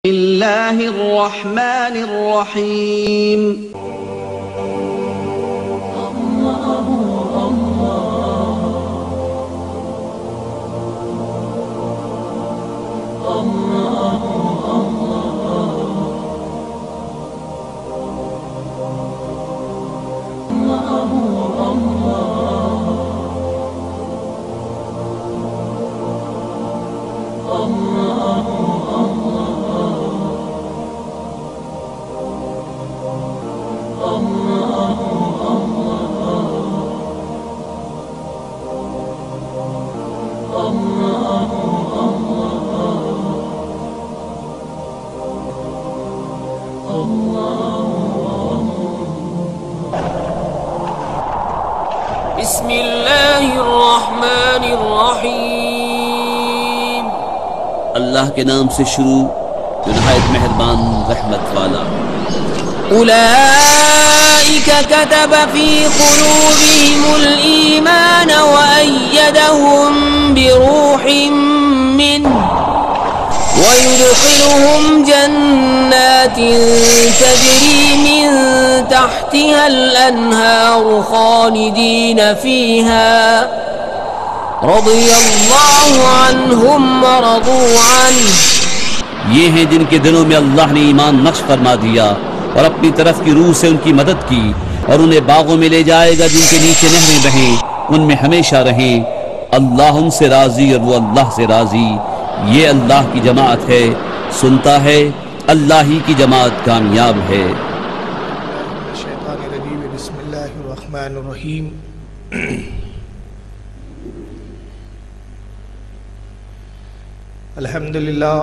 اللہ الرحمن الرحیم بسم اللہ الرحمن الرحیم اللہ کے نام سے شروع جو نہایت مہربان رحمت والا۔ اولئک کتب فی قلوبہم الایمان وأیدہم بروح منہ ويدخلهم جنات تجري من تحتها الأنهار خالدين فيها رضي الله عنهم ورضوا عنه۔ یہ ہیں جن کے دلوں میں اللہ نے ایمان نقش فرما دیا اور اپنی طرف کی روح سے ان کی مدد کی، اور انہیں باغوں میں لے جائے گا جن کے نیچے نہریں بہیں، ان میں ہمیشہ رہیں۔ اللہ ان سے راضی اور وہ اللہ سے راضی۔ یہ اللہ کی جماعت ہے، سنتا ہے، اللہ ہی کی جماعت کامیاب ہے۔ شیطان الرجیم، بسم اللہ الرحمن الرحیم۔ الحمدللہ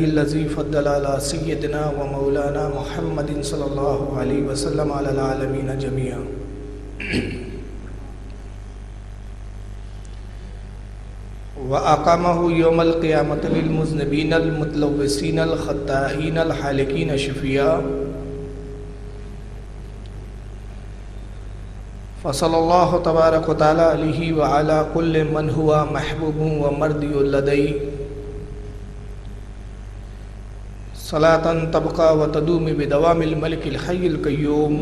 الذی فضل علی سیدنا و مولانا محمد صلی اللہ علیہ وسلم علی العالمین جميعا۔ وَأَقَامَهُ يَوْمَ الْقِيَامَةِ لِلْمُذْنِبِينَ الْمُتْلَوِّثِينَ الْخَطَّائِينَ الْحَالِقِينَ شَفِيعًا۔ فصلی اللہ تبارک و تعالی علیہ وعلا کل من ہوا محبوب و مرضی لدیہ صلاۃ تبقى وتدوم بدوام الملک الحی القیوم۔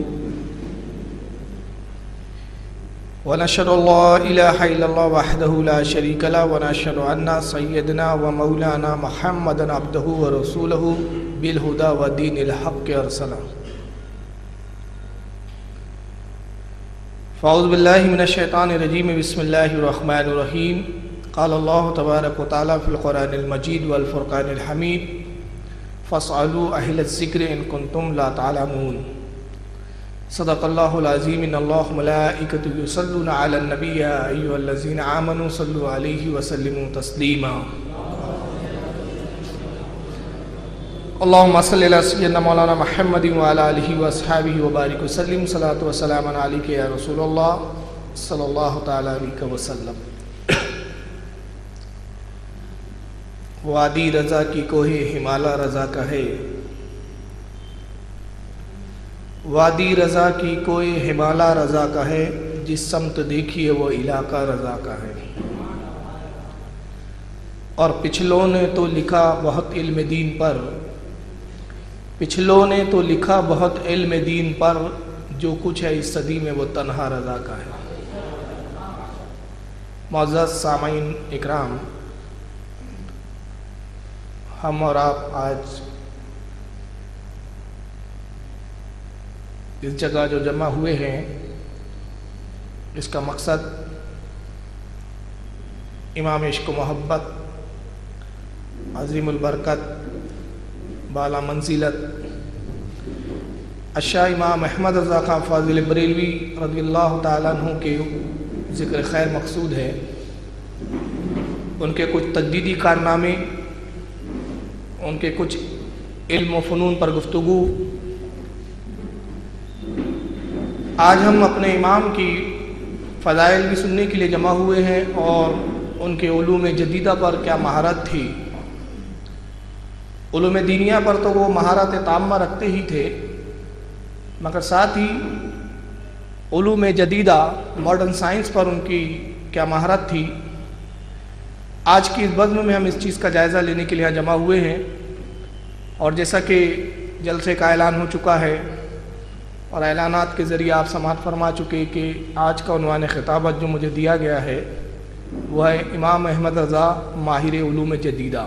ونشهد ان لا اله الا الله وحده لا شريك له ونشهد ان سيدنا ومولانا محمدا عبده ورسوله بالهدى ودين الحق ارسله۔ فاعوذ باللہ من الشیطان الرجیم، بسم اللہ الرحمن الرحیم۔ قال اللہ تبارک و تعالی فی القرآن المجید والفرقان الحمید، فاسألوا اہل الذکر ان کنتم لا تعلمون۔ صدق اللہ العظیم۔ ان اللہ ملائکتہ یصلون علی النبی یا ایھا الذین آمنوا صلوا علیہ وسلموا تسلیما۔ اللہم صلی علی سیدنا مولانا محمد وعلی آلہ واصحابہ وبارک وسلم۔ صلاۃ و سلام علیک یا رسول اللہ صلی اللہ تعالی علیہ وسلم۔ وادی رضا کی کوہ ہمالا رضا کا ہے، وادی رضا کی کوئی ہمالا رضا کا ہے، جس سمت دیکھیے وہ علاقہ رضا کا ہے۔ اور پچھلوں نے تو لکھا بہت علم دین پر، پچھلوں نے تو لکھا بہت علم دین پر، جو کچھ ہے اس صدی میں وہ تنہا رضا کا ہے۔ معزز سامعین اکرام، ہم اور آپ آج اس جگہ جو جمع ہوئے ہیں، اس کا مقصد امام عشق و محبت، عظیم البرکت، بالا منزلت الشاہ امام احمد رضا خان فاضل بریلوی رضی اللہ تعالیٰ عنہ کے ذکر خیر مقصود ہے۔ ان کے کچھ تجدیدی کارنامے، ان کے کچھ علم و فنون پر گفتگو۔ آج ہم اپنے امام کی فضائل بھی سننے کے لیے جمع ہوئے ہیں، اور ان کے علوم جدیدہ پر کیا مہارت تھی۔ علوم دینیہ پر تو وہ مہارت تامہ رکھتے ہی تھے، مگر ساتھ ہی علوم جدیدہ، ماڈرن سائنس پر ان کی کیا مہارت تھی۔ آج کی اس بزم میں ہم اس چیز کا جائزہ لینے کے لیے جمع ہوئے ہیں، اور جیسا کہ جلسے کا اعلان ہو چکا ہے اور اعلانات کے ذریعے آپ سماعت فرما چکے کہ آج کا عنوان خطابت جو مجھے دیا گیا ہے وہ ہے امام احمد رضا ماہر علوم جدیدہ۔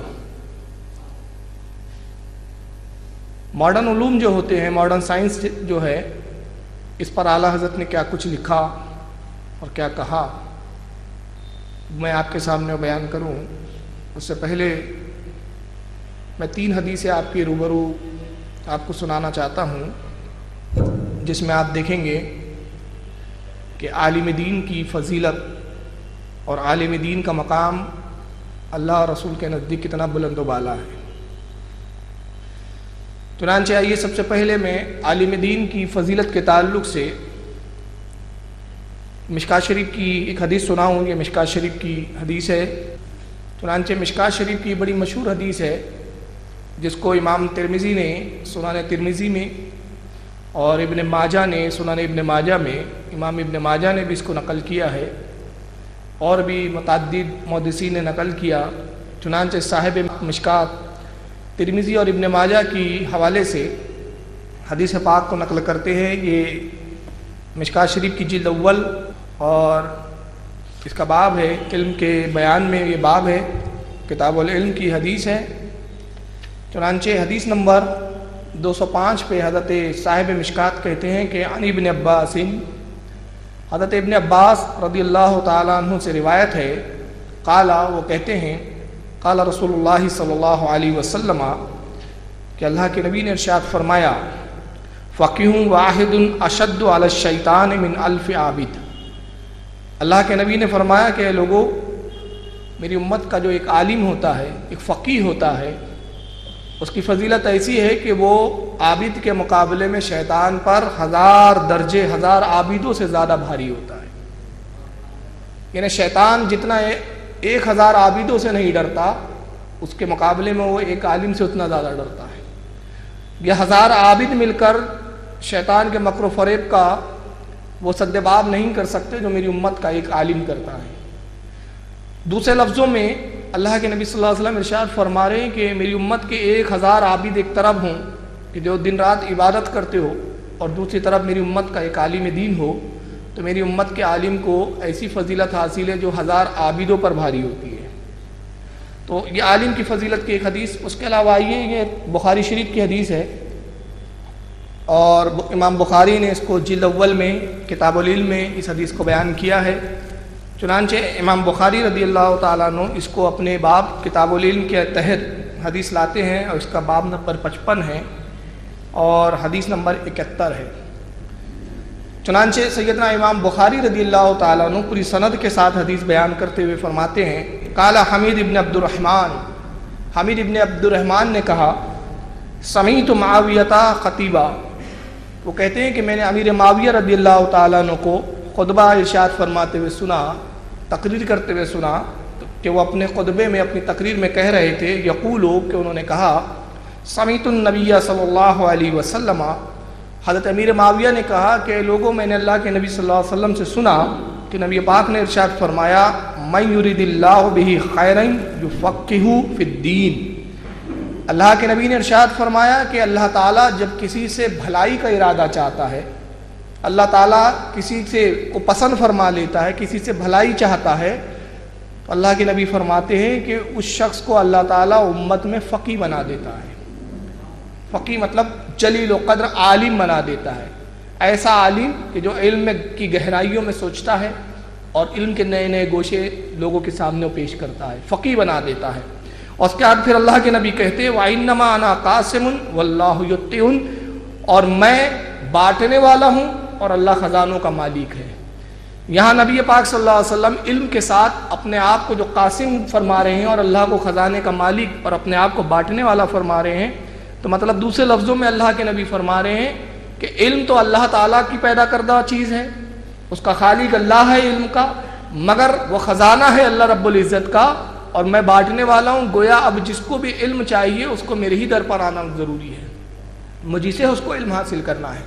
ماڈرن علوم جو ہوتے ہیں، ماڈرن سائنس جو ہے، اس پر اعلیٰ حضرت نے کیا کچھ لکھا اور کیا کہا، میں آپ کے سامنے بیان کروں۔ اس سے پہلے میں 3 حدیثیں آپ کے روبرو آپ کو سنانا چاہتا ہوں، جس میں آپ دیکھیں گے کہ عالم دین کی فضیلت اور عالم دین کا مقام اللہ اور رسول کے نزدیک کتنا بلند و بالا ہے۔ چنانچہ آئیے سب سے پہلے میں عالم دین کی فضیلت کے تعلق سے مشکوٰۃ شریف کی ایک حدیث سناؤں۔ یہ مشکوٰۃ شریف کی حدیث ہے۔ چنانچہ مشکوٰۃ شریف کی بڑی مشہور حدیث ہے، جس کو امام ترمذی نے سنن ترمذی میں اور ابن ماجہ نے سنن ابن ماجہ میں، امام ابن ماجہ نے بھی اس کو نقل کیا ہے، اور بھی متعدد محدثین نے نقل کیا۔ چنانچہ صاحب مشکوٰۃ ترمذی اور ابن ماجہ کی حوالے سے حدیث پاک کو نقل کرتے ہیں۔ یہ مشکوٰۃ شریف کی جلد اول اور اس کا باب ہے، علم کے بیان میں یہ باب ہے، کتاب العلم کی حدیث ہے۔ چنانچہ حدیث نمبر 205 پہ حضرت صاحب مشکوٰۃ کہتے ہیں کہ عن ابن عباس، حضرت ابن عباس رضی اللہ تعالیٰ عنہ سے روایت ہے، قال، وہ کہتے ہیں، قال رسول اللہ صلی اللہ علیہ وسلم، کہ اللہ کے نبی نے ارشاد فرمایا، فقیہ واحد اشد علی الشیطان من 1000 عابد۔ اللہ کے نبی نے فرمایا کہ لوگوں، میری امت کا جو ایک عالم ہوتا ہے، ایک فقیہ ہوتا ہے، اس کی فضیلت ایسی ہے کہ وہ عابد کے مقابلے میں شیطان پر 1000 درجے 1000 عابدوں سے زیادہ بھاری ہوتا ہے۔ یعنی شیطان جتنا 1000 عابدوں سے نہیں ڈرتا، اس کے مقابلے میں وہ ایک عالم سے اتنا زیادہ ڈرتا ہے۔ یہ 1000 عابد مل کر شیطان کے مکر و فریب کا وہ سدباب نہیں کر سکتے جو میری امت کا ایک عالم کرتا ہے۔ دوسرے لفظوں میں اللہ کے نبی صلی اللہ علیہ وسلم ارشاد فرما رہے ہیں کہ میری امت کے 1000 عابد ایک طرف ہوں کہ جو دن رات عبادت کرتے ہو، اور دوسری طرف میری امت کا ایک عالم دین ہو، تو میری امت کے عالم کو ایسی فضیلت حاصل ہے جو 1000 عابدوں پر بھاری ہوتی ہے۔ تو یہ عالم کی فضیلت کی ایک حدیث۔ اس کے علاوہ آئیے، یہ بخاری شریف کی حدیث ہے، اور امام بخاری نے اس کو جلد اول میں کتاب العلم میں اس حدیث کو بیان کیا ہے۔ چنانچہ امام بخاری رضی اللہ تعالیٰ عنہ اس کو اپنے باب کتاب العلم کے تحت حدیث لاتے ہیں، اور اس کا باب نمبر 55 ہے اور حدیث نمبر 71 ہے۔ چنانچہ سیدنا امام بخاری رضی اللہ تعالیٰ عنہ پوری سند کے ساتھ حدیث بیان کرتے ہوئے فرماتے ہیں، قال حمید ابن عبد الرحمن، حمید ابن عبد الرحمن نے کہا، سمیعت معاویہ خطیبہ، وہ کہتے ہیں کہ میں نے امیر معاویہ رضی اللہ تعالیٰ عنہ کو خطبہ ارشاد فرماتے ہوئے سنا، تقریر کرتے ہوئے سنا، کہ وہ اپنے خطبے میں اپنی تقریر میں کہہ رہے تھے، یقولو، کہ انہوں نے کہا، سمیعت النبی صلی اللہ علیہ وسلم، حضرت امیر معاویہ نے کہا کہ لوگوں، میں نے اللہ کے نبی صلی اللہ علیہ وسلم سے سنا کہ نبی پاک نے ارشاد فرمایا، من یرید اللہ بہ خیرا یفقہہ فی الدین۔ اللہ کے نبی نے ارشاد فرمایا کہ اللہ تعالیٰ جب کسی سے بھلائی کا ارادہ چاہتا ہے، اللہ تعالیٰ کسی سے کو پسند فرما لیتا ہے، کسی سے بھلائی چاہتا ہے، تو اللہ کے نبی فرماتے ہیں کہ اس شخص کو اللہ تعالیٰ امت میں فقیہ بنا دیتا ہے۔ فقیہ مطلب جلیل و قدر عالم بنا دیتا ہے، ایسا عالم کہ جو علم کی گہرائیوں میں سوچتا ہے اور علم کے نئے نئے گوشے لوگوں کے سامنے پیش کرتا ہے، فقیہ بنا دیتا ہے۔ اور اس کے بعد پھر اللہ کے نبی کہتے ہیں، وَإِنَّمَا أَنَا قَاسِمٌ وَاللَّهُ يُؤْتِي، اور میں بانٹنے والا ہوں اور اللہ خزانوں کا مالک ہے۔ یہاں نبی پاک صلی اللہ علیہ وسلم علم کے ساتھ اپنے آپ کو جو قاسم فرما رہے ہیں اور اللہ کو خزانے کا مالک اور اپنے آپ کو بانٹنے والا فرما رہے ہیں، تو مطلب دوسرے لفظوں میں اللہ کے نبی فرما رہے ہیں کہ علم تو اللہ تعالیٰ کی پیدا کردہ چیز ہے، اس کا خالق اللہ ہے علم کا، مگر وہ خزانہ ہے اللہ رب العزت کا، اور میں بانٹنے والا ہوں۔ گویا اب جس کو بھی علم چاہیے اس کو میرے ہی در پر آنا ضروری ہے، مجھے سے اس کو علم حاصل کرنا ہے۔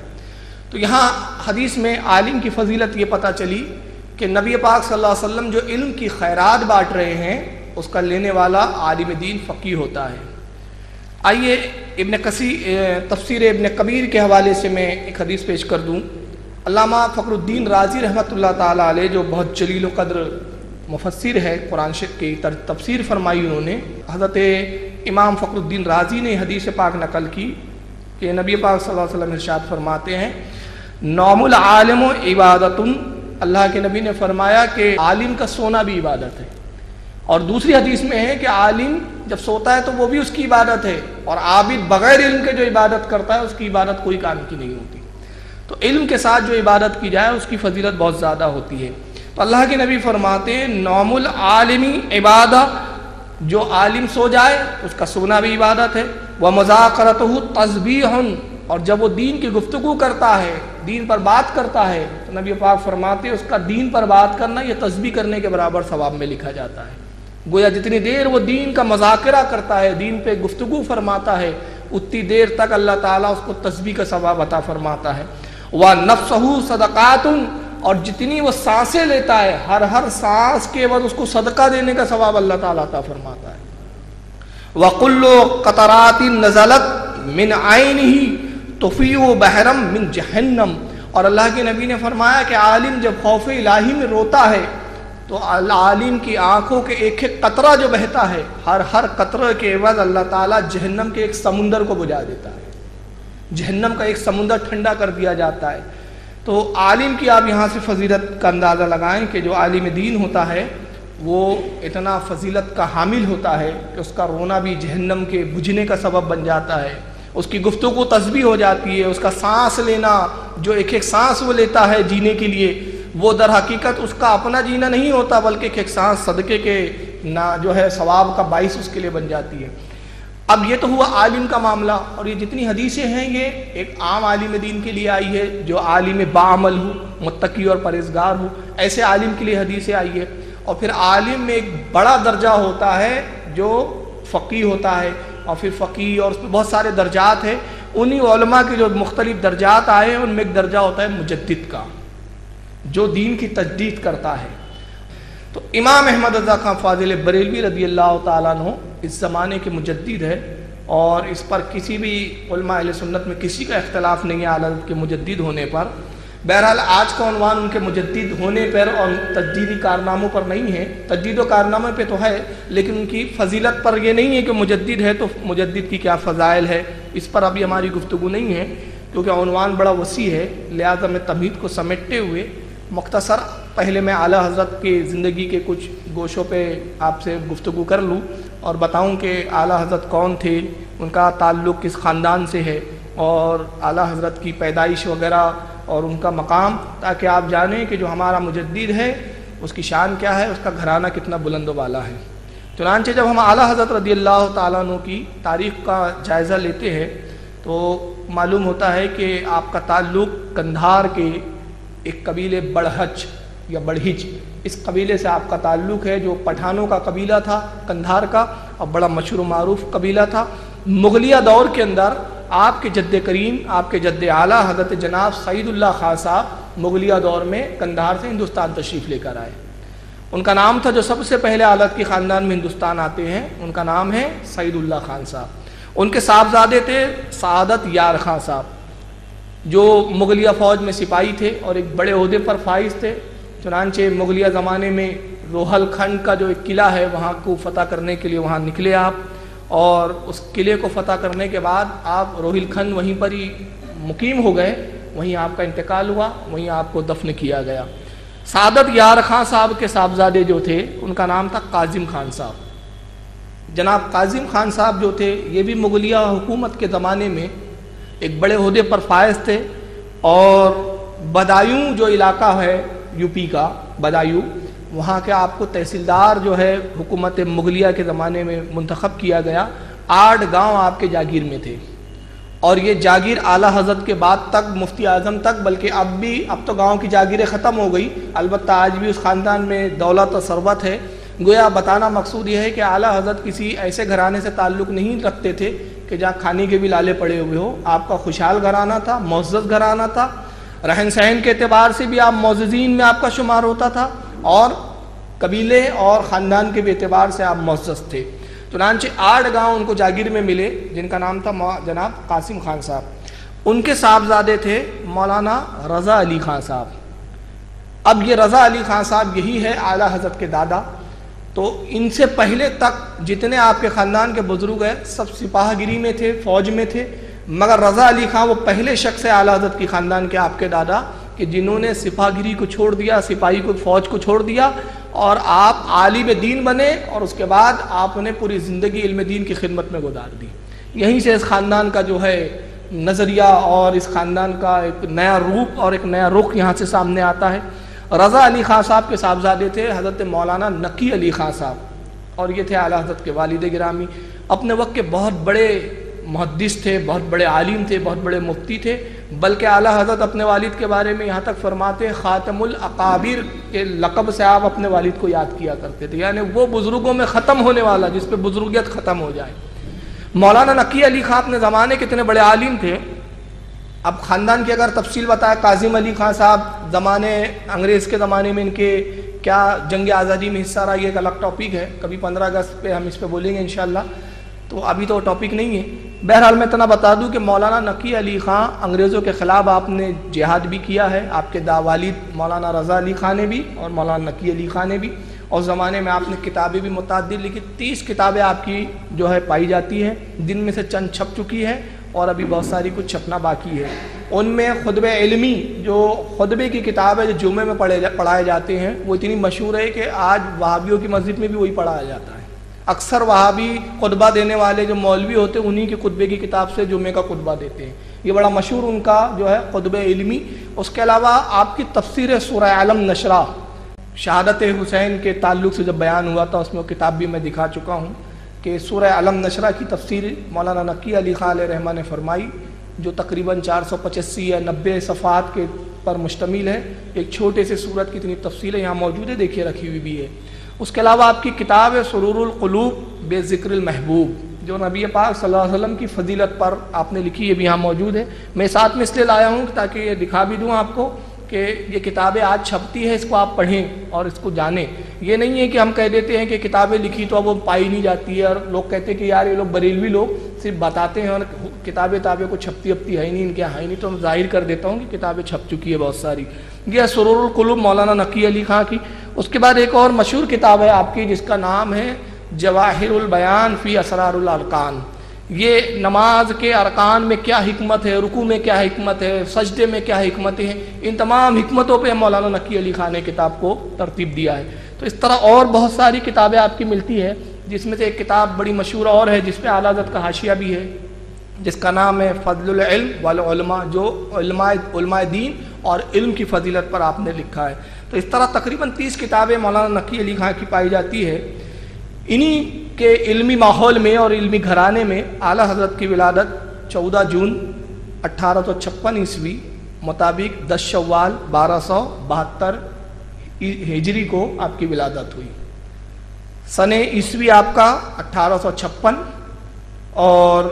تو یہاں حدیث میں عالم کی فضیلت یہ پتہ چلی کہ نبی پاک صلی اللہ علیہ وسلم جو علم کی خیرات بانٹ رہے ہیں، اس کا لینے والا عالم دین فقیہ ہوتا ہے۔ آئیے تفسیر ابن کبیر کے حوالے سے میں ایک حدیث پیش کر دوں۔ علامہ فخر الدین رازی رحمۃ اللہ تعالیٰ علیہ جو بہت جلیل و قدر مفسر ہے، قرآن شریف کی تفسیر فرمائی انہوں نے، حضرت امام فخر الدین رازی نے حدیث پاک نقل کی کہ نبی پاک صلی اللہ علیہ وسلم ارشاد فرماتے ہیں نوم العالم عبادت، اللہ کے نبی نے فرمایا کہ عالم کا سونا بھی عبادت ہے، اور دوسری حدیث میں ہے کہ عالم جب سوتا ہے تو وہ بھی اس کی عبادت ہے، اور عابد بغیر علم کے جو عبادت کرتا ہے اس کی عبادت کوئی کام کی نہیں ہوتی۔ تو علم کے ساتھ جو عبادت کی جائے اس کی فضیلت بہت زیادہ ہوتی ہے۔ تو اللہ کے نبی فرماتے ہیں نوم العالمی عبادہ، جو عالم سو جائے اس کا سونا بھی عبادت ہے، وَمُذَاكَرَتُهُ تَسْبِيحٌ، اور جب وہ دین کی گفتگو کرتا ہے، دین پر بات کرتا ہے، تو نبی پاک فرماتے ہیں اس کا دین پر بات کرنا یہ تسبیح کرنے کے برابر ثواب میں لکھا جاتا ہے۔ گویا جتنی دیر وہ دین کا مذاکرہ کرتا ہے، دین پہ گفتگو فرماتا ہے، اتنی دیر تک اللہ تعالیٰ اس کو تسبیح کا ثواب عطا فرماتا ہے۔ وَنَفْسُهُ صَدَقَاتٌ، اور جتنی وہ سانسیں لیتا ہے ہر سانس کے بعد اس کو صدقہ دینے کا ثواب اللہ تعالیٰ عطا فرماتا ہے۔ وَقُلُّ قَطَرَاتٍ نَزَلَتْ مِنْ عَيْنِهِ تُفِيُّ بَحْرًا مِنْ جَهَنَّمَ، اور اللہ کے نبی نے فرمایا کہ عالم جب خوف الہی میں روتا ہے تو عالم کی آنکھوں کے ایک ایک قطرہ جو بہتا ہے، ہر قطرے کے عوض اللہ تعالیٰ جہنم کے ایک سمندر کو بجھا دیتا ہے، جہنم کا ایک سمندر ٹھنڈا کر دیا جاتا ہے۔ تو عالم کی آپ یہاں سے فضیلت کا اندازہ لگائیں کہ جو عالم دین ہوتا ہے وہ اتنا فضیلت کا حامل ہوتا ہے کہ اس کا رونا بھی جہنم کے بجھنے کا سبب بن جاتا ہے، اس کی گفتگو تسبیح ہو جاتی ہے، اس کا سانس لینا جو ایک ایک سانس وہ لیتا ہے جینے کے لیے، وہ در حقیقت اس کا اپنا جینا نہیں ہوتا بلکہ ایک ایک سانس صدقے کے جو ہے ثواب کا باعث اس کے لیے بن جاتی ہے۔ اب یہ تو ہوا عالم کا معاملہ، اور یہ جتنی حدیثیں ہیں یہ ایک عام عالم دین کے لیے آئی ہے جو عالم باعمل ہو، متقی اور پرہیزگار ہو، ایسے عالم کے لیے حدیثیں آئی ہے۔ اور پھر عالم میں ایک بڑا درجہ ہوتا ہے جو فقیہ ہوتا ہے، اور پھر فقیہ اور اس میں بہت سارے درجات ہیں، انہی علماء کے جو مختلف درجات آئے ہیں ان میں ایک درجہ ہوتا ہے مجدد کا، جو دین کی تجدید کرتا ہے۔ تو امام احمد رضا خان فاضل بریلوی رضی اللہ تعالیٰ عنہ اس زمانے کے مجدد ہے، اور اس پر کسی بھی علماء اہل سنت میں کسی کا اختلاف نہیں ہے اعلی حضرت کے مجدد ہونے پر۔ بہرحال آج کا عنوان ان کے مجدد ہونے پر اور تجدیدی کارناموں پر نہیں ہے، تجدید و کارنامے پہ تو ہے لیکن ان کی فضیلت پر یہ نہیں ہے کہ مجدد ہے تو مجدد کی کیا فضائل ہے، اس پر ابھی ہماری گفتگو نہیں ہے کیونکہ عنوان بڑا وسیع ہے، لہذا میں تمہید کو سمیٹتے ہوئے مختصر پہلے میں اعلیٰ حضرت کی زندگی کے کچھ گوشوں پہ آپ سے گفتگو کر لوں اور بتاؤں کہ اعلیٰ حضرت کون تھے، ان کا تعلق کس خاندان سے ہے، اور اعلیٰ حضرت کی پیدائش وغیرہ اور ان کا مقام، تاکہ آپ جانیں کہ جو ہمارا مجدد ہے اس کی شان کیا ہے، اس کا گھرانہ کتنا بلند و بالا ہے۔ چنانچہ جب ہم اعلیٰ حضرت رضی اللہ تعالیٰ عنہ کی تاریخ کا جائزہ لیتے ہیں تو معلوم ہوتا ہے کہ آپ کا تعلق قندھار کے ایک قبیلے بڑھچ یا بڑھچ، اس قبیلے سے آپ کا تعلق ہے جو پٹھانوں کا قبیلہ تھا قندھار کا، اور بڑا مشہور و معروف قبیلہ تھا۔ مغلیہ دور کے اندر آپ کے جد کریم، آپ کے جد اعلیٰ حضرت جناب سعید اللہ خان صاحب مغلیہ دور میں قندھار سے ہندوستان تشریف لے کر آئے۔ ان کا نام تھا جو سب سے پہلے اعلیٰ کے خاندان میں ہندوستان آتے ہیں، ان کا نام ہے سعید اللہ خان صاحب۔ ان کے صاحبزادے تھے سعادت یار خان صاحب جو مغلیہ فوج میں سپاہی تھے اور ایک بڑے عہدے پر فائز تھے۔ چنانچہ مغلیہ زمانے میں روہل کھنڈ کا جو ایک قلعہ ہے وہاں کو فتح کرنے کے لیے وہاں نکلے آپ، اور اس قلعے کو فتح کرنے کے بعد آپ روہل کھنڈ وہیں پر ہی مقیم ہو گئے، وہیں آپ کا انتقال ہوا، وہیں آپ کو دفن کیا گیا۔ سعادت یار خان صاحب کے صاحبزادے جو تھے ان کا نام تھا قاسم خان صاحب۔ جناب قاسم خان صاحب جو تھے یہ بھی مغلیہ حکومت کے زمانے میں ایک بڑے عہدے پر فائز تھے، اور بدایوں جو علاقہ ہے یو پی کا بدایوں، وہاں کے آپ کو تحصیلدار جو ہے حکومت مغلیہ کے زمانے میں منتخب کیا گیا۔ 8 گاؤں آپ کے جاگیر میں تھے، اور یہ جاگیر اعلیٰ حضرت کے بعد تک مفتی اعظم تک، بلکہ اب تو گاؤں کی جاگیریں ختم ہو گئی، البتہ آج بھی اس خاندان میں دولت و ثروت ہے۔ گویا بتانا مقصود یہ ہے کہ اعلیٰ حضرت کسی ایسے گھرانے سے تعلق نہیں رکھتے تھے کہ جہاں کھانے کے بھی لالے پڑے ہوئے ہو، آپ کا خوشحال گھرانہ تھا، معزز گھرانہ تھا، رہن سہن کے اعتبار سے بھی آپ معززین میں آپ کا شمار ہوتا تھا، اور قبیلے اور خاندان کے بھی اعتبار سے آپ معزز تھے۔ چنانچہ 8 گاؤں ان کو جاگیر میں ملے جن کا نام تھا جناب قاسم خان صاحب۔ ان کے صاحبزادے تھے مولانا رضا علی خان صاحب۔ اب یہ رضا علی خان صاحب یہی ہے اعلیٰ حضرت کے دادا۔ تو ان سے پہلے تک جتنے آپ کے خاندان کے بزرگ ہیں سب سپاہ گیری میں تھے، فوج میں تھے، مگر رضا علی خان وہ پہلے شخص ہے اعلیٰ حضرت کی خاندان کے آپ کے دادا کہ جنہوں نے سپاہ گیری کو چھوڑ دیا، سپاہی کو، فوج کو چھوڑ دیا، اور آپ عالم دین بنے، اور اس کے بعد آپ نے پوری زندگی علم دین کی خدمت میں گزار دی۔ یہیں سے اس خاندان کا جو ہے نظریہ اور اس خاندان کا ایک نیا روپ اور ایک نیا رخ یہاں سے سامنے آتا ہے۔ رضا علی خان صاحب کے صاحبزادے تھے حضرت مولانا نقی علی خان صاحب، اور یہ تھے اعلیٰ حضرت کے والد گرامی۔ اپنے وقت کے بہت بڑے محدث تھے، بہت بڑے عالم تھے، بہت بڑے مفتی تھے، بلکہ اعلیٰ حضرت اپنے والد کے بارے میں یہاں تک فرماتے خاتم الاقابر کے لقب سے آپ اپنے والد کو یاد کیا کرتے تھے، یعنی وہ بزرگوں میں ختم ہونے والا جس پہ بزرگیت ختم ہو جائے۔ مولانا نقی علی خان اپنے زمانے کے اتنے بڑے عالم تھے۔ اب خاندان کی اگر تفصیل بتائے، کاظم علی خان صاحب زمانے انگریز کے زمانے میں ان کے کیا جنگ آزادی میں حصہ رہا، یہ ایک الگ ٹاپک ہے، کبھی 15 اگست پہ ہم اس پہ بولیں گے انشاءاللہ، تو ابھی تو ٹاپک نہیں ہے۔ بہرحال میں اتنا بتا دوں کہ مولانا نقی علی خان انگریزوں کے خلاف آپ نے جہاد بھی کیا ہے، آپ کے والد مولانا رضا علی خان نے بھی اور مولانا نقی علی خان نے بھی، اور زمانے میں آپ نے کتابیں بھی متعدد لکھی۔ 30 کتابیں آپ کی جو ہے پائی جاتی ہیں، جن میں سے چند چھپ چکی ہے اور ابھی بہت ساری کچھ چھپنا باقی ہے۔ ان میں خطبہ علمی، جو خطبے کی کتاب ہے جو جمعے میں پڑھائے جاتے ہیں، وہ اتنی مشہور ہے کہ آج وہابیوں کی مسجد میں بھی وہی پڑھایا جاتا ہے۔ اکثر وہابی خطبہ دینے والے جو مولوی ہوتے ہیں انہی کی خطبے کی کتاب سے جمعے کا خطبہ دیتے ہیں، یہ بڑا مشہور ان کا جو ہے خطبہ علمی۔ اس کے علاوہ آپ کی تفسیر سورہ علم نشرہ، شہادت حسین کے تعلق سے جب بیان ہوا تھا اس میں وہ کتاب بھی میں دکھا چکا ہوں کہ سورہ علم نشرہ کی تفسیر مولانا نقی علی خان علیہ رحمہ نے فرمائی، جو تقریباً 485 یا 90 صفحات کے پر مشتمل ہے۔ ایک چھوٹے سے سورت کی اتنی تفصیلیں یہاں موجود ہے، دیکھیے رکھی ہوئی بھی ہے۔ اس کے علاوہ آپ کی کتاب ہے سرور القلوب بے ذکر المحبوب، جو نبی پاک صلی اللہ علیہ وسلم کی فضیلت پر آپ نے لکھی، یہ بھی یہاں موجود ہے۔ میں ساتھ میں اس لیے لایا ہوں تاکہ یہ دکھا بھی دوں آپ کو کہ یہ کتابیں آج چھپتی ہیں، اس کو آپ پڑھیں اور اس کو جانیں۔ یہ نہیں ہے کہ ہم کہہ دیتے ہیں کہ کتابیں لکھی تو اب وہ پائی نہیں جاتی ہے، اور لوگ کہتے ہیں کہ یار یہ لوگ بریلوی لوگ صرف بتاتے ہیں اور کتابیں کو چھپتی ہے ہی نہیں، ان کے یہاں ہی نہیں، تو ہم ظاہر کر دیتا ہوں کہ کتابیں چھپ چکی ہے بہت ساری۔ یہ سرور القلوب مولانا نقی علی خان کی۔ اس کے بعد ایک اور مشہور کتاب ہے آپ کی جس کا نام ہے جواہر البیان فی اسرار الارکان۔ یہ نماز کے ارکان میں کیا حکمت ہے، رکوع میں کیا حکمت ہے، سجدے میں کیا حکمتیں ہیں، ان تمام حکمتوں پہ مولانا نقی علی خان نے کتاب کو ترتیب دیا ہے۔ تو اس طرح اور بہت ساری کتابیں آپ کی ملتی ہے، جس میں سے ایک کتاب بڑی مشہور اور ہے جس پہ اعلیٰ حضرت کا حاشیہ بھی ہے، جس کا نام ہے فضل العلم والعلماء، جو علماء دین اور علم کی فضیلت پر آپ نے لکھا ہے۔ تو اس طرح تقریباً 30 کتابیں مولانا نقی علی خان کی پائی جاتی ہے۔ انہی کے علمی ماحول میں اور علمی گھرانے میں اعلیٰ حضرت کی ولادت 14 جون 1856 عیسوی مطابق 10 شوال 1272 ہجری کو آپ کی ولادت ہوئی۔ سن عیسوی آپ کا 1856 اور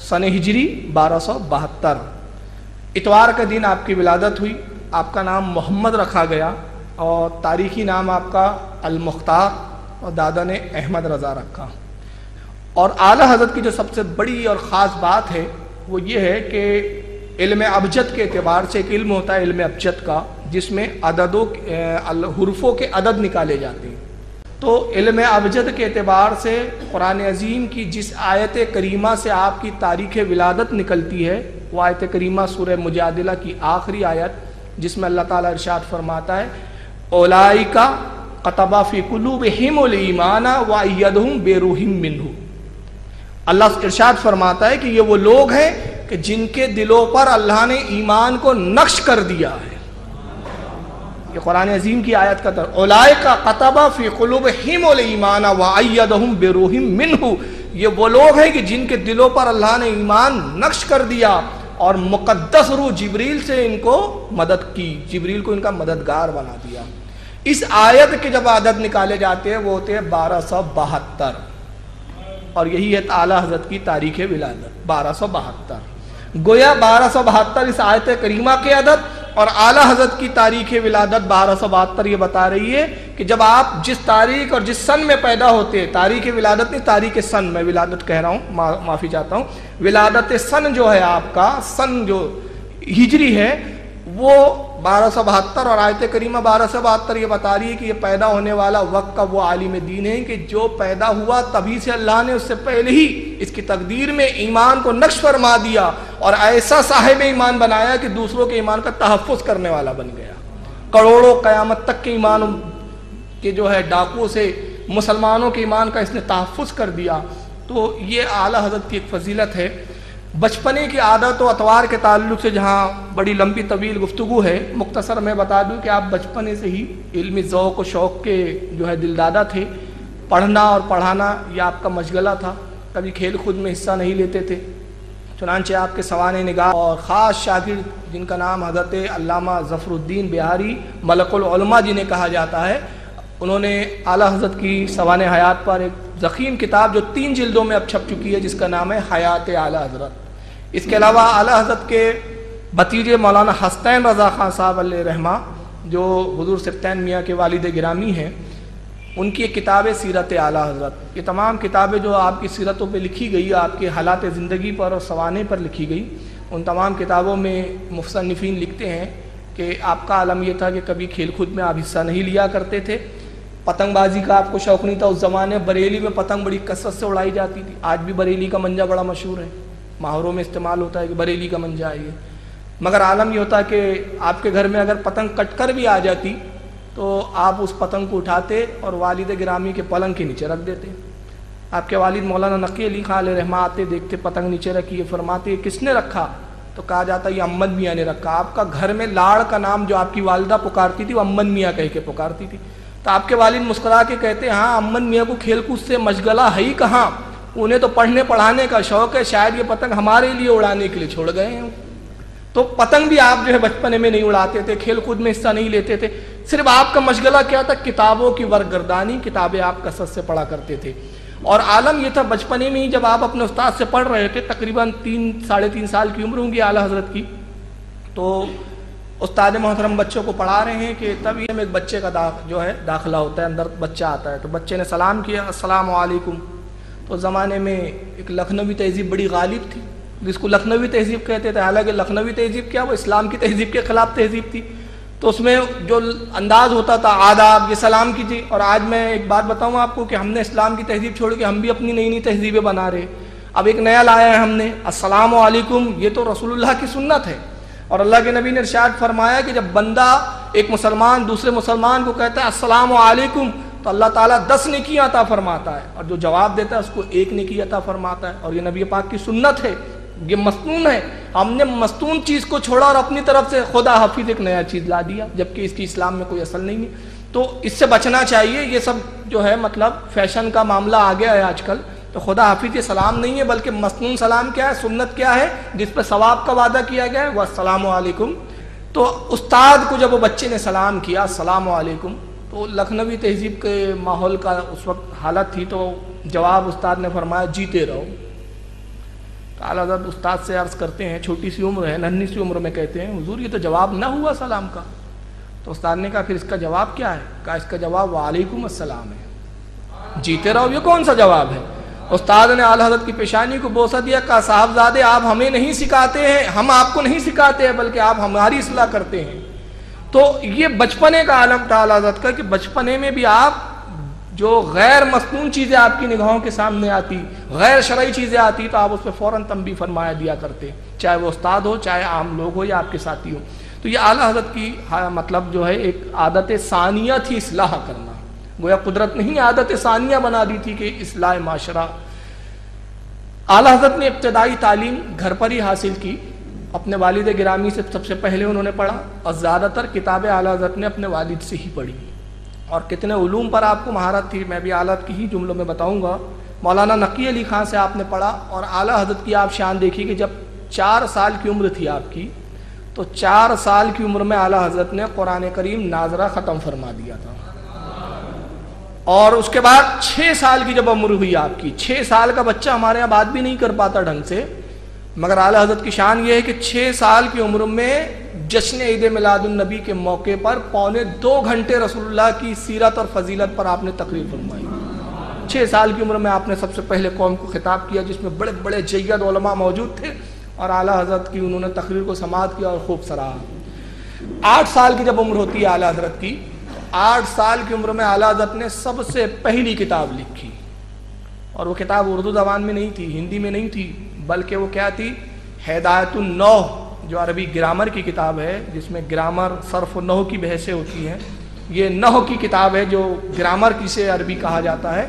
سن ہجری 1272۔ اتوار کا دن آپ کی ولادت ہوئی، آپ کا نام محمد رکھا گیا اور تاریخی نام آپ کا المختار، اور دادا نے احمد رضا رکھا۔ اور اعلیٰ حضرت کی جو سب سے بڑی اور خاص بات ہے وہ یہ ہے کہ علم ابجد کے اعتبار سے ایک علم ہوتا ہے علم ابجد کا، جس میں حروفوں کے عدد نکالے جاتے ہیں۔ تو علم ابجد کے اعتبار سے قرآن عظیم کی جس آیت کریمہ سے آپ کی تاریخ ولادت نکلتی ہے وہ آیت کریمہ سورہ مجادلہ کی آخری آیت، جس میں اللہ تعالیٰ ارشاد فرماتا ہے اولئک کتب فی قلوبہم الایمان وایدہم بروح منہ۔ اللہ ارشاد فرماتا ہے کہ یہ وہ لوگ ہیں کہ جن کے دلوں پر اللہ نے ایمان کو نقش کر دیا ہے۔ یہ قرآن عظیم کی آیت کا ترجمہ، اولئک کتب فی قلوبہم الایمان وایدہم بروح منہ۔ یہ وہ لوگ ہیں کہ جن کے دلوں پر اللہ نے ایمان نقش کر دیا اور مقدس روح جبریل سے ان کو مدد کی، جبریل کو ان کا مددگار بنا دیا۔ اس آیت کے جب عدد نکالے جاتے ہیں وہ ہوتے ہیں 1272، اور یہی ہے اعلیٰ حضرت کی تاریخ ولادت 1272۔ گویا 1272 اس آیت کریمہ کے عدد اور اعلیٰ حضرت کی تاریخ ولادت 1272 یہ بتا رہی ہے کہ جب آپ جس تاریخ اور جس سن میں پیدا ہوتے ہیں، تاریخ ولادت نہیں، تاریخ سن، میں ولادت کہہ رہا ہوں، معافی چاہتا ہوں، ولادت سن جو ہے آپ کا سن جو ہجری ہے وہ 1272 اور آیت کریمہ 1272 یہ بتا رہی ہے کہ یہ پیدا ہونے والا وقت کا وہ عالم دین ہے کہ جو پیدا ہوا تبھی سے اللہ نے اس سے پہلے ہی اس کی تقدیر میں ایمان کو نقش فرما دیا اور ایسا صاحب ایمان بنایا کہ دوسروں کے ایمان کا تحفظ کرنے والا بن گیا. کروڑوں قیامت تک کے ایمان کے جو ہے ڈاکو سے مسلمانوں کے ایمان کا اس نے تحفظ کر دیا. تو یہ اعلیٰ حضرت کی ایک فضیلت ہے. بچپنے کی عادت و اطوار کے تعلق سے جہاں بڑی لمبی طویل گفتگو ہے، مختصر میں بتا دوں کہ آپ بچپنے سے ہی علمی ذوق و شوق کے جو ہے دلدادہ تھے. پڑھنا اور پڑھانا یہ آپ کا مشغلہ تھا، کبھی کھیل خود میں حصہ نہیں لیتے تھے. چنانچہ آپ کے سوانح نگاہ اور خاص شاگرد جن کا نام حضرت علامہ ظفر الدین بہاری ملک العلماء جنہیں کہا جاتا ہے، انہوں نے اعلیٰ حضرت کی سوانح حیات پر ایک ضخیم کتاب جو 3 جلدوں میں اب چھپ چکی ہے جس کا نام ہے حیات اعلیٰ حضرت. اس کے علاوہ اعلیٰ حضرت کے بھتیجے مولانا حسنین رضا خان صاحب علیہ رحمہ جو حضور سبطین میاں کے والد گرامی ہیں، ان کی ایک کتاب ہے سیرت اعلیٰ حضرت. یہ تمام کتابیں جو آپ کی سیرتوں پہ لکھی گئی، آپ کے حالات زندگی پر اور سوانح پر لکھی گئی، ان تمام کتابوں میں مصنفین لکھتے ہیں کہ آپ کا عالم یہ تھا کہ کبھی کھیل کود میں آپ حصہ نہیں لیا کرتے تھے. پتنگ بازی کا آپ کو شوق نہیں تھا. اس زمانے بریلی میں پتنگ بڑی کثرت سے اڑائی جاتی تھی. آج بھی بریلی کا منجا بڑا مشہور ہے، محاوروں میں استعمال ہوتا ہے کہ بریلی کا منجا ہے یہ. مگر عالم یہ ہوتا کہ آپ کے گھر میں اگر پتنگ کٹ کر بھی آ جاتی تو آپ اس پتنگ کو اٹھاتے اور والد گرامی کے پلنگ کے نیچے رکھ دیتے. آپ کے والد مولانا نقی علی خان علیہ رحمہ آتے، دیکھتے پتنگ نیچے رکھی ہے، فرماتے کس نے رکھا؟ تو کہا جاتا یہ امن میاں نے رکھا. آپ کا گھر میں لاڑ کا نام جو آپ کی والدہ پکارتی تھی وہ امن میاں کہہ کے پکارتی تھی. تو آپ کے والد مسکرا کے کہتے ہاں امن میاں کو کھیل کود سے مشغلہ ہے ہی کہاں، انہیں تو پڑھنے پڑھانے کا شوق ہے، شاید یہ پتنگ ہمارے لیے اڑانے کے لیے چھوڑ گئے ہیں. تو پتنگ بھی آپ جو ہے بچپنے میں نہیں اڑاتے تھے، کھیل کود میں حصہ نہیں لیتے تھے. صرف آپ کا مشغلہ کیا تھا؟ کتابوں کی ورگردانی، کتابیں آپ کثرت سے پڑھا کرتے تھے. اور عالم یہ تھا بچپنے میں ہی جب آپ اپنے استاد سے پڑھ رہے تھے، تقریباً 3-3.5 سال کی عمر ہوں گی اعلیٰ حضرت کی، تو استاد محترم بچوں کو پڑھا رہے ہیں کہ تب یہ ایک بچے کا جو ہے داخلہ ہوتا ہے، اندر بچہ آتا ہے. تو بچے نے سلام کیا، السلام علیکم. تو زمانے میں ایک لکھنوی تہذیب بڑی غالب تھی جس کو لکھنوی تہذیب کہتے تھے. حالانکہ لکھنوی تہذیب کیا، وہ اسلام کی تہذیب کے خلاف تہذیب تھی. تو اس میں جو انداز ہوتا تھا آداب، یہ سلام کیجیے. اور آج میں ایک بات بتاؤں آپ کو کہ ہم نے اسلام کی تہذیب چھوڑ کے ہم بھی اپنی نئی نئی تہذیبیں بنا رہے. اب ایک نیا لایا ہے ہم نے، السلام علیکم. یہ تو رسول اللہ کی سنت ہے اور اللہ کے نبی نے ارشاد فرمایا کہ جب بندہ ایک مسلمان دوسرے مسلمان کو کہتا ہے السلام علیکم تو اللہ تعالیٰ 10 نیکیاں عطا فرماتا ہے، اور جو جواب دیتا ہے اس کو 1 نیکی عطا فرماتا ہے. اور یہ نبی پاک کی سنت ہے، یہ مصنون ہے. ہم نے مصنون چیز کو چھوڑا اور اپنی طرف سے خدا حافظ ایک نیا چیز لا دیا، جبکہ اس کی اسلام میں کوئی اصل نہیں ہے. تو اس سے بچنا چاہیے. یہ سب جو ہے مطلب فیشن کا معاملہ آ گیا ہے آج کل. تو خدا حافظ یہ سلام نہیں ہے، بلکہ مصنون سلام کیا ہے، سنت کیا ہے جس پہ ثواب کا وعدہ کیا گیا ہے، وہ السلام علیکم. تو استاد کو جب وہ بچے نے سلام کیا السلام علیکم، تو لکھنوی تہذیب کے ماحول کا اس وقت حالت تھی، تو جواب استاد نے فرمایا جیتے رہو. تو اعلیٰ حضرت استاد سے عرض کرتے ہیں، چھوٹی سی عمر ہے، ننھی سی عمر میں کہتے ہیں حضور یہ تو جواب نہ ہوا سلام کا. تو استاد نے کہا پھر اس کا جواب کیا ہے؟ کہا اس کا جواب وعلیکم السلام ہے. جیتے رہو یہ کون سا جواب ہے؟ استاد نے اعلیٰ حضرت کی پیشانی کو بوسہ دیا، کہا صاحبزادے آپ ہمیں نہیں سکھاتے ہیں، ہم آپ کو نہیں سکھاتے ہیں، بلکہ آپ ہماری اصلاح کرتے ہیں. تو یہ بچپنے کا عالم تھا اعلیٰ حضرت کا کہ بچپنے میں بھی آپ جو غیر مصنون چیزیں آپ کی نگاہوں کے سامنے آتی، غیر شرعی چیزیں آتی، تو آپ اس پہ فوراً تنبیہ فرمایا دیا کرتے، چاہے وہ استاد ہو، چاہے عام لوگ ہو یا آپ کے ساتھی ہو. تو یہ اعلیٰ حضرت کی مطلب جو ہے ایک عادت ثانیہ تھی اصلاح کرنا. گویا قدرت نہیں عادت ثانیہ بنا دی تھی کہ اصلاح معاشرہ. اعلیٰ حضرت نے ابتدائی تعلیم گھر پر ہی حاصل کی. اپنے والد گرامی سے سب سے پہلے انہوں نے پڑھا، اور زیادہ تر کتابیں اعلیٰ حضرت نے اپنے والد سے ہی پڑھی. اور کتنے علوم پر آپ کو مہارت تھی میں بھی اعلیٰ حضرت کی ہی جملوں میں بتاؤں گا. مولانا نقی علی خان سے آپ نے پڑھا، اور اعلیٰ حضرت کی آپ شان دیکھیے کہ جب 4 سال کی عمر تھی آپ کی، تو 4 سال کی عمر میں اعلیٰ حضرت نے قرآن کریم ناظرہ ختم فرما دیا تھا. اور اس کے بعد 6 سال کی جب عمر ہوئی آپ کی، 6 سال کا بچہ ہمارے یہاں بات بھی نہیں کر پاتا ڈھنگ سے، مگر اعلیٰ حضرت کی شان یہ ہے کہ 6 سال کی عمر میں جشن عید میلاد النبی کے موقع پر 2.25 گھنٹے رسول اللہ کی سیرت اور فضیلت پر آپ نے تقریر فرمائی۔ 6 سال کی عمر میں آپ نے سب سے پہلے قوم کو خطاب کیا، جس میں بڑے بڑے جید علماء موجود تھے، اور اعلیٰ حضرت کی انہوں نے تقریر کو سماعت کیا اور خوب سراہا۔ 8 سال کی جب عمر ہوتی ہے اعلیٰ حضرت کی، 8 سال کی عمر میں اعلیٰ حضرت نے سب سے پہلی کتاب لکھی، اور وہ کتاب اردو زبان میں نہیں تھی، ہندی میں نہیں تھی، بلکہ وہ کیا تھی؟ ہدایت النحو، جو عربی گرامر کی کتاب ہے، جس میں گرامر، صرف و نحو کی بحثیں ہوتی ہیں۔ یہ نحو کی کتاب ہے جو گرامر کسے عربی کہا جاتا ہے،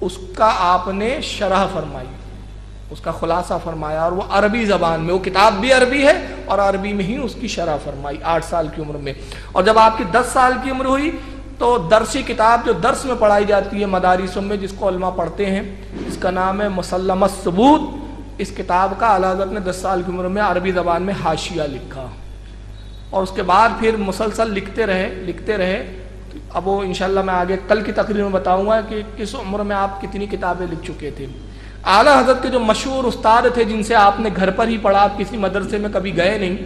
اس کا آپ نے شرح فرمائی، اس کا خلاصہ فرمایا، اور وہ عربی زبان میں، وہ کتاب بھی عربی ہے اور عربی میں ہی اس کی شرح فرمائی 8 سال کی عمر میں۔ اور جب آپ کی 10 سال کی عمر ہوئی تو درسی کتاب جو درس میں پڑھائی جاتی ہے مدارسوں میں، جس کو علماء پڑھتے ہیں، اس کا نام ہے مسلمہ الثبوت۔ اس کتاب کا اعلیٰ حضرت نے 10 سال کی عمر میں عربی زبان میں حاشیہ لکھا، اور اس کے بعد پھر مسلسل لکھتے رہے۔ اب وہ انشاءاللہ میں آگے کل کی تقریر میں بتاؤں گا کہ کس عمر میں آپ کتنی کتابیں لکھ چکے تھے۔ اعلیٰ حضرت کے جو مشہور استاد تھے، جن سے آپ نے گھر پر ہی پڑھا، آپ کسی مدرسے میں کبھی گئے نہیں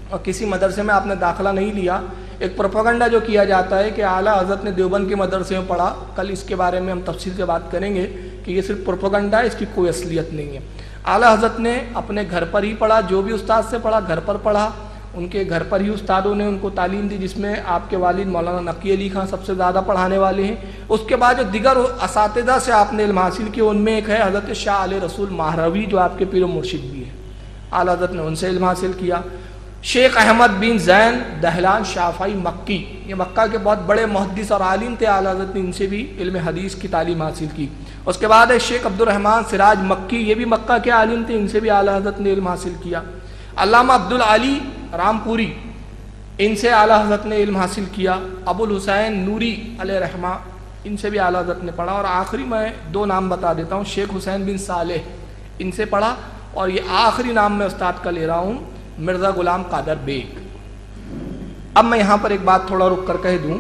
اور کسی مدرسے میں آپ نے داخلہ نہیں لیا، ایک پروپیگنڈا جو کیا جاتا ہے کہ اعلیٰ حضرت نے دیوبند کے مدرسے میں پڑھا، کل اس کے بارے میں ہم تفصیل سے بات کریں گے کہ یہ صرف پروپیگنڈا ہے، اس کی کوئی اصلیت نہیں ہے۔ اعلیٰ حضرت نے اپنے گھر پر ہی پڑھا، جو بھی استاد سے پڑھا گھر پر پڑھا، ان کے گھر پر ہی استادوں نے ان کو تعلیم دی، جس میں آپ کے والد مولانا نقی علی خان سب سے زیادہ پڑھانے والے ہیں۔ اس کے بعد جو دیگر اساتذہ سے آپ نے علم حاصل کیا، ان میں ایک ہے حضرت شاہ علیہ رسول ماہروی، جو آپ کے پیر و مرشد بھی ہیں، اعلیٰ حضرت نے ان سے علم حاصل کیا۔ شیخ احمد بن زین دہلان شافعی مکی، یہ مکہ کے بہت بڑے محدث اور عالم تھے، اعلیٰ حضرت نے ان سے بھی علم حدیث کی تعلیم حاصل کی۔ اس کے بعد ہے شیخ عبد الرحمن سراج مکی، یہ بھی مکہ کے عالم تھے، ان سے بھی اعلیٰ حضرت نے علم حاصل کیا۔ علامہ عبدالعلی رامپوری، ان سے اعلیٰ حضرت نے علم حاصل کیا۔ ابو الحسین نوری علیہ رحمہ، ان سے بھی اعلیٰ حضرت نے پڑھا۔ اور آخری میں 2 نام بتا دیتا ہوں، شیخ حسین بن صالح، ان سے پڑھا، اور یہ آخری نام میں استاد کا لے رہا ہوں، مرزا غلام قادر بیگ۔ اب میں یہاں پر ایک بات تھوڑا رک کر کہہ دوں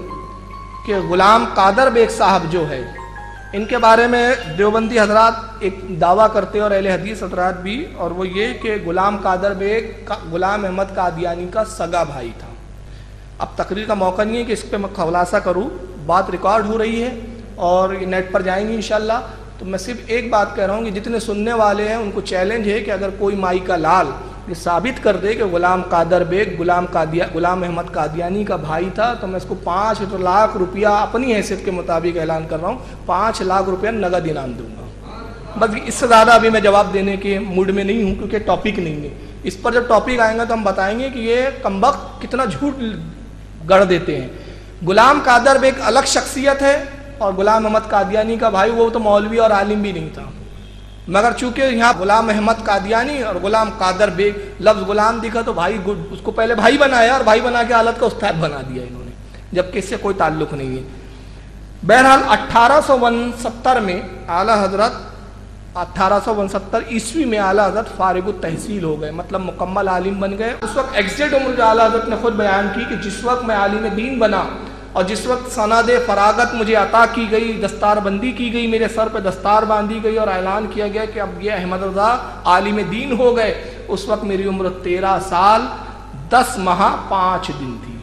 کہ غلام قادر بیگ صاحب جو ہے، ان کے بارے میں دیوبندی حضرات ایک دعویٰ کرتے اور اہل حدیث حضرات بھی، اور وہ یہ کہ غلام قادر بیگ غلام احمد قادیانی کا سگا بھائی تھا۔ اب تقریر کا موقع نہیں ہے کہ اس پہ میں خلاصہ کروں، بات ریکارڈ ہو رہی ہے اور یہ نیٹ پر جائیں گی انشاءاللہ، تو میں صرف ایک بات کہہ رہا ہوں کہ جتنے سننے والے ہیں ان کو چیلنج ہے کہ اگر کوئی مائی کا لال یہ ثابت کر دے کہ غلام قادر بیگ غلام احمد قادیانی کا بھائی تھا، تو میں اس کو 5 لاکھ روپیہ اپنی حیثیت کے مطابق اعلان کر رہا ہوں، 5 لاکھ روپیہ نقد انعام دوں گا۔ بس اس سے زیادہ ابھی میں جواب دینے کے موڈ میں نہیں ہوں، کیونکہ ٹاپک نہیں ہے اس پر۔ جب ٹاپک آئیں گا تو ہم بتائیں گے کہ یہ کمبخت کتنا جھوٹ گڑھ دیتے ہیں۔ غلام قادر بیگ الگ شخصیت ہے، اور غلام احمد قادیانی کا بھائی وہ تو مولوی اور عالم بھی نہیں تھا، مگر چونکہ یہاں غلام احمد قادیانی اور غلام قادر بیگ لفظ غلام دکھا تو بھائی اس کو پہلے بھائی بنایا، اور بھائی بنا کے حالت کا استاد بنا دیا انہوں نے، جبکہ اس سے کوئی تعلق نہیں ہے۔ بہرحال 1869 میں اعلیٰ حضرت 1869 عیسوی میں اعلیٰ حضرت فارغ التحصیل ہو گئے، مطلب مکمل عالم بن گئے۔ اس وقت ایگزیکٹ عمر جو اعلیٰ حضرت نے خود بیان کی کہ جس وقت میں عالم دین بنا اور جس وقت سند فراغت مجھے عطا کی گئی، دستار بندی کی گئی، میرے سر پہ دستار باندھی گئی اور اعلان کیا گیا کہ اب یہ احمد رضا عالم دین ہو گئے، اس وقت میری عمر 13 سال 10 ماہ 5 دن تھی۔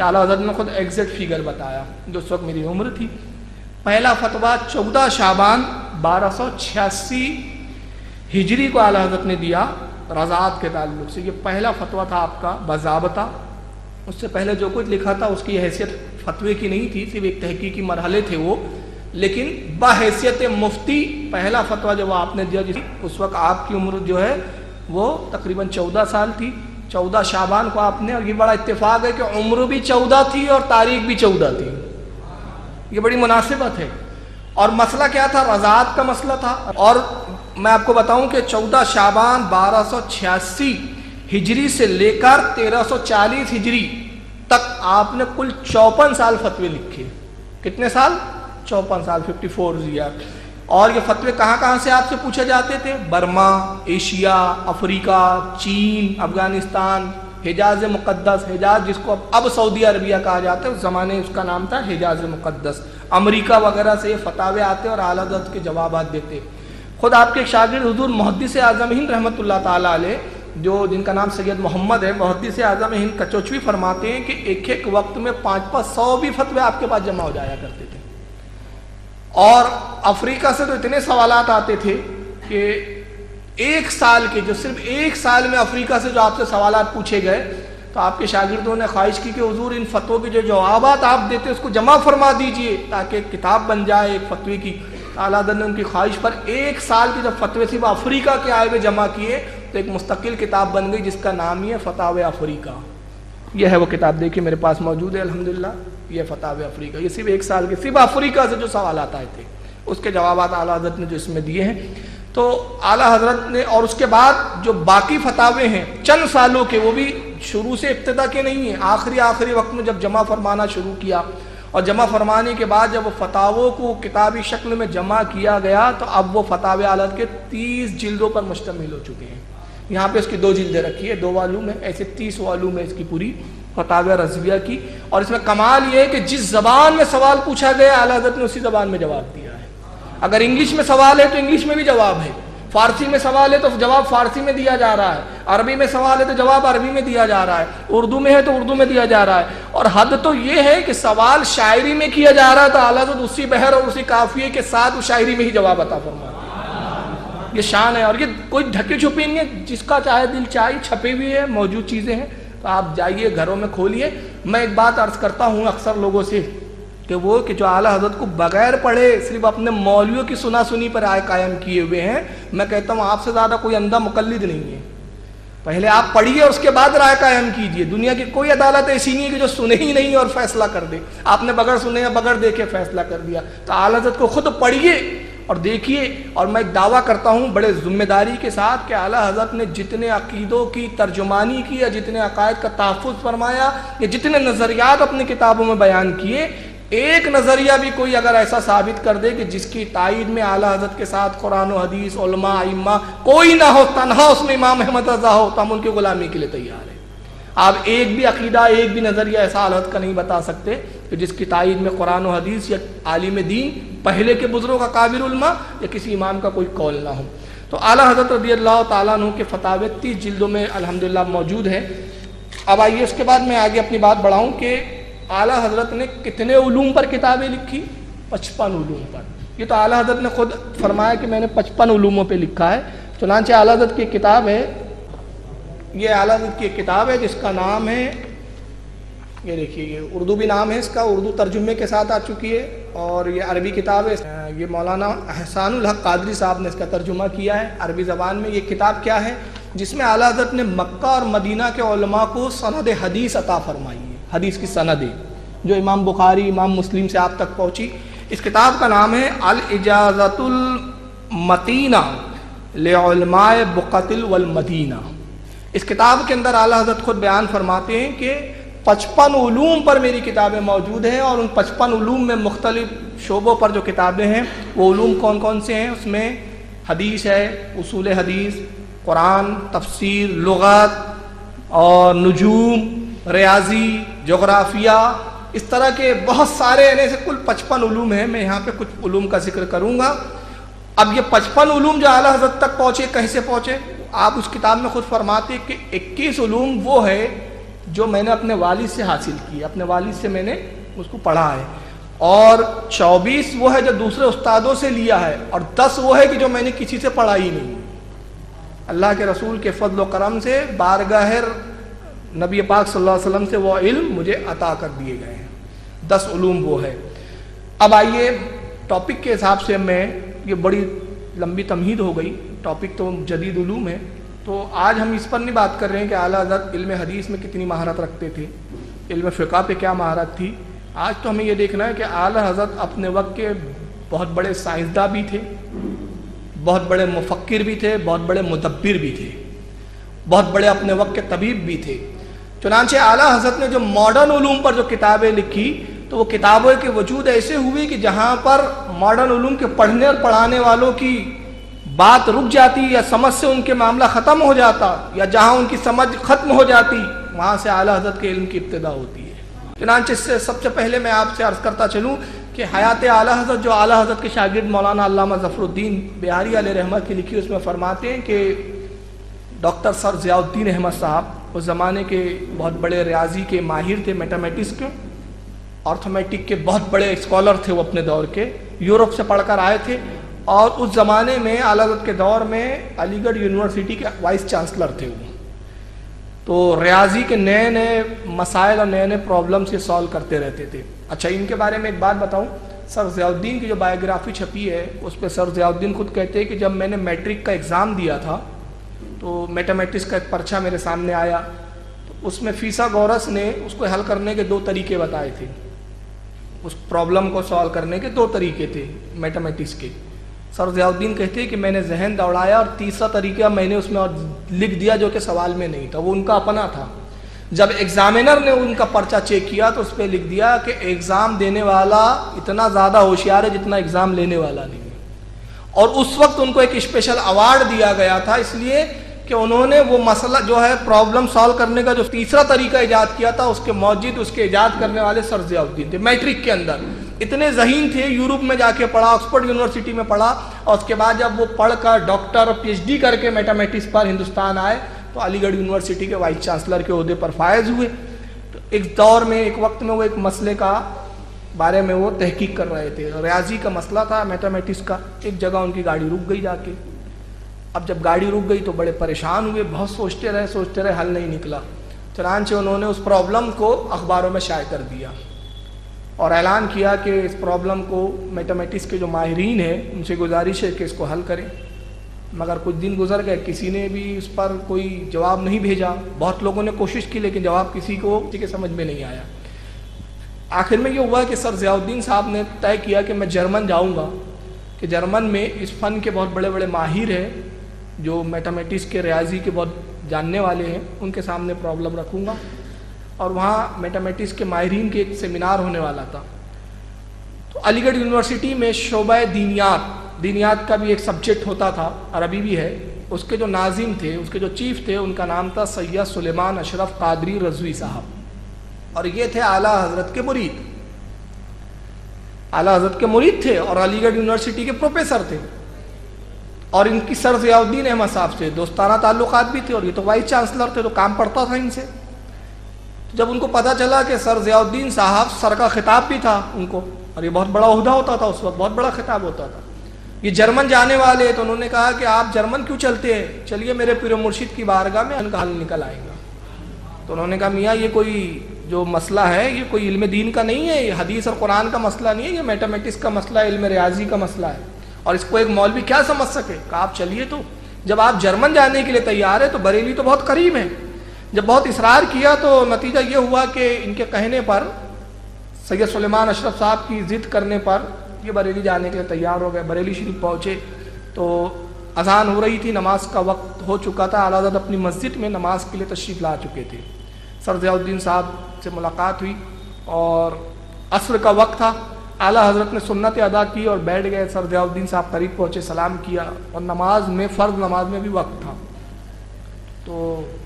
اعلیٰ حضرت نے خود ایگزیکٹ فیگر بتایا جو اس وقت میری عمر تھی۔ پہلا فتویٰ 14 شعبان 1286 ہجری کو اعلیٰ حضرت نے دیا رضاعت کے تعلق سے، یہ پہلا فتویٰ تھا آپ کا باضابطہ۔ اس سے پہلے جو کچھ لکھا تھا اس کی حیثیت فتوے کی نہیں تھی، صرف ایک تحقیقی مرحلے تھے وہ، لیکن بحیثیت مفتی پہلا فتویٰ جب آپ نے دیا، اس وقت آپ کی عمر جو ہے وہ تقریباً 14 سال تھی۔ 14 شعبان کو آپ نے، اور یہ بڑا اتفاق ہے کہ عمر بھی 14 تھی اور تاریخ بھی 14 تھی، یہ بڑی مناسبت ہے۔ اور مسئلہ کیا تھا؟ رضاعت کا مسئلہ تھا۔ اور میں آپ کو بتاؤں کہ 14 شعبان 1286 ہجری سے لے کر 1340 ہجری تک آپ نے کل 54 سال فتوے لکھے۔ کتنے سال؟ 54 سال، 54 ایئر۔ اور یہ فتوے کہاں کہاں سے آپ سے پوچھے جاتے تھے؟ برما، ایشیا، افریقہ، چین، افغانستان، حجاز مقدس، حجاز جس کو اب سعودی عربیہ کہا جاتا ہے، اس زمانے اس کا نام تھا حجاز مقدس، امریکہ وغیرہ سے یہ فتاوے آتے اور اعلیٰ حضرت کے جوابات دیتے۔ خود آپ کے ایک شاگرد حضور محدث اعظم ہند رحمۃ اللہ تعالیٰ علیہ، جو جن کا نام سید محمد ہے، محدث اعظم ہند کچوچوی، فرماتے ہیں کہ ایک ایک وقت میں 500 بھی فتوے آپ کے پاس جمع ہو جایا کرتے تھے، اور افریقہ سے تو اتنے سوالات آتے تھے کہ ایک سال کے، جو صرف ایک سال میں افریقہ سے جو آپ سے سوالات پوچھے گئے، تو آپ کے شاگردوں نے خواہش کی کہ حضور ان فتووں کے جو جوابات آپ دیتے اس کو جمع فرما دیجئے تاکہ ایک کتاب بن جائے ایک فتوے کی۔ اعلیٰ حضرت نے ان کی خواہش پر ایک سال کے جب فتوے سے وہ افریقہ کے آئے ہوئے جمع کیے تو ایک مستقل کتاب بن گئی جس کا نام ہی ہے فتاوی افریقہ۔ یہ ہے وہ کتاب، دیکھیے میرے پاس موجود ہے الحمدللہ، یہ فتاوی افریقہ، یہ صرف ایک سال کے صرف افریقہ سے جو سوالات آئے تھے اس کے جوابات اعلیٰ حضرت نے جو اس میں دیے ہیں۔ تو اعلیٰ حضرت نے، اور اس کے بعد جو باقی فتاوے ہیں چند سالوں کے، وہ بھی شروع سے ابتدا کے نہیں ہیں، آخری وقت میں جب جمع فرمانا شروع کیا، اور جمع فرمانے کے بعد جب وہ فتاووں کو کتابی شکل میں جمع کیا گیا تو اب وہ فتاوی اعلیٰ حضرت کے 30 جلدوں پر مشتمل ہو چکے ہیں۔ یہاں پہ اس کی 2 جلدیں رکھی ہے، 2 والیوم ہے، ایسے 30 والیوم ہے اس کی پوری فتاوی رضویہ کی۔ اور اس میں کمال یہ ہے کہ جس زبان میں سوال پوچھا گیا اعلیٰ حضرت نے اسی زبان میں جواب دیا ہے۔ اگر انگلش میں سوال ہے تو انگلش میں بھی جواب ہے، فارسی میں سوال ہے تو جواب فارسی میں دیا جا رہا ہے، عربی میں سوال ہے تو جواب عربی میں دیا جا رہا ہے، اردو میں ہے تو اردو میں دیا جا رہا ہے۔ اور حد تو یہ ہے کہ سوال شاعری میں کیا جا رہا ہے تو اعلیٰ حضرت اسی بحر اور اسی قافیے کے ساتھ وہ شاعری میں ہی جواب عطا فرما رہا ہے۔ یہ شان ہے، اور یہ کوئی ڈھکی چھپی نہیں ہے، جس کا چاہے دل چاہے چھپی ہوئی ہے، موجود چیزیں ہیں، تو آپ جائیے گھروں میں کھولیے۔ میں ایک بات عرض کرتا ہوں اکثر لوگوں سے کہ جو اعلیٰ حضرت کو بغیر پڑھے صرف اپنے مولویوں کی سنا سنی پر آئے قائم کیے ہوئے ہیں، میں کہتا ہوں آپ سے زیادہ کوئی اندھا مقلد نہیں ہے۔ پہلے آپ پڑھیے، اس کے بعد رائے قائم کیجئے۔ دنیا کی کوئی عدالت ایسی نہیں ہے کہ جو سنے ہی نہیں اور فیصلہ کر دے۔ آپ نے بغیر سنے یا بغیر دیکھے فیصلہ کر دیا، تو اعلیٰ حضرت کو خود پڑھیے اور دیکھیے۔ اور میں ایک دعویٰ کرتا ہوں بڑے ذمہ داری کے ساتھ کہ اعلیٰ حضرت نے جتنے عقیدوں کی ترجمانی کی، یا جتنے عقائد کا تحفظ فرمایا، یا جتنے نظریات اپنی کتابوں میں بیان کیے، ایک نظریہ بھی کوئی اگر ایسا ثابت کر دے کہ جس کی تائید میں اعلیٰ حضرت کے ساتھ قرآن و حدیث، علماء، ائمہ کوئی نہ ہو، تنہا اس میں امام احمد رضا ہو، تو ہم ان کی غلامی کے لیے تیار ہیں۔ آپ ایک بھی عقیدہ، ایک بھی نظریہ ایسا اعلیٰ حضرت کا نہیں بتا سکتے کہ جس کی تائید میں قرآن و حدیث یا عالم دین پہلے کے بزرگوں کا کابر علماء یا کسی امام کا کوئی قول نہ ہو۔ تو اعلیٰ حضرت رضی اللہ تعالیٰ عنہ کے فتاوی 30 جلدوں میں الحمدللہ موجود ہے۔ اب آئیے اس کے بعد میں آگے اپنی بات بڑھاؤں کہ اعلیٰ حضرت نے کتنے علوم پر کتابیں لکھی؟ 55 علوم پر۔ یہ تو اعلیٰ حضرت نے خود فرمایا کہ میں نے 55 علوموں پہ لکھا ہے۔ چنانچہ اعلیٰ حضرت کی کتاب ہے، یہ اعلیٰ حضرت کی ایک کتاب ہے جس کا نام ہے، یہ دیکھیے، یہ اردو بھی نام ہے اس کا، اردو ترجمے کے ساتھ آ چکی ہے، اور یہ عربی کتاب ہے۔ یہ مولانا احسان الحق قادری صاحب نے اس کا ترجمہ کیا ہے عربی زبان میں۔ یہ کتاب کیا ہے؟ جس میں اعلیٰ حضرت نے مکہ اور مدینہ کے علماء کو سند حدیث عطا فرمائی ہے، حدیث کی سندیں جو امام بخاری، امام مسلم سے آپ تک پہنچی۔ اس کتاب کا نام ہے الاجازۃ المتینہ لعلماء بقعۃ والمدینہ۔ اس کتاب کے اندر اعلیٰ حضرت خود بیان فرماتے ہیں کہ 55 علوم پر میری کتابیں موجود ہیں، اور ان 55 علوم میں مختلف شعبوں پر جو کتابیں ہیں وہ علوم کون کون سے ہیں؟ اس میں حدیث ہے، اصول حدیث، قرآن، تفسیر، لغت اور نجوم، ریاضی، جغرافیہ، اس طرح کے بہت سارے، یعنی سے کل 55 علوم ہیں۔ میں یہاں پہ کچھ علوم کا ذکر کروں گا۔ اب یہ 55 علوم جو اعلیٰ حضرت تک پہنچے، کہیں سے پہنچے؟ آپ اس کتاب میں خود فرماتے کہ 21 علوم وہ ہے جو میں نے اپنے والد سے حاصل کی، اپنے والد سے میں نے اس کو پڑھا ہے، اور 24 وہ ہے جو دوسرے استادوں سے لیا ہے، اور 10 وہ ہے کہ جو میں نے کسی سے پڑھا ہی نہیں۔ اللہ کے رسول کے فضل و کرم سے بارگاہ نبی پاک صلی اللہ علیہ وسلم سے وہ علم مجھے عطا کر دیے گئے ہیں۔ 10 علوم وہ ہے۔ اب آئیے ٹاپک کے حساب سے، میں یہ بڑی لمبی تمہید ہو گئی، ٹاپک تو جدید علوم ہے، تو آج ہم اس پر نہیں بات کر رہے ہیں کہ اعلیٰ حضرت علم حدیث میں کتنی مہارت رکھتے تھے، علم فقہ پہ کیا مہارت تھی۔ آج تو ہمیں یہ دیکھنا ہے کہ اعلیٰ حضرت اپنے وقت کے بہت بڑے سائنسداں بھی تھے، بہت بڑے مفکر بھی تھے، بہت بڑے مدبر بھی تھے، بہت بڑے اپنے وقت کے طبیب بھی تھے۔ چنانچہ اعلیٰ حضرت نے جو ماڈرن علوم پر جو کتابیں لکھی، تو وہ کتابوں کے وجود ایسے ہوئی کہ جہاں پر ماڈرن علوم کے پڑھنے اور پڑھانے والوں کی بات رک جاتی، یا سمجھ سے ان کے معاملہ ختم ہو جاتا، یا جہاں ان کی سمجھ ختم ہو جاتی، وہاں سے اعلیٰ حضرت کے علم کی ابتدا ہوتی ہے۔ چنانچہ اس سے سب سے پہلے میں آپ سے عرض کرتا چلوں کہ حیات اعلیٰ حضرت، جو اعلیٰ حضرت کے شاگرد مولانا علامہ ظفر الدین بہاری علیہ رحمت کی لکھی، اس میں فرماتے ہیں کہ ڈاکٹر سر ضیاء الدین احمد صاحب اس زمانے کے بہت بڑے ریاضی کے ماہر تھے، میتھمیٹکس کے، آرتھمیٹک کے بہت بڑے اسکالر تھے وہ اپنے دور کے، یورپ سے پڑھ کر آئے تھے، اور اس زمانے میں اعلیٰ حضرت کے دور میں علی گڑھ یونیورسٹی کے وائس چانسلر تھے وہ. تو ریاضی کے نئے نئے مسائل اور نئے نئے پرابلمس یہ سالو کرتے رہتے تھے. اچھا، ان کے بارے میں ایک بات بتاؤں، سر ضیاء الدین کی جو بایوگرافی چھپی ہے اس پہ سر ضیاء الدین خود کہتے ہیں کہ جب میں نے میٹرک کا ایگزام دیا تھا تو میتھمیٹکس کا ایک پرچہ میرے سامنے آیا، تو اس میں فیثاغورس نے اس کو حل کرنے کے 2 طریقے بتائے تھے. اس پرابلم کو سالو کرنے کے 2 طریقے تھے میتھمیٹکس کے. سر ضیاء الدین کہتے ہیں کہ میں نے ذہن دوڑایا اور تیسرا طریقہ میں نے اس میں اور لکھ دیا جو کہ سوال میں نہیں تھا، وہ ان کا اپنا تھا. جب ایگزامینر نے ان کا پرچہ چیک کیا تو اس پہ لکھ دیا کہ ایگزام دینے والا اتنا زیادہ ہوشیار ہے جتنا ایگزام لینے والا نہیں ہے. اور اس وقت ان کو ایک اسپیشل ایوارڈ دیا گیا تھا اس لیے کہ انہوں نے وہ مسئلہ جو ہے پرابلم سالو کرنے کا جو تیسرا طریقہ ایجاد کیا تھا اس کے موجود اس کے ایجاد کرنے والے سر ضیاء الدین تھے. میٹرک کے اندر اتنے ذہین تھے، یورپ میں جا کے پڑھا، آکسفورڈ یونیورسٹی میں پڑھا، اور اس کے بعد جب وہ پڑھ کر ڈاکٹر اور پی ایچ ڈی کر کے میتھمیٹکس پر ہندوستان آئے تو علی گڑھ یونیورسٹی کے وائس چانسلر کے عہدے پر فائز ہوئے. تو ایک دور میں ایک وقت میں وہ ایک مسئلے کا بارے میں وہ تحقیق کر رہے تھے، ریاضی کا مسئلہ تھا میتھمیٹکس کا. ایک جگہ ان کی گاڑی رک گئی جا کے. اب جب گاڑی رک گئی تو بڑے پریشان ہوئے، بہت سوچتے رہے، حل نہیں نکلا. چنانچہ انہوں نے اس پرابلم کو اخباروں میں شائع کر دیا اور اعلان کیا کہ اس پرابلم کو میتھمیٹکس کے جو ماہرین ہیں ان سے گزارش ہے کہ اس کو حل کریں. مگر کچھ دن گزر گئے، کسی نے بھی اس پر کوئی جواب نہیں بھیجا. بہت لوگوں نے کوشش کی لیکن جواب کسی کے سمجھ میں نہیں آیا. آخر میں یہ ہوا کہ سر ضیاء الدین صاحب نے طے کیا کہ میں جرمن جاؤں گا، کہ جرمن میں اس فن کے بہت بڑے بڑے ماہر ہیں جو میتھمیٹکس کے ریاضی کے بہت جاننے والے ہیں، ان کے سامنے پرابلم رکھوں گا. اور وہاں میتھمیٹکس کے ماہرین کے ایک سیمینار ہونے والا تھا. تو علی گڑھ یونیورسٹی میں شعبہ دینیات کا بھی ایک سبجیکٹ ہوتا تھا، عربی بھی ہے. اس کے جو ناظم تھے، اس کے جو چیف تھے، ان کا نام تھا سید سلیمان اشرف قادری رضوی صاحب، اور یہ تھے اعلیٰ حضرت کے مرید. اعلیٰ حضرت کے مرید تھے اور علی گڑھ یونیورسٹی کے پروفیسر تھے، اور ان کی سر ضیاء الدین احمد صاحب سے دوستانہ تعلقات بھی تھے، اور یہ تو وائس چانسلر تھے تو کام پڑتا تھا ان سے. جب ان کو پتہ چلا کہ سر ضیاء الدین صاحب، سر کا خطاب بھی تھا ان کو، اور یہ بہت بڑا عہدہ ہوتا تھا اس وقت، بہت بڑا خطاب ہوتا تھا، یہ جرمن جانے والے، تو انہوں نے کہا کہ آپ جرمن کیوں چلتے ہیں، چلیے میرے پیر و مرشد کی بارگاہ میں ان کا حل نکل آئے گا. تو انہوں نے کہا میاں یہ کوئی جو مسئلہ ہے یہ کوئی علم دین کا نہیں ہے، یہ حدیث اور قرآن کا مسئلہ نہیں ہے، یہ میتھمیٹکس کا مسئلہ ہے، علم ریاضی کا مسئلہ ہے، اور اس کو ایک مولوی کیا سمجھ سکے. کہا آپ چلیے. تو جب آپ جرمن جانے کے لیے تیار ہیں تو بریلی تو بہت قریب ہے. جب بہت اصرار کیا تو نتیجہ یہ ہوا کہ ان کے کہنے پر، سید سلیمان اشرف صاحب کی ضد کرنے پر، یہ بریلی جانے کے لیے تیار ہو گئے. بریلی شریف پہنچے تو اذان ہو رہی تھی، نماز کا وقت ہو چکا تھا. اعلیٰ حضرت اپنی مسجد میں نماز کے لیے تشریف لا چکے تھے. سر ضیاء الدین صاحب سے ملاقات ہوئی اور عصر کا وقت تھا. اعلیٰ حضرت نے سنت ادا کی اور بیٹھ گئے. سر ضیاء الدین صاحب قریب پہنچے، سلام کیا، اور نماز میں، فرض نماز میں بھی وقت تھا. تو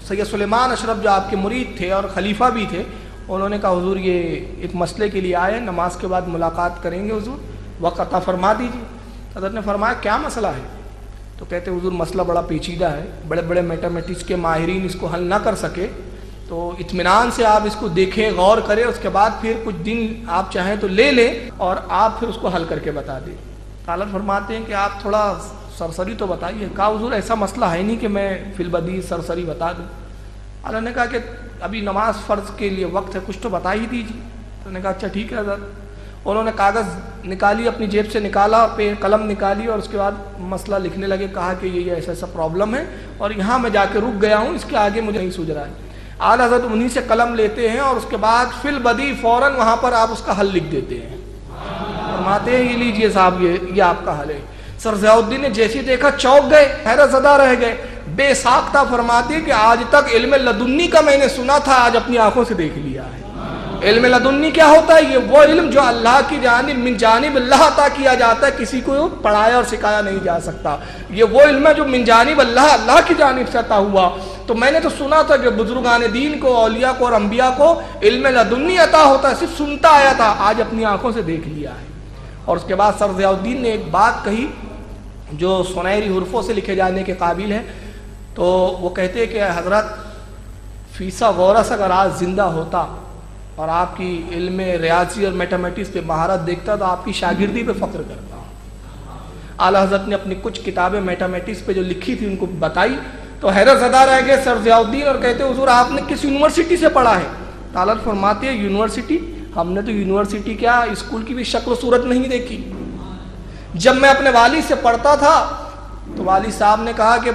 سید سلیمان اشرف جو آپ کے مرید تھے اور خلیفہ بھی تھے، انہوں نے کہا حضور یہ ایک مسئلے کے لیے آئے ہیں، نماز کے بعد ملاقات کریں گے، حضور وقت عطا فرما دیجیے. حضرت نے فرمایا کیا مسئلہ ہے؟ تو کہتے حضور مسئلہ بڑا پیچیدہ ہے، بڑے بڑے میتھمیٹکس کے ماہرین اس کو حل نہ کر سکے، تو اطمینان سے آپ اس کو دیکھیں، غور کریں، اس کے بعد پھر کچھ دن آپ چاہیں تو لے لیں اور آپ پھر اس کو حل کر کے بتا دیں. حضرت فرماتے ہیں کہ آپ تھوڑا سرسری تو بتائیے. کہا حضور ایسا مسئلہ ہے نہیں کہ میں فی البدیہہ سرسری بتا دوں. اللہ نے کہا کہ ابھی نماز فرض کے لیے وقت ہے، کچھ تو بتا ہی دیجیے. تو نے کہا اچھا ٹھیک ہے حضرت. انہوں نے کاغذ نکالی، اپنی جیب سے نکالا، پہ قلم نکالی اور اس کے بعد مسئلہ لکھنے لگے. کہا کہ یہ ایسا ایسا پرابلم ہے اور یہاں میں جا کے رک گیا ہوں، اس کے آگے مجھے نہیں سوجھ رہا ہے. اعلیٰ حضرت انہی سے قلم لیتے ہیں اور اس کے بعد فی البدیہہ فوراً وہاں پر آپ اس کا حل لکھ دیتے ہیں. فرماتے ہیں یہ لیجئے صاحب، یہ آپ کا حل ہے. سر ضیاء الدین نے جیسے دیکھا چونک گئے، حیرت زدہ رہ گئے، بے ساختہ. فرماتے کہ آج تک علم لدنی کا میں نے سنا تھا، آج اپنی آنکھوں سے دیکھ لیا ہے. علم لدنی کیا ہوتا ہے؟ یہ وہ علم جو اللہ کی جانب، من جانب اللہ عطا کیا جاتا ہے، کسی کو پڑھایا اور سکھایا نہیں جا سکتا. یہ وہ علم ہے جو من جانب اللہ کی جانب سے عطا ہوا. تو میں نے تو سنا تھا کہ بزرگان دین کو، اولیاء کو اور انبیاء کو علم لدنی عطا ہوتا ہے، صرف سنتا آیا تھا، آج اپنی آنکھوں سے دیکھ لیا ہے. اور اس کے بعد سر ضیاء الدین نے ایک بات کہی جو سنہری حروفوں سے لکھے جانے کے قابل ہے. تو وہ کہتے ہیں کہ حضرت فیسا غورس اگر آج زندہ ہوتا اور آپ کی علم ریاضی اور میتھمیٹکس پہ مہارت دیکھتا تو آپ کی شاگردی پہ فخر کرتا. اعلیٰ حضرت نے اپنی کچھ کتابیں میتھمیٹکس پہ جو لکھی تھی ان کو بتائی تو حیرت زدہ رہ گئے سر ضیاء الدین اور کہتے حضور آپ نے کس یونیورسٹی سے پڑھا ہے؟ تعالیٰ فرماتے ہیں یونیورسٹی، ہم نے تو یونیورسٹی کیا اسکول کی بھی شکل و صورت نہیں دیکھی. جب میں اپنے والد سے پڑھتا تھا تو والد صاحب نے کہا کہ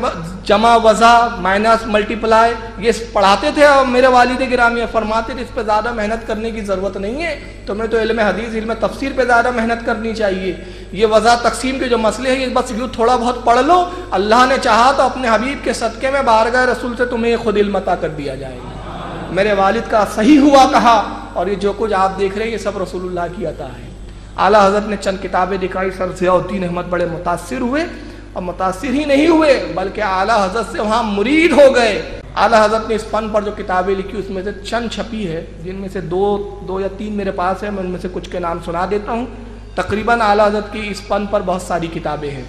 جمع وضع مائنس ملٹی پلائی یہ پڑھاتے تھے اور میرے والد گرامی فرماتے تھے اس پہ زیادہ محنت کرنے کی ضرورت نہیں ہے، تمہیں تو علم حدیث علم تفسیر پہ زیادہ محنت کرنی چاہیے. یہ وضع تقسیم کے جو مسئلے ہیں یہ بس یوں تھوڑا بہت پڑھ لو، اللہ نے چاہا تو اپنے حبیب کے صدقے میں بارگاہ رسول سے تمہیں خود علم عطا کر دیا جائے گا. میرے والد کا صحیح ہوا کہا اور یہ جو کچھ آپ دیکھ رہے ہیں یہ سب رسول اللہ کی عطا ہے. اعلیٰ حضرت نے چند کتابیں دکھائی، سر ضیاء الدین احمد بڑے متاثر ہوئے اور متاثر ہی نہیں ہوئے بلکہ اعلیٰ حضرت سے وہاں مرید ہو گئے. اعلیٰ حضرت نے اس فن پر جو کتابیں لکھی اس میں سے چند چھپی ہے جن میں سے دو یا تین میرے پاس ہیں، میں ان میں سے کچھ کے نام سنا دیتا ہوں. تقریباً اعلیٰ حضرت کی اس فن پر بہت ساری کتابیں ہیں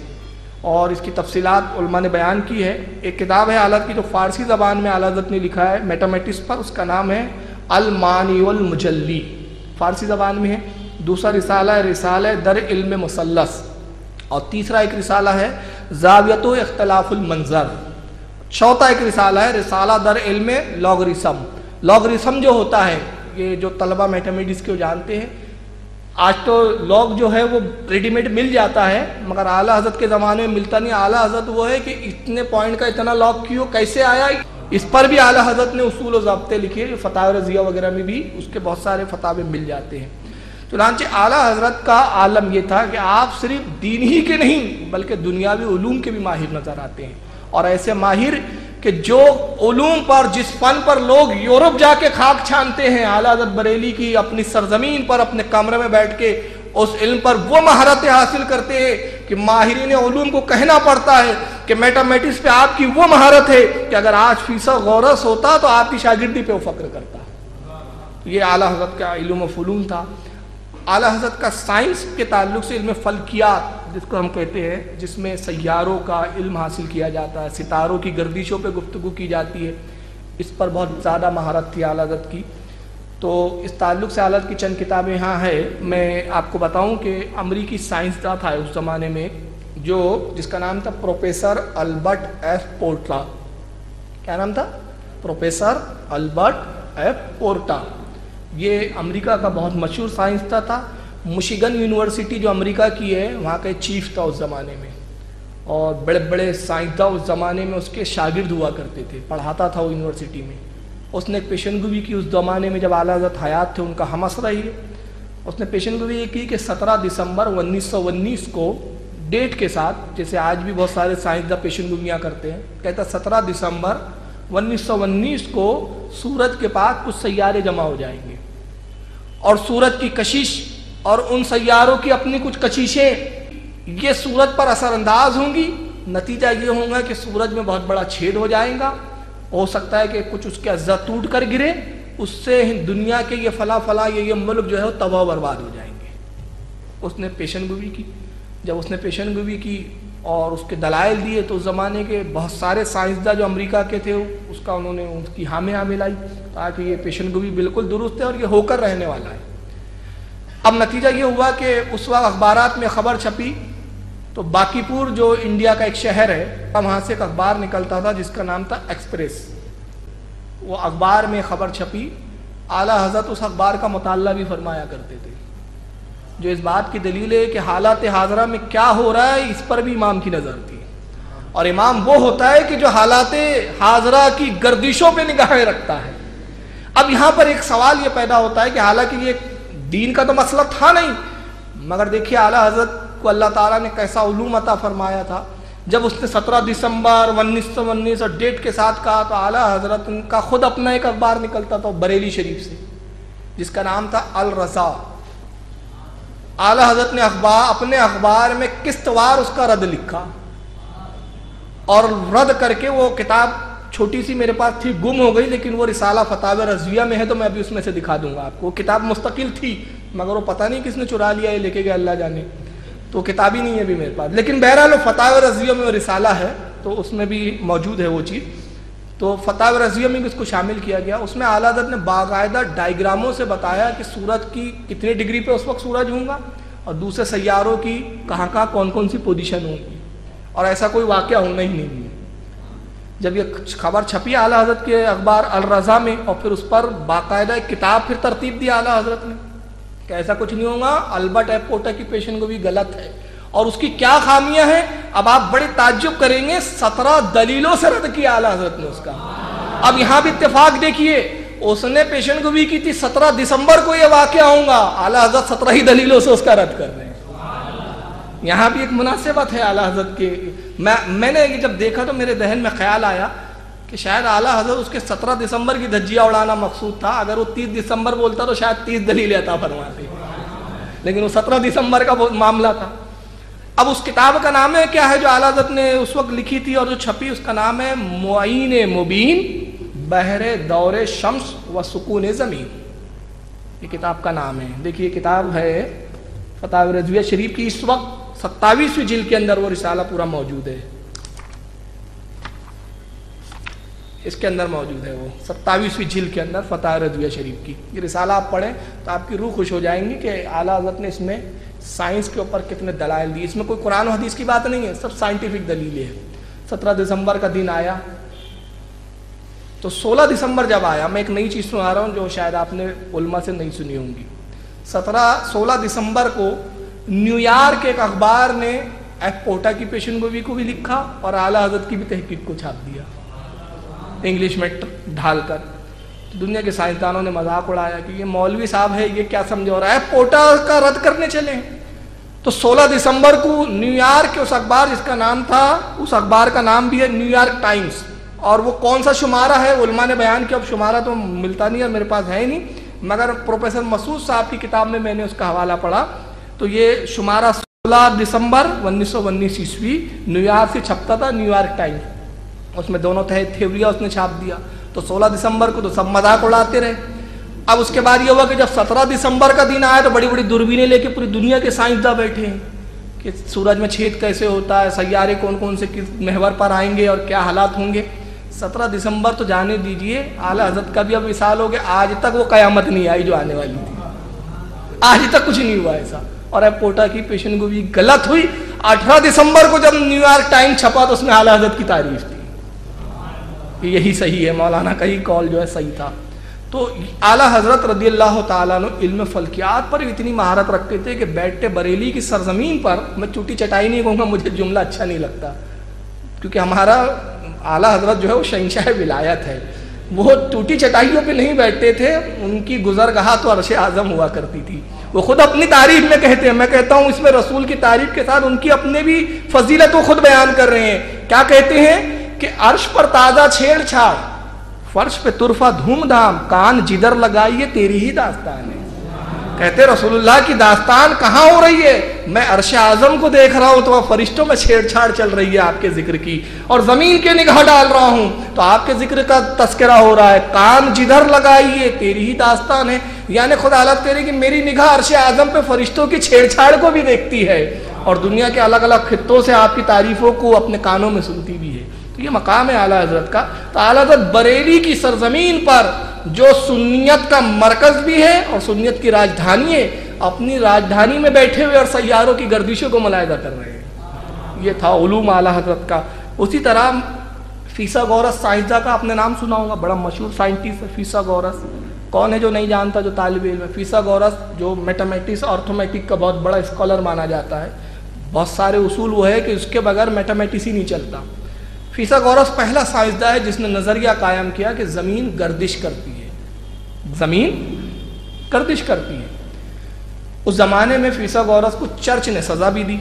اور اس کی تفصیلات علماء نے بیان کی ہے. ایک کتاب ہے اعلیٰ حضرت کی جو فارسی زبان میں اعلیٰ حضرت نے لکھا ہے میتھمیٹکس پر، اس کا نام ہے المانی والمجلی، فارسی زبان میں ہے. دوسرا رسالہ ہے رسالہ در علم مثلث اور تیسرا ایک رسالہ ہے زاویۃ و اختلاف المنظر. چوتھا ایک رسالہ ہے رسالہ در علم لاگرثم. لاگرثم جو ہوتا ہے یہ جو طلبہ میتھمیٹکس کے جانتے ہیں، آج تو لاگ جو ہے وہ ریڈی میڈ مل جاتا ہے مگر اعلیٰ حضرت کے زمانے میں ملتا نہیں. اعلیٰ حضرت وہ ہے کہ اتنے پوائنٹ کا اتنا لاگ کیوں کیسے آیا، اس پر بھی اعلیٰ حضرت نے اصول و ضابطے لکھے. فتاوی رضیہ وغیرہ میں بھی اس کے بہت سارے فتاوے مل جاتے ہیں. چنانچہ اعلیٰ حضرت کا عالم یہ تھا کہ آپ صرف دین ہی کے نہیں بلکہ دنیاوی علوم کے بھی ماہر نظر آتے ہیں، اور ایسے ماہر کہ جو علوم پر جس فن پر لوگ یورپ جا کے خاک چھانتے ہیں، اعلیٰ حضرت بریلی کی اپنی سرزمین پر اپنے کمرے میں بیٹھ کے اس علم پر وہ مہارتیں حاصل کرتے ہیں کہ ماہرین علوم کو کہنا پڑتا ہے کہ میتھمیٹکس پہ آپ کی وہ مہارت ہے کہ اگر آج فیسا غورث ہوتا تو آپ کی شاگردی پہ وہ فخر کرتا. یہ اعلیٰ حضرت کا علم و فنون تھا. اعلیٰ حضرت کا سائنس کے تعلق سے علم فلکیات جس کو ہم کہتے ہیں، جس میں سیاروں کا علم حاصل کیا جاتا ہے، ستاروں کی گردشوں پہ گفتگو کی جاتی ہے، اس پر بہت زیادہ مہارت تھی اعلیٰ حضرت کی. تو اس تعلق سے اعلیٰ حضرت کی چند کتابیں یہاں ہے. میں آپ کو بتاؤں کہ امریکی سائنسداں تھا اس زمانے میں جس کا نام تھا پروفیسر البرٹ ایف پورٹا. کیا نام تھا؟ Professor Albert F Porta. یہ امریکہ کا بہت مشہور سائنسداں تھا. مشیگن یونیورسٹی جو امریکہ کی ہے وہاں کا چیف تھا اس زمانے میں، اور بڑے بڑے سائنسداں اس زمانے میں اس کے شاگرد ہوا کرتے تھے، پڑھاتا تھا وہ یونیورسٹی میں. اس نے ایک پیشن گوئی کی اس زمانے میں جب اعلیٰ حضرت حیات تھے، ان کا ہم عصر ہی ہے. اس نے پیشن گوئی یہ کی کہ 17 دسمبر 1919 کو ڈیٹ کے ساتھ، جیسے آج بھی بہت سارے سائنسداں پیشن گوئیاں کرتے ہیں، کہتا 17 دسمبر 1919 کو سورج کے پاس کچھ سیارے جمع ہو جائیں گے اور سورج کی کشش اور ان سیاروں کی اپنی کچھ کششیں یہ سورج پر اثر انداز ہوں گی. نتیجہ یہ ہوگا کہ سورج میں بہت بڑا چھید ہو جائے گا، ہو سکتا ہے کہ کچھ اس کے اجزاء ٹوٹ کر گرے، اس سے دنیا کے یہ فلاں یہ ملک جو ہے وہ تباہ و برباد ہو جائیں گے. اس نے پیشن گوئی کی. جب اس نے پیشن گوئی کی اور اس کے دلائل دیے تو اس زمانے کے بہت سارے سائنسداں جو امریکہ کے تھے اس کا انہوں نے اس کی ہاں ملائی تاکہ یہ پیشن گوئی بالکل درست ہے اور یہ ہو کر رہنے والا ہے. اب نتیجہ یہ ہوا کہ اس وقت اخبارات میں خبر چھپی تو باقی پور جو انڈیا کا ایک شہر ہے وہاں سے ایک اخبار نکلتا تھا جس کا نام تھا ایکسپریس. وہ اخبار میں خبر چھپی. اعلیٰ حضرت اس اخبار کا مطالعہ بھی فرمایا کرتے تھے، جو اس بات کی دلیل ہے کہ حالات حاضرہ میں کیا ہو رہا ہے اس پر بھی امام کی نظر تھی. اور امام وہ ہوتا ہے کہ جو حالات حاضرہ کی گردشوں پہ نگاہیں رکھتا ہے. اب یہاں پر ایک سوال یہ پیدا ہوتا ہے کہ حالانکہ یہ دین کا تو مسئلہ تھا نہیں، مگر دیکھیے اعلیٰ حضرت کو اللہ تعالیٰ نے کیسا علوم عطا فرمایا تھا. جب اس نے 17 دسمبر 1919 اور ڈیٹ کے ساتھ کہا تو اعلیٰ حضرت کا خود اپنا ایک اخبار نکلتا تھا بریلی شریف سے جس کا نام تھا الرضا. اعلیٰ حضرت نے اپنے اخبار میں قسطوار اس کا رد لکھا اور رد کر کے وہ کتاب چھوٹی سی میرے پاس تھی، گم ہو گئی، لیکن وہ رسالہ فتاوی رضویہ میں ہے تو میں ابھی اس میں سے دکھا دوں گا آپ کو. وہ کتاب مستقل تھی مگر وہ پتہ نہیں کس نے چرا لیا ہے، لے کے گیا اللہ جانے، تو کتاب ہی نہیں ہے ابھی میرے پاس. لیکن بہرحال فتاوی رضویہ میں وہ رسالہ ہے تو اس میں بھی موجود ہے وہ چیز. تو فتاوی رضویہ میں بھی اس کو شامل کیا گیا. اس میں اعلیٰ حضرت نے باقاعدہ ڈائیگراموں سے بتایا کہ سورج کی کتنے ڈگری پہ اس وقت سورج ہوں گا اور دوسرے سیاروں کی کہاں کہاں کون کون سی پوزیشن ہوں گی, اور ایسا کوئی واقعہ ہونا ہی نہیں ہے. جب یہ خبر چھپی اعلیٰ حضرت کے اخبار الرضا میں, اور پھر اس پر باقاعدہ ایک کتاب پھر ترتیب دی اعلیٰ حضرت نے کہ ایسا کچھ نہیں ہوگا, البرٹ ایپوٹا کی پیشن گوئی غلط ہے اور اس کی کیا خامیاں ہیں. اب آپ بڑے تعجب کریں گے, 17 دلیلوں سے رد کیا اعلیٰ حضرت نے اس کا. اب یہاں بھی اتفاق دیکھیے, اس نے پیشن گوئی کی تھی 17 دسمبر کو یہ واقعہ ہوگا, اعلیٰ حضرت 17 ہی دلیلوں سے اس کا رد کر رہے ہیں. یہاں بھی ایک مناسبت ہے اعلیٰ حضرت کے. میں نے جب دیکھا تو میرے ذہن میں خیال آیا کہ شاید اعلیٰ حضرت اس کے 17 دسمبر کی دھجیاں اڑانا مقصود تھا. اگر وہ 30 دسمبر بولتا تو شاید 30 دلیلیں عطا فرماتے, لیکن وہ 17 دسمبر کا معاملہ تھا. اب اس کتاب کا نام ہے کیا ہے جو اعلیٰ حضرت نے اس وقت لکھی تھی اور جو چھپی, اس کا نام ہے معین مبین بحر دور شمس و سکون زمین. یہ کتاب کا نام ہے. دیکھیے یہ کتاب ہے فتاوی رضویہ شریف کی, اس وقت 27ویں جلد کے اندر وہ رسالہ پورا موجود ہے. اس کے اندر موجود ہے وہ 27ویں جلد کے اندر فتاوی رضویہ شریف کی. یہ رسالہ آپ پڑھیں تو آپ کی روح خوش ہو جائیں گی کہ اعلیٰ حضرت نے اس میں سائنس کے اوپر کتنے دلائل دی. اس میں کوئی قرآن و حدیث کی بات نہیں ہے, سب سائنٹیفک دلیلیں ہیں. 17 دسمبر کا دن آیا تو 16 دسمبر جب آیا, میں ایک نئی چیز سنا رہا ہوں جو شاید آپ نے علماء سے نہیں سنی ہوں گی. 16 دسمبر کو نیو یارک ایک اخبار نے ایپوٹا کی پیشن گوئی کو بھی لکھا اور اعلیٰ حضرت کی بھی تحقیق کو چھاپ دیا انگلش میں ڈھال کر. دنیا کے سائنسدانوں نے مذاق اڑایا کہ یہ مولوی صاحب ہے, یہ کیا سمجھ رہا ہے, ایپوٹا کا رد کرنے چلے. تو 16 دسمبر کو نیو یارک کے اس اخبار جس کا نام تھا, اس اخبار کا نام بھی ہے نیو یارک ٹائمز, اور وہ کون سا شمارہ ہے علماء نے بیان کیا. اب شمارہ تو ملتا نہیں ہے, میرے پاس ہے ہی نہیں, مگر پروفیسر مسعود صاحب کی کتاب میں میں نے اس کا حوالہ پڑھا تو یہ شمارہ 16 دسمبر 1919 عیسوی نیو یارک سے چھپتا تھا, نیو یارک ٹائمز. اس میں دونوں تھیوریاں اس نے چھاپ دیا. تو 16 دسمبر کو تو سب مذاق اڑاتے رہے. اب اس کے بعد یہ ہوا کہ جب 17 دسمبر کا دن آیا تو بڑی بڑی دوربینیں لے کے پوری دنیا کے سائنسداں بیٹھے ہیں کہ سورج میں چھید کیسے ہوتا ہے, سیارے کون کون سے کس محور پر آئیں گے اور کیا حالات ہوں گے. 17 دسمبر تو جانے دیجئے, اعلیٰ حضرت کا بھی اب وصال ہو گیا, آج تک وہ قیامت نہیں آئی جو آنے والی تھی, آج تک کچھ نہیں ہوا ایسا. اور ایپوٹا کی پیشن گوئی غلط ہوئی. 18 دسمبر کو جب نیو یارک ٹائم چھپا تو اس میں اعلیٰ حضرت کی تعریف تھی, یہی صحیح ہے, مولانا کا ہی قول جو ہے صحیح تھا. تو اعلیٰ حضرت رضی اللہ تعالیٰ عنہ علم فلکیات پر اتنی مہارت رکھتے تھے کہ بیٹھے بریلی کی سرزمین پر, میں چوٹی چٹائی نہیں کہوں گا, مجھے جملہ اچھا نہیں لگتا کیونکہ ہمارا اعلیٰ حضرت جو ہے وہ شہنشاہ ولایت ہے, وہ ٹوٹی چٹائیوں پہ نہیں بیٹھتے تھے, ان کی گزرگاہ تو عرش اعظم ہوا کرتی تھی. وہ خود اپنی تعریف میں کہتے ہیں, میں کہتا ہوں اس میں رسول کی تعریف کے ساتھ ان کی اپنے بھی فضیلت وہ خود بیان کر رہے ہیں. کیا کہتے ہیں کہ عرش پر تازہ چھیڑ چھاڑ, فرش پہ طرفہ دھوم دھام, کان جدھر لگائیے تیری ہی داستان ہے. کہتے رسول اللہ کی داستان کہاں ہو رہی ہے, میں عرش اعظم کو دیکھ رہا ہوں تو وہ فرشتوں میں چھیڑ چھاڑ چل رہی ہے آپ کے ذکر کی, اور زمین کے نگاہ ڈال رہا ہوں تو آپ کے ذکر کا تذکرہ ہو رہا ہے. کان جدھر لگائیے تیری ہی داستان ہے, یعنی خدا حالت کرے کہ میری نگاہ عرش اعظم پہ فرشتوں کی چھیڑ چھاڑ کو بھی دیکھتی ہے اور دنیا کے الگ الگ خطوں سے آپ کی تعریفوں کو اپنے کانوں میں سنتی بھی ہے. تو یہ مقام ہے اعلیٰ حضرت کا. تو اعلیٰ حضرت بریلی کی سرزمین پر جو سنیت کا مرکز بھی ہے اور سنیت کی راجدھانی ہے, اپنی راجدھانی میں بیٹھے ہوئے اور سیاروں کی گردشوں کو ملاحظہ کر رہے ہیں. یہ تھا علوم اعلیٰ حضرت کا. اسی طرح فیثاغورس سائنسداں کا آپ نے نام سنا ہوگا, بڑا مشہور سائنٹسٹ ہے فیثاغورس. کون ہے جو نہیں جانتا, جو طالب علم ہے. فیثاغورس جو میتھمیٹکس آرتھمیٹک کا بہت بڑا اسکالر مانا جاتا ہے, بہت سارے اصول وہ ہے کہ اس کے بغیر میتھمیٹکس ہی نہیں چلتا. فیثاغورس پہلا سائنسداں ہے جس نے نظریہ قائم کیا کہ زمین گردش کرتی ہے, زمین گردش کرتی ہے. اس زمانے میں فیثاغورس کو چرچ نے سزا بھی دی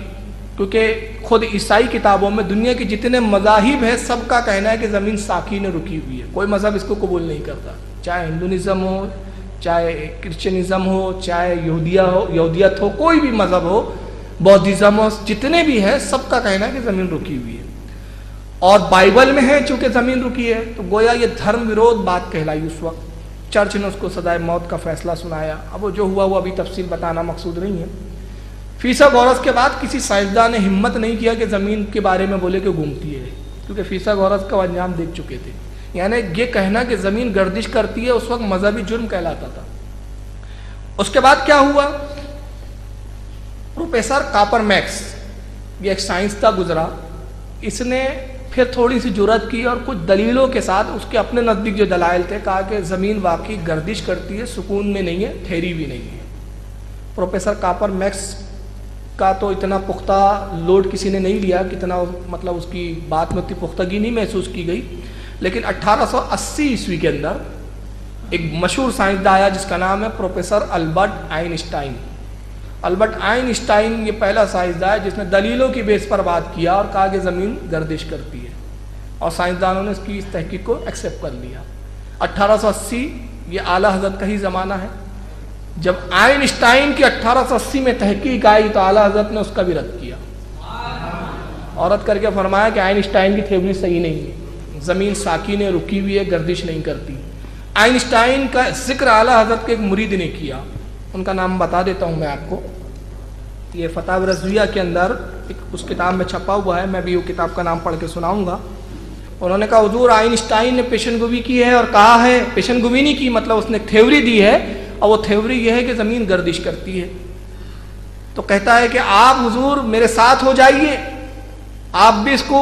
کیونکہ خود عیسائی کتابوں میں دنیا کے جتنے مذاہب ہیں سب کا کہنا ہے کہ زمین ساکن رکی ہوئی ہے, کوئی مذہب اس کو قبول نہیں کرتا, چاہے ہندوازم ہو, چاہے کرسچنزم ہو, چاہے یہودیت ہو, کوئی بھی مذہب ہو, بودھزم ہو, جتنے بھی ہیں سب کا کہنا ہے کہ زمین رکی ہوئی ہے. اور بائبل میں ہے چونکہ زمین رکی ہے تو گویا یہ دھرم ورودھ بات کہلائی. اس وقت چرچ نے اس کو سزائے موت کا فیصلہ سنایا. اب وہ جو ہوا وہ ابھی تفصیل بتانا مقصود نہیں ہے. فیثاغورس کے بعد کسی سائنسداں نے ہمت نہیں کیا کہ زمین کے بارے میں بولے کہ گھومتی ہے. کیونکہ فیسق غرض کا انجام دیکھ چکے تھے. یعنی یہ کہنا کہ زمین گردش کرتی ہے اس وقت مذہبی جرم کہلاتا تھا. اس کے بعد کیا ہوا؟ پروفیسر کاپر میکس، یہ ایک سائنسداں گزرا، اس نے پھر تھوڑی سی جرأت کی اور کچھ دلیلوں کے ساتھ اس کے اپنے نزدیک جو دلائل تھے کہا کہ زمین واقعی گردش کرتی ہے، سکون میں نہیں ہے، ٹھہری بھی نہیں ہے. پروفیسر کاپر میکس کا تو اتنا پختہ لوڈ کسی نے نہیں لیا، کتنا مطلب اس کی بات میں اتنی پختگی نہیں محسوس کی گئی. لیکن 1880 عیسوی کے اندر ایک مشہور سائنسداں آیا جس کا نام ہے پروفیسر البرٹ آئن اسٹائن. البرٹ آئن اسٹائن یہ پہلا سائنسداں ہے جس نے دلیلوں کی بیس پر بات کیا اور کہا کہ زمین گردش کرتی ہے، اور سائنسدانوں نے اس کی اس تحقیق کو ایکسیپٹ کر لیا. 1880 یہ اعلیٰ حضرت کا ہی زمانہ ہے. جب آئن اسٹائن کی 1880 میں تحقیق آئی تو اعلیٰ حضرت نے اس کا بھی رد کیا، عورت کر کے فرمایا کہ آئن اسٹائن کی تھیوری صحیح نہیں ہے، زمین ساکن ہے، رکی ہوئی ہے، گردش نہیں کرتی. آئن اسٹائن کا ذکر اعلیٰ حضرت کے ایک مرید نے کیا، ان کا نام بتا دیتا ہوں میں آپ کو. یہ فتاوی رضویہ کے اندر اس کتاب میں چھپا ہوا ہے، میں بھی وہ کتاب کا نام پڑھ کے سناؤں گا. انہوں نے کہا حضور آئن اسٹائن نے پیشن گوئی کی ہے اور کہا ہے، پیشن گوئی نہیں کی مطلب اس نے ایک تھیوری دی ہے، اور وہ تھیوری یہ ہے کہ زمین گردش کرتی ہے. تو کہتا ہے کہ آپ حضور میرے ساتھ ہو جائیے، آپ بھی اس کو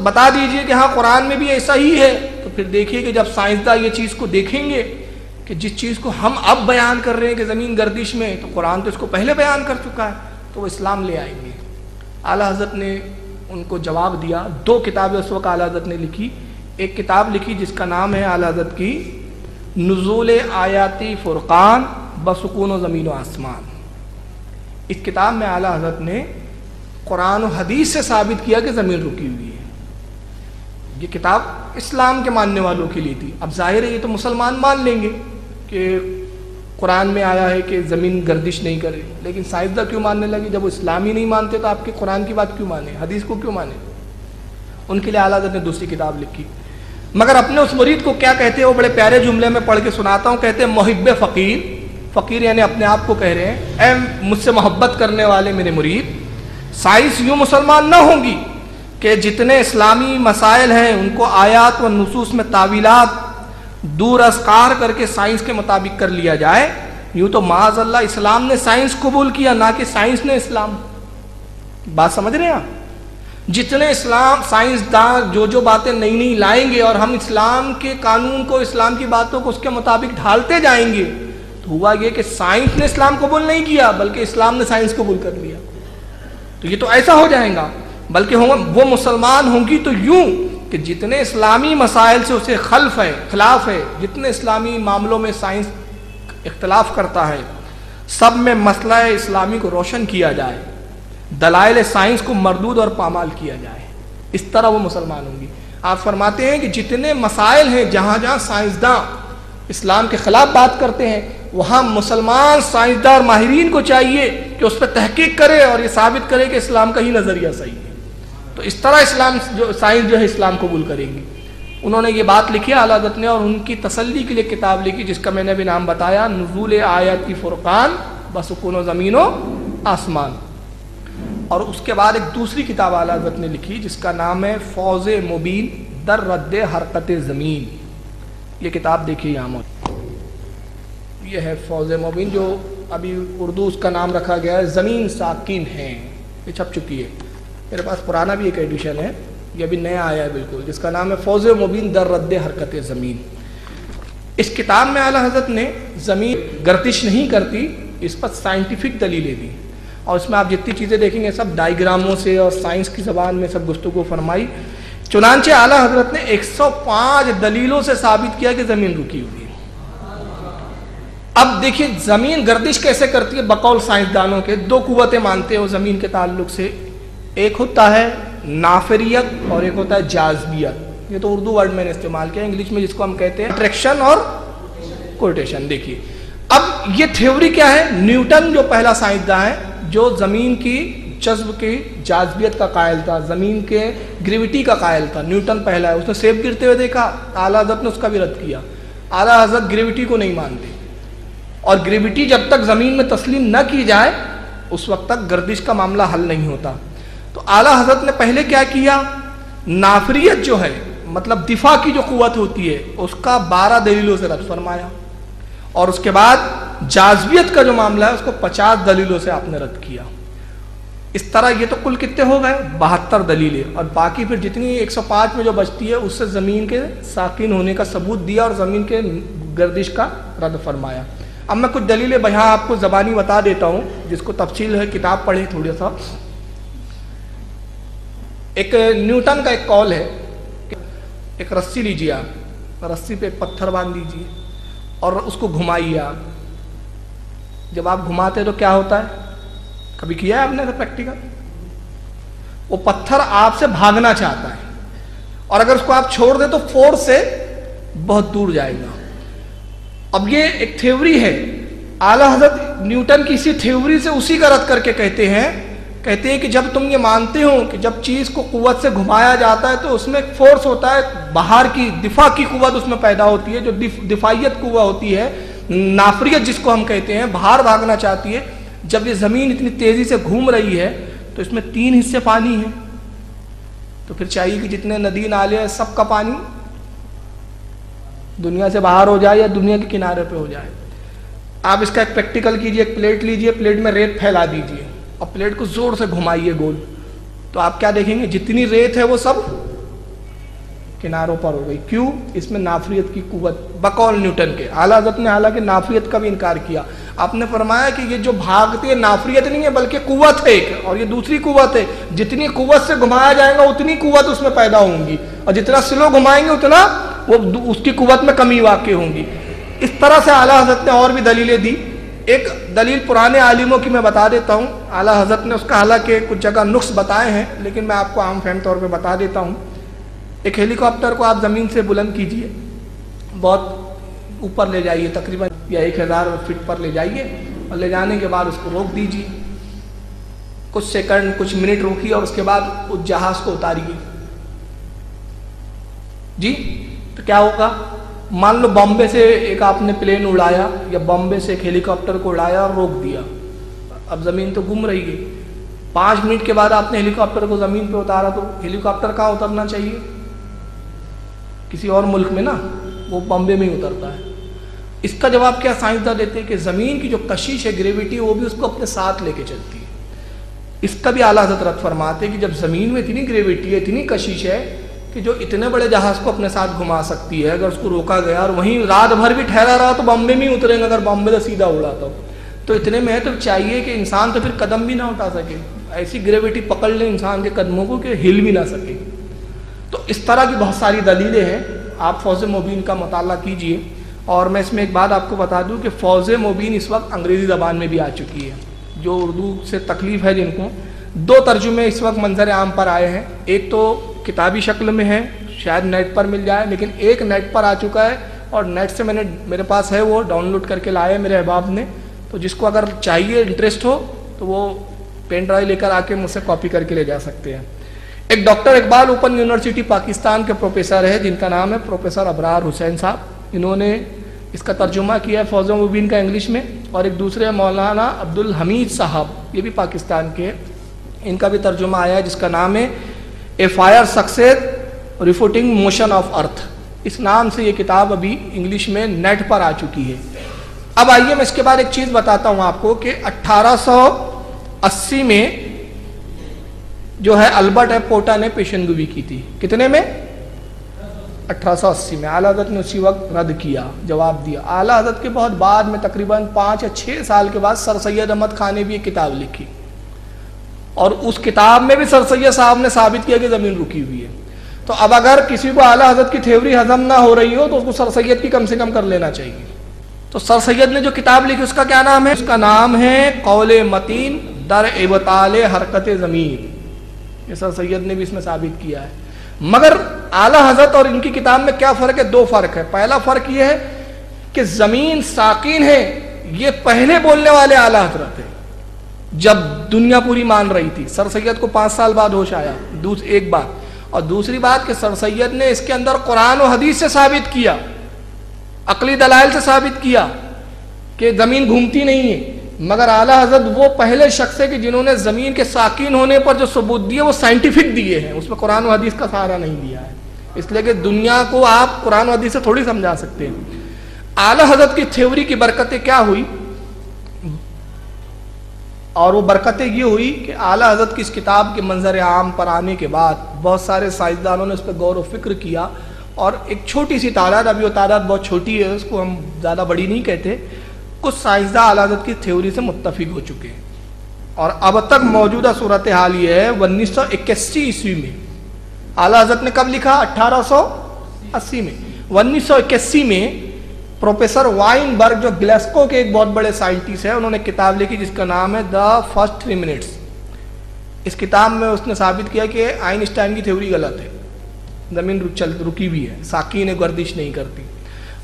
بتا دیجئے کہ ہاں قرآن میں بھی ایسا ہی ہے. تو پھر دیکھیے کہ جب سائنسداں یہ چیز کو دیکھیں گے کہ جس چیز کو ہم اب بیان کر رہے ہیں کہ زمین گردش میں، تو قرآن تو اس کو پہلے بیان کر چکا ہے، تو وہ اسلام لے آئیں گے. اعلیٰ حضرت نے ان کو جواب دیا. 2 کتابیں اس وقت اعلیٰ حضرت نے لکھی. ایک کتاب لکھی جس کا نام ہے اعلیٰ حضرت کی نزول آیاتی فرقان بسکون و زمین و آسمان. اس کتاب میں اعلیٰ حضرت نے قرآن و حدیث سے ثابت کیا کہ زمین رکی ہوئی ہے. یہ کتاب اسلام کے ماننے والوں کے لیے تھی. اب ظاہر ہے یہ تو مسلمان مان لیں گے کہ قرآن میں آیا ہے کہ زمین گردش نہیں کرے، لیکن سائنسداں کیوں ماننے لگے؟ جب وہ اسلام ہی نہیں مانتے تو آپ کے قرآن کی بات کیوں مانے، حدیث کو کیوں مانے؟ ان کے لیے اعلیٰ حضرت نے دوسری کتاب لکھی. مگر اپنے اس مرید کو کیا کہتے ہیں وہ بڑے پیارے جملے میں پڑھ کے سناتا ہوں. کہتے ہیں محب فقیر، فقیر یعنی اپنے آپ کو کہہ رہے ہیں، اے مجھ سے محبت کرنے والے میرے مرید، سائنس یوں مسلمان نہ ہوں گی کہ جتنے اسلامی مسائل ہیں ان کو آیات و نصوص میں تعویلات دور از کار کر کے سائنس کے مطابق کر لیا جائے. یوں تو معاذ اللہ اسلام نے سائنس قبول کیا، نہ کہ سائنس نے اسلام. بات سمجھ رہے ہیں آپ؟ جتنے اسلام سائنسدان جو باتیں نئی نئی لائیں گے اور ہم اسلام کے قانون کو، اسلام کی باتوں کو اس کے مطابق ڈھالتے جائیں گے، تو ہوا یہ کہ سائنس نے اسلام قبول نہیں کیا بلکہ اسلام نے سائنس قبول کر لیا. تو یہ تو ایسا ہو جائے گا. بلکہ وہ مسلمان ہوں گی تو یوں کہ جتنے اسلامی مسائل سے اسے خلاف ہے، جتنے اسلامی معاملوں میں سائنس اختلاف کرتا ہے، سب میں مسئلہ اسلامی کو روشن کیا جائے، دلائل سائنس کو مردود اور پامال کیا جائے. اس طرح وہ مسلمان ہوں گی. آپ فرماتے ہیں کہ جتنے مسائل ہیں جہاں جہاں سائنسداں اسلام کے خلاف بات کرتے ہیں، وہاں مسلمان سائنسداں اور ماہرین کو چاہیے کہ اس پہ تحقیق کرے اور یہ ثابت کرے کہ اسلام کا ہی نظریہ صحیح ہے. تو اس طرح اسلام سائنس جو ہے اسلام قبول کریں گی. انہوں نے یہ بات لکھی اعلیٰ حضرت نے، اور ان کی تسلی کے لیے کتاب لکھی جس کا میں نے بھی نام بتایا، نزول آیاتی فرقان بسکون و زمین و آسمان. اور اس کے بعد ایک دوسری کتاب اعلیٰ حضرت نے لکھی جس کا نام ہے فوز مبین در رد حرکت زمین. یہ کتاب دیکھیے یہاں یہ ہے فوز مبین، جو ابھی اردو اس کا نام رکھا گیا ہے زمین ساکن ہے. یہ چھپ چکی ہے، میرے پاس پرانا بھی ایک ایڈیشن ہے، یہ ابھی نیا آیا ہے بالکل، جس کا نام ہے فوز مبین در رد حرکت زمین. اس کتاب میں اعلیٰ حضرت نے زمین گردش نہیں کرتی اس پر سائنٹیفک دلیلیں دی، اور اس میں آپ جتنی چیزیں دیکھیں گے سب ڈائیگراموں سے اور سائنس کی زبان میں سب گفتگو فرمائی. چنانچہ اعلیٰ حضرت نے 105 دلیلوں سے ثابت کیا کہ زمین رکی ہوئی ہے. اب دیکھیے زمین گردش کیسے کرتی ہے. بقول سائنسدانوں کے 2 قوتیں مانتے ہو زمین کے تعلق سے، ایک ہوتا ہے نافریت اور ایک ہوتا ہے جاذبیت. یہ تو اردو ورڈ میں نے استعمال کیا، انگلش میں جس کو ہم کہتے ہیں اٹریکشن اور کوٹیشن. دیکھیے اب یہ تھیوری کیا ہے. نیوٹن جو پہلا سائنسداں ہے جو زمین کی جذب کی جاذبیت کا قائل تھا، زمین کے گریویٹی کا قائل تھا، نیوٹن پہلا ہے. اس نے سیب گرتے ہوئے دیکھا، اعلیٰ حضرت نے اس کا بھی رد کیا. اعلیٰ حضرت گریویٹی کو نہیں مانتے، اور گریویٹی جب تک زمین میں تسلیم نہ کی جائے اس وقت تک گردش کا معاملہ حل نہیں ہوتا. تو اعلیٰ حضرت نے پہلے کیا کیا نافریت جو ہے مطلب دفاع کی جو قوت ہوتی ہے اس کا 12 دلیلوں سے رد فرمایا، اور اس کے بعد جاذبیت کا جو معاملہ ہے اس کو 50 دلیلوں سے آپ نے رد کیا۔ اس طرح یہ تو کل کتنے ہو گئے؟ 72 دلیلیں، اور باقی پھر جتنی 105 میں جو بچتی ہے اس سے زمین کے ساکن ہونے کا ثبوت دیا اور زمین کے گردش کا رد فرمایا۔ اب میں کچھ دلیلیں یہاں آپ کو زبانی بتا دیتا ہوں، جس کو تفصیل ہے کتاب پڑھیں تھوڑا سا۔ ایک نیوٹن کا ایک قول ہے کہ ایک رسی لیجیے، آپ رسی پہ ایک پتھر باندھ دیجیے اور اس کو گھمائیے۔ آپ جب آپ گھماتے ہیں تو کیا ہوتا ہے؟ کبھی کیا ہے آپ نے پریکٹیکل؟ وہ پتھر آپ سے بھاگنا چاہتا ہے، اور اگر اس کو آپ چھوڑ دیں تو فورس سے بہت دور جائے گا۔ اب یہ ایک تھیوری ہے، اعلیٰ حضرت نیوٹن کی اسی تھیوری سے اسی کا رد کر کے کہتے ہیں کہ جب تم یہ مانتے ہو کہ جب چیز کو قوت سے گھمایا جاتا ہے تو اس میں ایک فورس ہوتا ہے، باہر کی دفاع کی قوت اس میں پیدا ہوتی ہے، جو دفاعیت قوت ہوتی ہے، نافریت جس کو ہم کہتے ہیں، باہر بھاگنا چاہتی ہے۔ جب یہ زمین اتنی تیزی سے گھوم رہی ہے تو اس میں 3 حصے پانی ہیں، تو پھر چاہیے کہ جتنے ندی نالے ہیں سب کا پانی دنیا سے باہر ہو جائے یا دنیا کے کنارے پہ ہو جائے۔ آپ اس کا ایک پریکٹیکل کیجئے، ایک پلیٹ لیجئے، پلیٹ میں ریت پھیلا دیجئے اور پلیٹ کو زور سے گھمائیے گول، تو آپ کیا دیکھیں گے؟ جتنی ریت ہے وہ سب کناروں پر ہو گئی۔ کیوں؟ اس میں نافریت کی قوت بقول نیوٹن کے۔ اعلیٰ حضرت نے حالانکہ نافریت کا بھی انکار کیا، آپ نے فرمایا کہ یہ جو بھاگتی ہے نافریت نہیں ہے بلکہ قوت ہے ایک، اور یہ دوسری قوت ہے، جتنی قوت سے گھمایا جائے گا اتنی قوت اس میں پیدا ہوں گی، اور جتنا سلو گھمائیں گے اتنا وہ اس کی قوت میں کمی واقع ہوں گی۔ اس طرح سے اعلیٰ حضرت نے اور بھی دلیلیں دی۔ ایک دلیل پرانے عالموں کی میں بتا دیتا ہوں، اعلیٰ حضرت نے اس کا حالانکہ کچھ جگہ نقص بتائے ہیں لیکن میں آپ کو عام فہم طور پہ بتا دیتا ہوں۔ ایک ہیلی کاپٹر کو آپ زمین سے بلند کیجئے، بہت اوپر لے جائیے، تقریباً یا 1000 فٹ پر لے جائیے، اور لے جانے کے بعد اس کو روک دیجئے، کچھ سیکنڈ کچھ منٹ روکیے، اور اس کے بعد اس جہاز کو اتاریے جی، تو کیا ہوگا؟ مان لو بامبے سے ایک آپ نے پلین اڑایا یا بامبے سے ایک ہیلی کاپٹر کو اڑایا اور روک دیا، اب زمین تو گم رہی ہے، 5 منٹ کے بعد آپ نے ہیلی کاپٹر کو زمین پہ اتارا تو ہیلی کاپٹر کہاں اترنا چاہیے؟ کسی اور ملک میں نا، وہ بامبے میں ہی اترتا ہے۔ اس کا جواب کیا سائنسداں دیتے ہیں کہ زمین کی جو کشش ہے، گریویٹی، وہ بھی اس کو اپنے ساتھ لے کے چلتی ہے۔ اس کا بھی اعلیٰ حضرت رد فرماتے ہیں کہ جب زمین میں اتنی گریویٹی ہے، اتنی کشش ہے کہ جو اتنے بڑے جہاز کو اپنے ساتھ گھما سکتی ہے، اگر اس کو روکا گیا اور وہیں رات بھر بھی ٹھہرا رہا تو بامبے میں ہی اتریں گے، اگر بامبے سے سیدھا اڑاتا ہو تو اتنے میں ہے، تو چاہیے کہ انسان تو پھر قدم بھی نہ اٹھا سکے، ایسی گریویٹی پکڑ لے انسان کے قدموں کو کہ ہل بھی نہ سکے۔ تو اس طرح کی بہت ساری دلیلیں ہیں، آپ فوز مبین کا مطالعہ کیجئے۔ اور میں اس میں ایک بات آپ کو بتا دوں کہ فوز مبین اس وقت انگریزی زبان میں بھی آ چکی ہے، جو اردو سے تکلیف ہے جن کو، 2 ترجمے اس وقت منظر عام پر آئے ہیں، ایک تو کتابی شکل میں ہے، شاید نیٹ پر مل جائے، لیکن ایک نیٹ پر آ چکا ہے، اور نیٹ سے میرے پاس ہے، وہ ڈاؤن لوڈ کر کے لائے میرے احباب نے، تو جس کو اگر چاہیے انٹرسٹ ہو تو وہ پین ڈرائیو لے کر آ کے مجھ سے کاپی کر کے لے جا سکتے ہیں۔ ایک doctor Iqbal open university Pakistan کے پروفیسر ہے جن کا نام ہے پروفیسر ابرار حسین صاحب، انہوں نے اس کا ترجمہ کیا ہے فوز مبین کا انگلش میں، اور ایک دوسرے مولانا عبد الحمید صاحب، یہ بھی پاکستان کے ہیں، ان کا بھی ترجمہ آیا ہے جس کا نام ہے a fire success refuting motion of earth, اس نام سے یہ کتاب ابھی انگلش میں نیٹ پر آ چکی ہے۔ اب آئیے میں اس کے بعد ایک چیز بتاتا ہوں آپ کو کہ 1880 میں جو ہے البرٹ ایپوٹا نے پیشن گوئی کی تھی، کتنے میں؟ 1880 میں۔ اعلیٰ حضرت نے اسی وقت رد کیا، جواب دیا۔ اعلیٰ حضرت کے بہت بعد میں تقریباً 5 یا 6 سال کے بعد سر سید احمد خان نے بھی ایک کتاب لکھی، اور اس کتاب میں بھی سر سید صاحب نے ثابت کیا کہ زمین رکی ہوئی ہے۔ تو اب اگر کسی کو اعلیٰ حضرت کی تھیوری ہضم نہ ہو رہی ہو تو اس کو سر سید کی کم سے کم کر لینا چاہیے۔ تو سر سید نے جو کتاب لکھی اس کا کیا نام ہے؟ اس کا نام ہے قول متین در ابطال حرکت زمین، یہ سر سید نے بھی اس میں ثابت کیا ہے۔ مگر اعلیٰ حضرت اور ان کی کتاب میں کیا فرق ہے؟ 2 فرق ہے۔ پہلا فرق یہ ہے کہ زمین ساکن ہے، یہ پہلے بولنے والے اعلیٰ حضرت ہیں جب دنیا پوری مان رہی تھی۔ سر سید کو 5 سال بعد ہوش آیا، ایک بات، اور دوسری بات کہ سر سید نے اس کے اندر قرآن و حدیث سے ثابت کیا، عقلی دلائل سے ثابت کیا کہ زمین گھومتی نہیں ہے۔ مگر اعلیٰ حضرت وہ پہلے شخص ہے کہ جنہوں نے زمین کے ساکن ہونے پر جو ثبوت دیے وہ سائنٹیفک دیے ہیں، اس میں قرآن و حدیث کا سہارا نہیں لیا ہے، اس لیے کہ دنیا کو آپ قرآن و حدیث سے تھوڑی سمجھا سکتے ہیں۔ اعلیٰ حضرت کی تھیوری کی برکتیں کیا ہوئی، اور وہ برکتیں یہ ہوئی کہ اعلیٰ حضرت کی اس کتاب کے منظر عام پر آنے کے بعد بہت سارے سائنسدانوں نے اس پہ غور و فکر کیا، اور ایک چھوٹی سی تعداد، ابھی وہ تعداد بہت چھوٹی ہے، اس کو ہم زیادہ بڑی نہیں کہتے، کچھ سائنسداں اعلیٰ حضرت کی تھیوری سے متفق ہو چکے ہیں۔ اور اب تک موجودہ صورتحال یہ ہے، 1981 عیسوی میں اعلیٰ حضرت نے کب لکھا؟ 1880 میں۔ 1981 میں پروفیسر وائن برگ جو گلیسکو کے ایک بہت بڑے سائنٹسٹ ہیں، انہوں نے کتاب لکھی جس کا نام ہے دا فرسٹ 3 منٹس۔ اس کتاب میں اس نے ثابت کیا کہ آئنسٹائن کی تھیوری غلط ہے، زمین رکی ہوئی ہے، ساکین گردش نہیں کرتی۔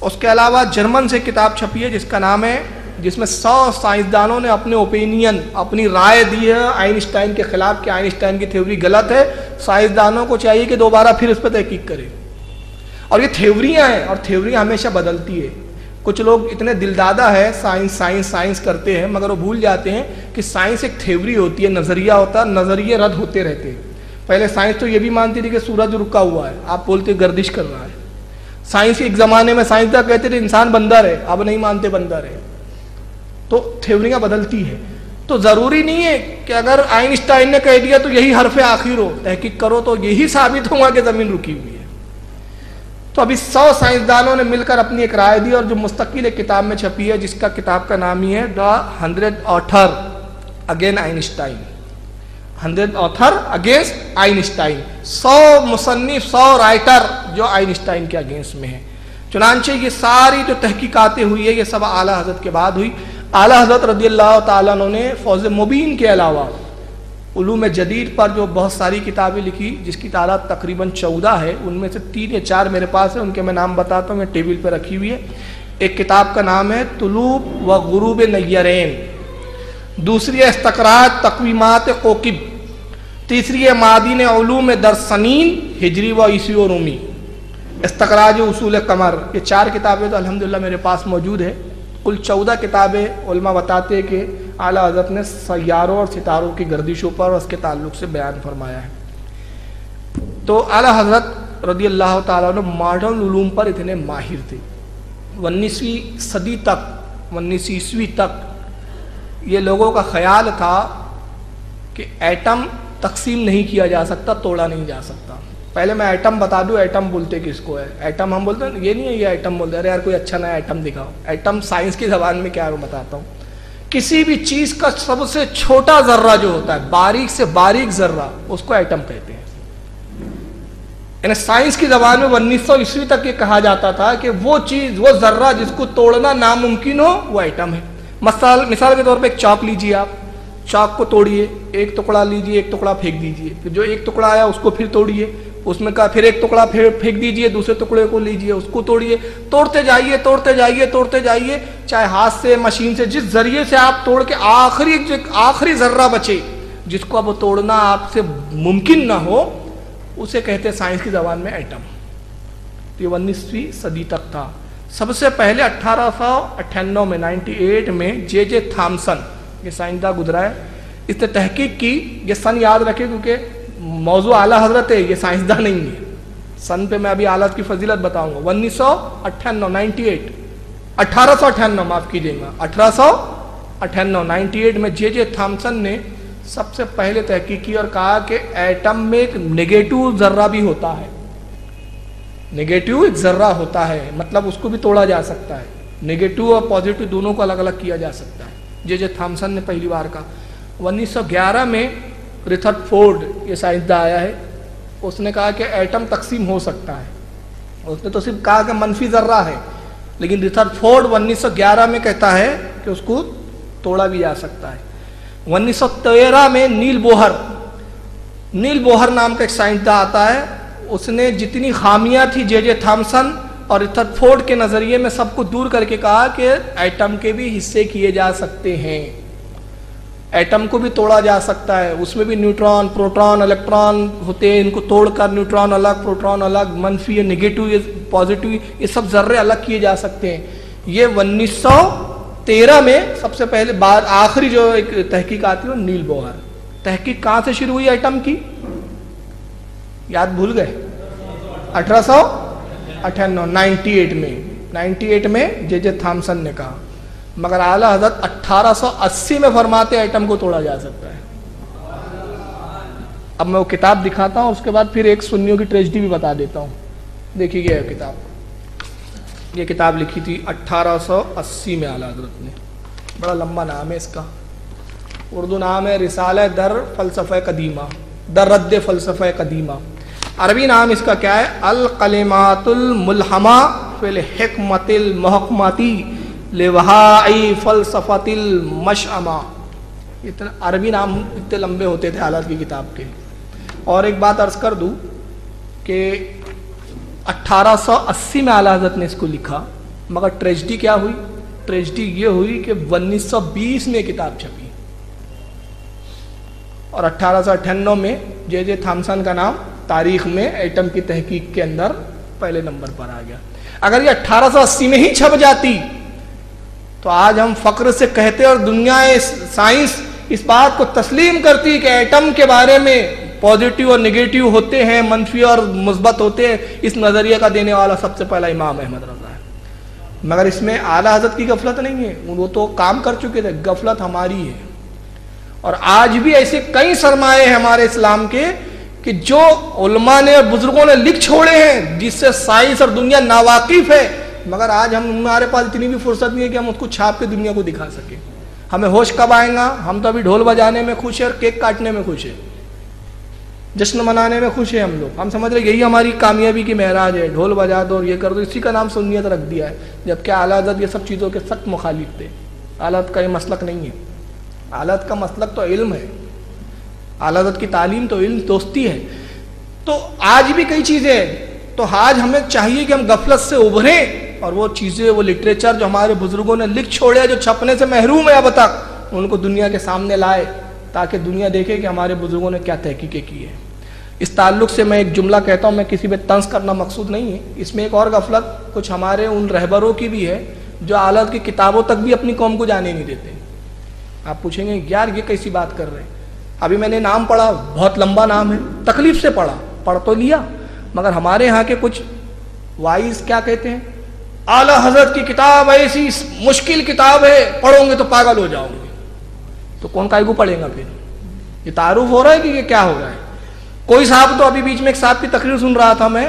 اس کے علاوہ جرمن سے کتاب چھپی ہے جس کا نام ہے، جس میں 100 سائنسدانوں نے اپنے اوپینین، اپنی رائے دی ہے آئنسٹائن کے خلاف کہ آئنسٹائن کی تھیوری غلط ہے۔ سائنسدانوں کو چاہیے کہ دوبارہ پھر اس پہ تحقیق کریں، اور یہ تھیوریاں ہیں، اور تھیوریاں ہمیشہ بدلتی ہے۔ کچھ لوگ اتنے دلدادہ ہے، سائنس کرتے ہیں، مگر وہ بھول جاتے ہیں کہ سائنس ایک تھیوری ہوتی ہے، نظریہ ہوتا ہے، نظریے رد ہوتے رہتے ہیں۔ پہلے سائنس تو یہ بھی مانتی تھی کہ سورج رکا ہوا ہے، آپ بولتے گردش کر رہا ہے۔ سائنس ایک زمانے میں سائنسداں کہتے تھے انسان بندر ہے، اب نہیں مانتے بندر ہے۔ تو تھیوریاں بدلتی ہے، تو ضروری نہیں ہے کہ اگر آئنسٹائن نے کہہ دیا تو یہی حرف آخر ہو، تحقیق کرو تو یہی ثابت ہوگا کہ زمین رکی ہوئی ہے۔ تو ابھی 100 سائنسدانوں نے مل کر اپنی ایک رائے دی، اور جو مستقل ایک کتاب میں چھپی ہے جس کا کتاب کا نام ہی ہے دا 100 author again Einstein. 100 author against Einstein, 100 مصنف، 100 رائٹر جو آئنسٹائن کے اگینسٹ میں ہیں۔ چنانچہ یہ ساری جو تحقیقاتیں ہوئی ہے یہ سب اعلیٰ حضرت کے بعد ہوئی۔ اعلیٰ حضرت رضی اللہ تعالیٰ عنہ نے فوز مبین کے علاوہ علوم جدید پر جو بہت ساری کتابیں لکھی، جس کی تعداد تقریباً 14 ہے، ان میں سے 3 یا 4 میرے پاس ہیں، ان کے میں نام بتاتا ہوں، میں ٹیبل پہ رکھی ہوئی ہے۔ ایک کتاب کا نام ہے طلوع و غروب نیرین، دوسری ہے استقراء تقویمات کوکب، تیسری ہے معادن علوم در سنین ہجری و عیسوی و رومی، استخراج اصول قمر۔ یہ 4 کتابیں تو الحمدللہ میرے پاس موجود ہے۔ کل 14 کتابیں علماء بتاتے ہیں کہ اعلیٰ حضرت نے سیاروں اور ستاروں کی گردشوں پر اور اس کے تعلق سے بیان فرمایا ہے۔ تو اعلیٰ حضرت رضی اللہ تعالیٰ عنہ ماڈرن علوم پر اتنے ماہر تھے۔ 19ویں صدی تک، 19 عیسوی تک یہ لوگوں کا خیال تھا کہ ایٹم تقسیم نہیں کیا جا سکتا، توڑا نہیں جا سکتا۔ پہلے میں ایٹم بتا دوں، ایٹم بولتے کس کو ہے؟ ایٹم ہم بولتے ہیں، یہ نہیں ہے یہ ایٹم بولتے ہیں، ارے یار کوئی اچھا نیا ایٹم دکھاؤ۔ ایٹم سائنس کی زبان میں کیا ہے وہ بتاتا ہوں۔ کسی بھی چیز کا سب سے چھوٹا ذرہ جو ہوتا ہے، باریک سے باریک ذرہ، اس کو ایٹم کہتے ہیں۔ یعنی سائنس کی زبان میں 1900 عیسوی تک یہ کہا جاتا تھا کہ وہ چیز، وہ ذرہ جس کو توڑنا ناممکن ہو، وہ ایٹم ہے۔ مثال کے طور پہ ایک چاک لیجیے، آپ چاک کو توڑیے، ایک ٹکڑا لیجیے، ایک ٹکڑا پھینک دیجیے، پھر جو ایک ٹکڑا آیا اس کو پھر توڑیے، اس میں کہا پھر ایک ٹکڑا پھینک دیجیے، دوسرے ٹکڑے کو لیجیے، اس کو توڑیے، توڑتے جائیے توڑتے جائیے توڑتے جائیے، چاہے ہاتھ سے، مشین سے، جس ذریعے سے آپ توڑ کے آخری ذرہ بچے جس کو اب توڑنا آپ سے ممکن نہ ہو، اسے کہتے ہیں سائنس کی زبان میں ایٹم۔ یہ 19ویں صدی تک تھا۔ سب سے پہلے 1898 میں 98 میں جے تھامسن، یہ سائنسداں گزرا ہے، اس نے تحقیق کی۔ یہ سن یاد رکھے کیونکہ موضوع اعلیٰ حضرت ہے، یہ سائنسداں نہیں ہے۔ سن پہ میں ابھی اعلیٰ کی فضیلت بتاؤں گا۔ 1898 معاف کیجیے گا، 1898 میں جے تھامسن نے سب سے پہلے تحقیق کی اور کہا کہ ایٹم میں ایک نیگیٹو ذرہ بھی ہوتا ہے۔ نیگیٹو ایک ذرہ ہوتا ہے، مطلب اس کو بھی توڑا جا سکتا ہے۔ نیگیٹو اور پازیٹو دونوں کو الگ الگ کیا جا سکتا ہے۔ جے تھامسن نے پہلی بار کہا۔ 1911 میں ریتھرڈ فورڈ، یہ سائنسداں آیا ہے، اس نے کہا کہ ایٹم تقسیم ہو سکتا ہے۔ اس نے تو صرف کہا کہ منفی ذرہ ہے، لیکن ریتھرڈ فورڈ 1911 میں کہتا ہے کہ اس کو توڑا بھی جا سکتا ہے۔ 1913 میں نیل بوہر نام کا ایک سائنسداں آتا ہے، اس نے جتنی خامیاں تھی جے تھامسن اور ریتھرڈ فورڈ کے نظریے میں سب کو دور کر کے کہا کہ ایٹم کے بھی حصے کیے جا سکتے ہیں، ایٹم کو بھی توڑا جا سکتا ہے، اس میں بھی نیوٹران، پروٹون، الیکٹران ہوتے ہیں، ان کو توڑ کر نیوٹران الگ، پروٹون الگ، منفی، نگیٹو، پازیٹو، یہ سب ذرے الگ کیے جا سکتے ہیں۔ یہ 13 میں سب سے پہلے بعد آخری جو ایک تحقیق آتی ہے وہ نیل بوہر. تحقیق کہاں سے شروع ہوئی ایٹم کی؟ یاد بھول گئے؟ 1898 98 میں جے تھامسن نے کہا. مگر اعلیٰ حضرت 1880 میں فرماتے ایٹم کو توڑا جا سکتا ہے. اب میں وہ کتاب دکھاتا ہوں، اس کے بعد پھر ایک سنیوں کی ٹریجڈی بھی بتا دیتا ہوں. دیکھیے یہ کتاب، یہ کتاب لکھی تھی 1880 میں اعلیٰ حضرت نے. بڑا لمبا نام ہے اس کا، اردو نام ہے رسالہ در فلسفہ قدیمہ، در رد فلسفہ قدیمہ. عربی نام اس کا کیا ہے؟ الکلمات الملہمہ فی الحکمت المحکمتی لوہائی فلسفۃ المشأمہ. اتنا عربی نام اتنے لمبے ہوتے تھے اعلیٰ کی کتاب کے. اور ایک بات عرض کر دوں کہ 1880 میں اعلیٰ حضرت نے اس کو لکھا، مگر ٹریجڈی کیا ہوئی؟ ٹریجڈی یہ ہوئی کہ 1920 میں کتاب چھپی اور 1898 میں جے تھامسن کا نام تاریخ میں ایٹم کی تحقیق کے اندر پہلے نمبر پر آ گیا. اگر یہ 1880 میں ہی چھپ جاتی تو آج ہم فخر سے کہتے اور دنیا سائنس اس بات کو تسلیم کرتی کہ ایٹم کے بارے میں پازیٹیو اور نگیٹیو ہوتے ہیں، منفی اور مثبت ہوتے ہیں. اس نظریے کا دینے والا سب سے پہلا امام احمد رضا ہے. مگر اس میں اعلیٰ حضرت کی غفلت نہیں ہے، وہ تو کام کر چکے تھے. غفلت ہماری ہے. اور آج بھی ایسے کئی سرمایے ہیں ہمارے اسلام کے کہ جو علماء نے اور بزرگوں نے لکھ چھوڑے ہیں، جس سے سائنس اور دنیا ناواقف ہے، مگر آج ہمارے پاس اتنی بھی فرصت نہیں ہے کہ ہم اس کو چھاپ کے دنیا کو دکھا سکیں. ہمیں ہوش کب آئے گا؟ ہم تو ابھی ڈھول بجانے میں خوش ہیں اور کیک کاٹنے میں خوش ہیں، جشن منانے میں خوش ہیں ہم لوگ. ہم سمجھ رہے یہی ہماری کامیابی کی معراج ہے، ڈھول بجا دو اور یہ کر دو، اسی کا نام سنیت رکھ دیا ہے. جبکہ اعلیٰ حضرت یہ سب چیزوں کے سخت مخالف تھے. اعلیٰ حضرت کا یہ مسلک نہیں ہے. اعلیٰ حضرت کا مسلک تو علم ہے، اعلیٰ حضرت کی تعلیم تو علم دوستی ہے. تو آج بھی کئی چیزیں ہیں. تو آج ہمیں چاہیے کہ ہم غفلت سے ابھریں اور وہ چیزیں، وہ لٹریچر جو ہمارے بزرگوں نے لکھ چھوڑے، جو چھپنے سے محروم ہے اب تک، ان کو دنیا کے سامنے لائے تاکہ دنیا دیکھے کہ ہمارے بزرگوں نے کیا تحقیقیں کی ہے. اس تعلق سے میں ایک جملہ کہتا ہوں، میں کسی پہ طنز کرنا مقصود نہیں ہے. اس میں ایک اور غفلت کچھ ہمارے ان رہبروں کی بھی ہے جو اعلیٰ کی کتابوں تک بھی اپنی قوم کو جانے نہیں دیتے. آپ پوچھیں گے یار یہ کیسی بات کر رہے ہیں؟ ابھی میں نے نام پڑھا، بہت لمبا نام ہے، تکلیف سے پڑھ تو لیا، مگر ہمارے ہاں کے کچھ وائز کیا کہتے ہیں؟ اعلیٰ حضرت کی کتاب ایسی مشکل کتاب ہے، پڑھو گے تو پاگل ہو جاؤ گے. تو کون کائے کو پڑھے گا پھر؟ یہ تعارف ہو رہا ہے کہ یہ کیا ہو رہا ہے؟ کوئی صاحب تو ابھی بیچ میں ایک صاحب کی تقریر سن رہا تھا میں،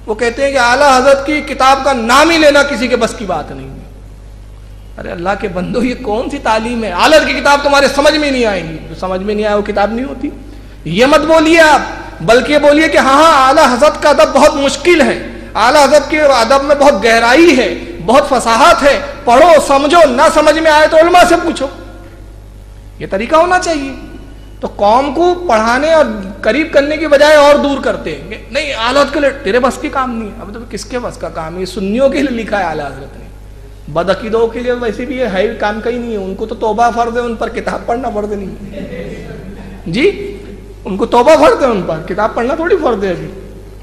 وہ کہتے ہیں کہ اعلیٰ حضرت کی کتاب کا نام ہی لینا کسی کے بس کی بات نہیں ہے. ارے اللہ کے بندو، یہ کون سی تعلیم ہے؟ اعلیٰ کی کتاب تمہارے سمجھ میں نہیں آئے گی. جو سمجھ میں نہیں آئے وہ کتاب نہیں ہوتی. یہ مت بولیے آپ، بلکہ بولیے کہ ہاں اعلیٰ حضرت کا ادب بہت مشکل ہے، اعلیٰ حضرت کے ادب میں بہت گہرائی ہے، بہت فصاحت ہے، پڑھو سمجھو، نہ سمجھ میں آئے تو علماء سے پوچھو. یہ طریقہ ہونا چاہیے. تو قوم کو پڑھانے اور قریب کرنے کی بجائے اور دور کرتے ہیں. نہیں اعلیٰ کے لیے تیرے بس کی کام نہیں ہے. اب تو کس کے بس کا کام ہے؟ یہ سنیوں کے لیے لکھا ہے اعلیٰ حضرت نے. بدعقیدوں کے لیے ویسے بھی یہ ہے کام کا ہی نہیں ہے. ان کو تو توبہ فرض ہے، ان پر کتاب پڑھنا فرض نہیں ہے. جی ان کو توبہ فرض ہے، ان پر کتاب پڑھنا تھوڑی فرض ہے ابھی.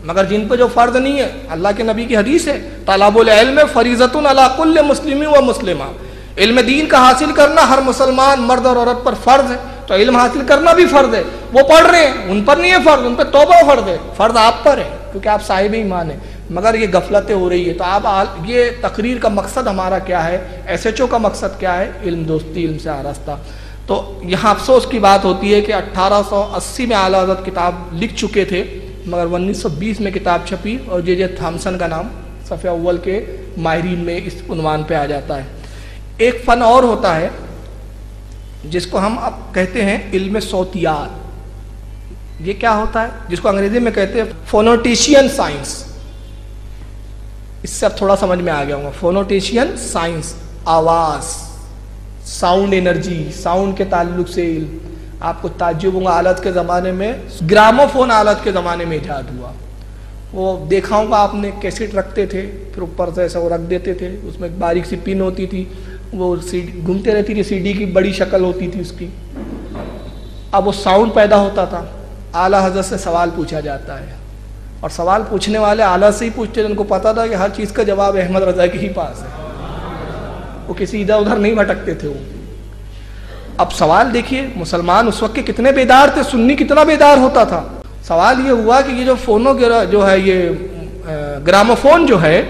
مگر جن پہ جو فرض نہیں ہے، اللہ کے نبی کی حدیث ہے، طلب العلم فریضۃ علی کل مسلم و مسلمہ. علم دین کا حاصل کرنا ہر مسلمان مرد اور عورت پر فرض ہے. تو علم حاصل کرنا بھی فرض ہے. وہ پڑھ رہے ہیں، ان پر نہیں ہے فرض، ان پہ توبہ فرض ہے. فرض آپ پر ہے کیونکہ آپ صاحب ایمان ہیں. مگر یہ غفلتیں ہو رہی ہے. تو آپ یہ تقریر کا مقصد ہمارا کیا ہے؟ ایس ایچ او کا مقصد کیا ہے؟ علم دوستی، علم سے آراستہ. تو یہاں افسوس کی بات ہوتی ہے کہ 1880 میں اعلیٰ حضرت کتاب لکھ چکے تھے، مگر 1920 میں کتاب چھپی اور جے تھامسن کا نام صفحہ اول کے ماہرین میں اس عنوان پہ آ جاتا ہے. ایک فن اور ہوتا ہے جس کو ہم اب کہتے ہیں علم صوتیات. یہ کیا ہوتا ہے؟ جس کو انگریزی میں کہتے ہیں فونوٹیشین سائنس. اس سے اب تھوڑا سمجھ میں آ گیا ہوں. فونوٹیشین سائنس، آواز، ساؤنڈ انرجی، ساؤنڈ کے تعلق سے علم. آپ کو تعجب ہوگا آلت کے زمانے میں گراموفون آلت کے زمانے میں ایجاد ہوا. وہ دیکھا ہوگا آپ نے، کیسٹ رکھتے تھے، پھر اوپر سے ایسا وہ رکھ دیتے تھے، اس میں ایک باریک سی پن ہوتی تھی، وہ گھومتے رہتی تھی، سی ڈی کی بڑی شکل ہوتی تھی اس کی. اب وہ ساؤنڈ پیدا ہوتا تھا. اعلیٰ حضرت سے سوال پوچھا جاتا ہے اور سوال پوچھنے والے اعلیٰ سے ہی پوچھتے، ان کو پتا تھا کہ ہر چیز کا جواب احمد رضا کے ہی پاس ہے. وہ کسی ادھر ادھر نہیں بھٹکتے تھے وہ. اب سوال دیکھیے مسلمان اس وقت کے کتنے بیدار تھے, سنی کتنا بیدار ہوتا تھا. سوال یہ ہوا کہ یہ جو فونوں جو ہے یہ گراموفون جو ہے,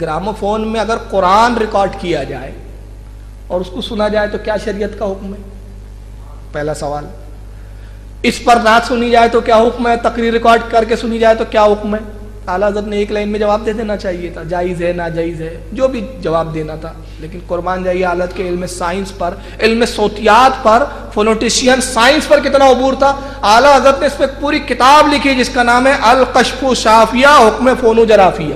گراموفون میں اگر قرآن ریکارڈ کیا جائے اور اس کو سنا جائے تو کیا شریعت کا حکم ہے؟ پہلا سوال. اس پر نعت سنی جائے تو کیا حکم ہے؟ تقریر ریکارڈ کر کے سنی جائے تو کیا حکم ہے؟ اعلیٰ حضرت نے ایک لائن میں جواب دے دینا چاہیے تھا, جائز ہے ناجائز ہے جو بھی جواب دینا تھا, لیکن قربان جائیے حالت کے علم سائنس پر, علم صوتیات پر, فونوٹیشین سائنس پر کتنا عبور تھا. اعلیٰ حضرت نے اس پہ پوری کتاب لکھی جس کا نام ہے الکشف شافیہ حکم فونو جرافیہ.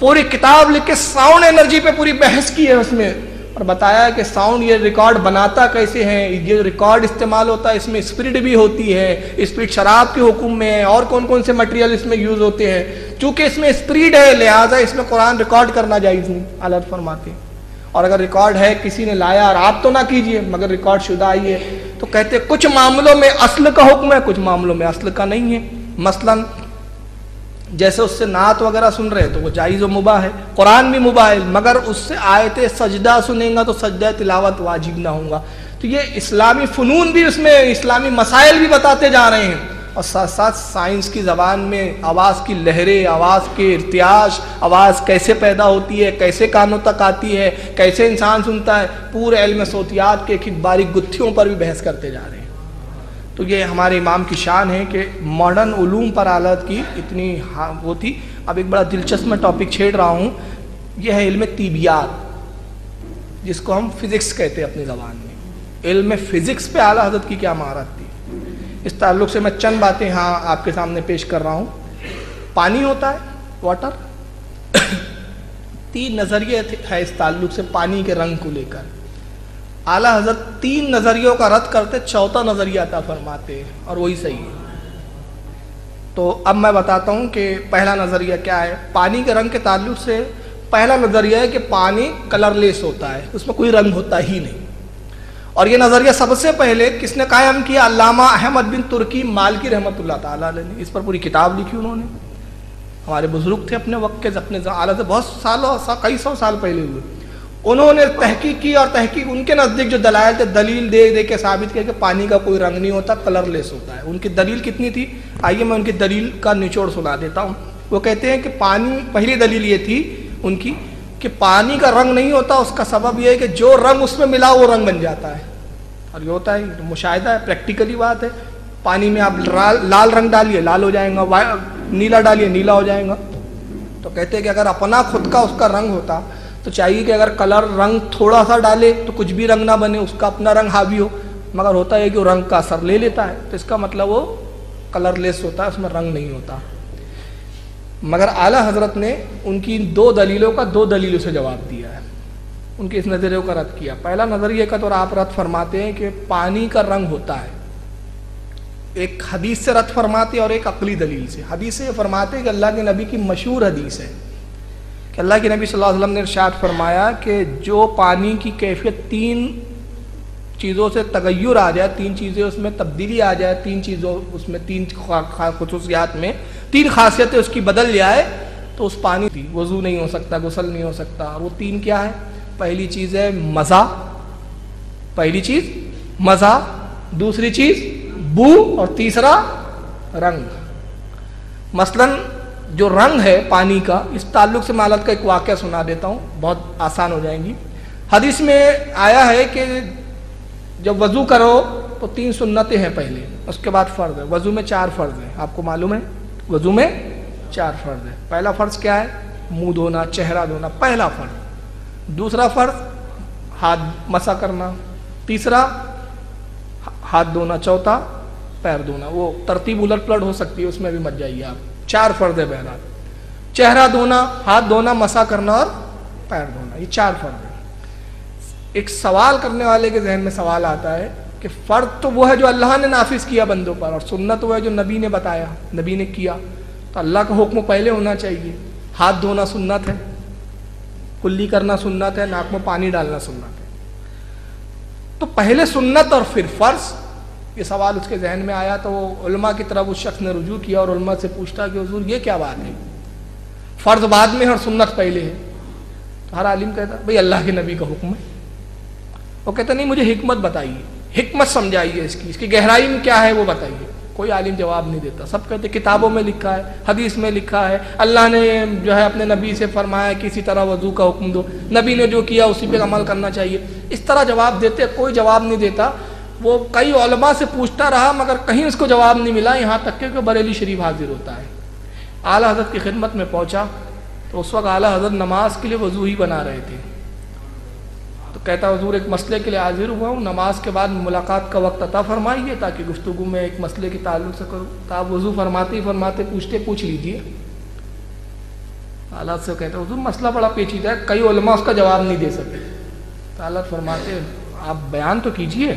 پوری کتاب لکھ کے ساؤنڈ انرجی پہ پوری بحث کی ہے اس میں, اور بتایا کہ ساؤنڈ یہ ریکارڈ بناتا کیسے ہیں, یہ ریکارڈ استعمال ہوتا ہے اس میں اسپرٹ بھی ہوتی ہے, اسپرٹ شراب کے حکم میں ہے, اور کون کون سے مٹیریل اس میں یوز ہوتے ہیں. چونکہ اس میں اسپرٹ ہے لہٰذا اس میں قرآن ریکارڈ کرنا جائز نہیں, اعلیٰ فرماتے ہیں. اور اگر ریکارڈ ہے کسی نے لایا اور آپ تو نہ کیجئے مگر ریکارڈ شدہ آئی ہے تو کہتے کچھ معاملوں میں اصل کا حکم ہے, کچھ معاملوں میں اصل کا نہیں ہے. مثلاً جیسے اس سے نعت وغیرہ سن رہے تو وہ جائز و مباح ہے, قرآن بھی مباح ہے, مگر اس سے آیت سجدہ سنیں گا تو سجدہ تلاوت واجب نہ ہوں گا. تو یہ اسلامی فنون بھی اس میں اسلامی مسائل بھی بتاتے جا رہے ہیں, اور ساتھ ساتھ سائنس کی زبان میں آواز کی لہریں, آواز کے ارتعاش, آواز کیسے پیدا ہوتی ہے, کیسے کانوں تک آتی ہے, کیسے انسان سنتا ہے, پورے علم صوتیات کے ایک باریک گتھیوں پر بھی بحث کرتے جا رہے ہیں. تو یہ ہمارے امام کی شان ہے کہ ماڈرن علوم پر آلات کی اتنی وہ تھی. اب ایک بڑا دلچسپ میں ٹاپک چھیڑ رہا ہوں, یہ ہے علم طیبیات جس کو ہم فزکس کہتے ہیں اپنی زبان میں. علم فزکس پہ اعلیٰ حضرت کی کیا مہارت تھی, اس تعلق سے میں چند باتیں ہاں آپ کے سامنے پیش کر رہا ہوں. پانی ہوتا ہے, واٹر, 3 نظریے ہے اس تعلق سے پانی کے رنگ کو لے کر. اعلیٰ حضرت 3 نظریوں کا رد کرتے, 4تھا نظریہ عطا فرماتے اور وہی صحیح ہے. تو اب میں بتاتا ہوں کہ پہلا نظریہ کیا ہے. پانی کے رنگ کے تعلق سے پہلا نظریہ ہے کہ پانی کلر لیس ہوتا ہے, اس میں کوئی رنگ ہوتا ہی نہیں. اور یہ نظریہ سب سے پہلے کس نے قائم کیا؟ علامہ احمد بن ترکی مالکی رحمۃ اللہ تعالیٰ علیہ نے. اس پر پوری کتاب لکھی انہوں نے. ہمارے بزرگ تھے اپنے وقت کے, اپنے اعلیٰ سے بہت سالوں کئی سو سال پہلے ہوئے. انہوں نے تحقیق کی, اور تحقیق ان کے نزدیک جو دلائل تھے دلیل دے دے کے ثابت کیا کہ پانی کا کوئی رنگ نہیں ہوتا, کلر لیس ہوتا ہے. ان کی دلیل کتنی تھی, آئیے میں ان کی دلیل کا نچوڑ سنا دیتا ہوں. وہ کہتے ہیں کہ پانی, پہلی دلیل یہ تھی ان کی کہ پانی کا رنگ نہیں ہوتا, اس کا سبب یہ ہے کہ جو رنگ اس میں ملا وہ رنگ بن جاتا ہے. اور یہ ہوتا ہے, مشاہدہ ہے, پریکٹیکلی بات ہے. پانی میں آپ لال رنگ ڈالیے لال ہو جائے گا, نیلا ڈالیے نیلا ہو جائے گا. تو کہتے ہیں کہ اگر اپنا خود کا اس کا رنگ ہوتا تو چاہیے کہ اگر کلر رنگ تھوڑا سا ڈالے تو کچھ بھی رنگ نہ بنے, اس کا اپنا رنگ حاوی ہو, مگر ہوتا ہے کہ وہ رنگ کا اثر لے لیتا ہے, تو اس کا مطلب وہ کلر لیس ہوتا ہے, اس میں رنگ نہیں ہوتا. مگر اعلیٰ حضرت نے ان کی 2 دلیلوں کا 2 دلیلوں سے جواب دیا ہے, ان کے اس نظریے کا رد کیا. پہلا نظریے کا تو آپ رد فرماتے ہیں کہ پانی کا رنگ ہوتا ہے, ایک حدیث سے رد فرماتے اور ایک عقلی دلیل سے. حدیث سے یہ فرماتے ہیں کہ اللہ کے نبی کی مشہور حدیث ہے کہ اللہ کے نبی صلی اللہ علیہ وسلم نے ارشاد فرمایا کہ جو پانی کی کیفیت 3 چیزوں سے تغیر آ جائے, 3 چیزیں اس میں تبدیلی آ جائے, 3 چیزوں اس میں 3 خصوصیات میں 3 خاصیتیں اس کی بدل جائے تو اس پانی کی وضو نہیں ہو سکتا, غسل نہیں ہو سکتا. اور وہ 3 کیا ہے؟ پہلی چیز ہے مزہ, پہلی چیز مزہ, دوسری چیز بو, اور تیسرا رنگ. مثلاً جو رنگ ہے پانی کا, اس تعلق سے میں حالت کا ایک واقعہ سنا دیتا ہوں, بہت آسان ہو جائیں گی. حدیث میں آیا ہے کہ جب وضو کرو تو 3 سنتیں ہیں پہلے, اس کے بعد فرض ہے. وضو میں 4 فرض ہیں, آپ کو معلوم ہے وضو میں 4 فرض ہے. پہلا فرض کیا ہے؟ منہ دھونا, چہرہ دھونا, پہلا فرض. دوسرا فرض ہاتھ مسا کرنا, تیسرا ہاتھ دھونا, چوتھا پیر دھونا. وہ ترتیب الٹ پلٹ ہو سکتی ہے, اس میں بھی مت جائیے آپ. 4 فرض ہے بہرحال, چہرہ دھونا, ہاتھ دھونا, مسا کرنا اور پیر دھونا, یہ 4 فرض ہے. ایک سوال کرنے والے کے ذہن میں سوال آتا ہے کہ فرض تو وہ ہے جو اللہ نے نافذ کیا بندوں پر, اور سنت وہ ہے جو نبی نے بتایا, نبی نے کیا. تو اللہ کا حکم پہلے ہونا چاہیے. ہاتھ دھونا سنت ہے, کلی کرنا سنت ہے, ناک میں پانی ڈالنا سنت ہے. تو پہلے سنت اور پھر فرض, یہ سوال اس کے ذہن میں آیا تو وہ علماء کی طرف اس شخص نے رجوع کیا اور علماء سے پوچھتا کہ حضور یہ کیا بات ہے, فرض بعد میں اور سنت پہلے ہے. تو ہر عالم کہتا ہے بھئی اللہ کے نبی کا حکم ہے. وہ کہتا نہیں مجھے حکمت بتائیے, حکمت سمجھائیے, اس کی گہرائی میں کیا ہے وہ بتائیے. کوئی عالم جواب نہیں دیتا. سب کہتے کتابوں میں لکھا ہے, حدیث میں لکھا ہے, اللہ نے جو ہے اپنے نبی سے فرمایا کہ اسی طرح وضو کا حکم دو, نبی نے جو کیا اسی پہ عمل کرنا چاہیے. اس طرح جواب دیتے, کوئی جواب نہیں دیتا. وہ کئی علماء سے پوچھتا رہا مگر کہیں اس کو جواب نہیں ملا, یہاں تک کہ بریلی شریف حاضر ہوتا ہے. اعلیٰ حضرت کی خدمت میں پہنچا تو اس وقت اعلیٰ حضرت نماز کے لیے وضو ہی بنا رہے تھے. تو کہتا حضور ایک مسئلے کے لیے حاضر ہوا ہوں, نماز کے بعد ملاقات کا وقت عطا فرمائیے تاکہ گفتگو میں ایک مسئلے کے تعلق سے کروں. تو آپ وضو فرماتے پوچھ لیجیے. اعلیٰ سے کہتا حضور مسئلہ بڑا پیچیدہ ہے, کئی علماء اس کا جواب نہیں دے سکے. تو اعلیٰ فرماتے آپ بیان تو کیجیے,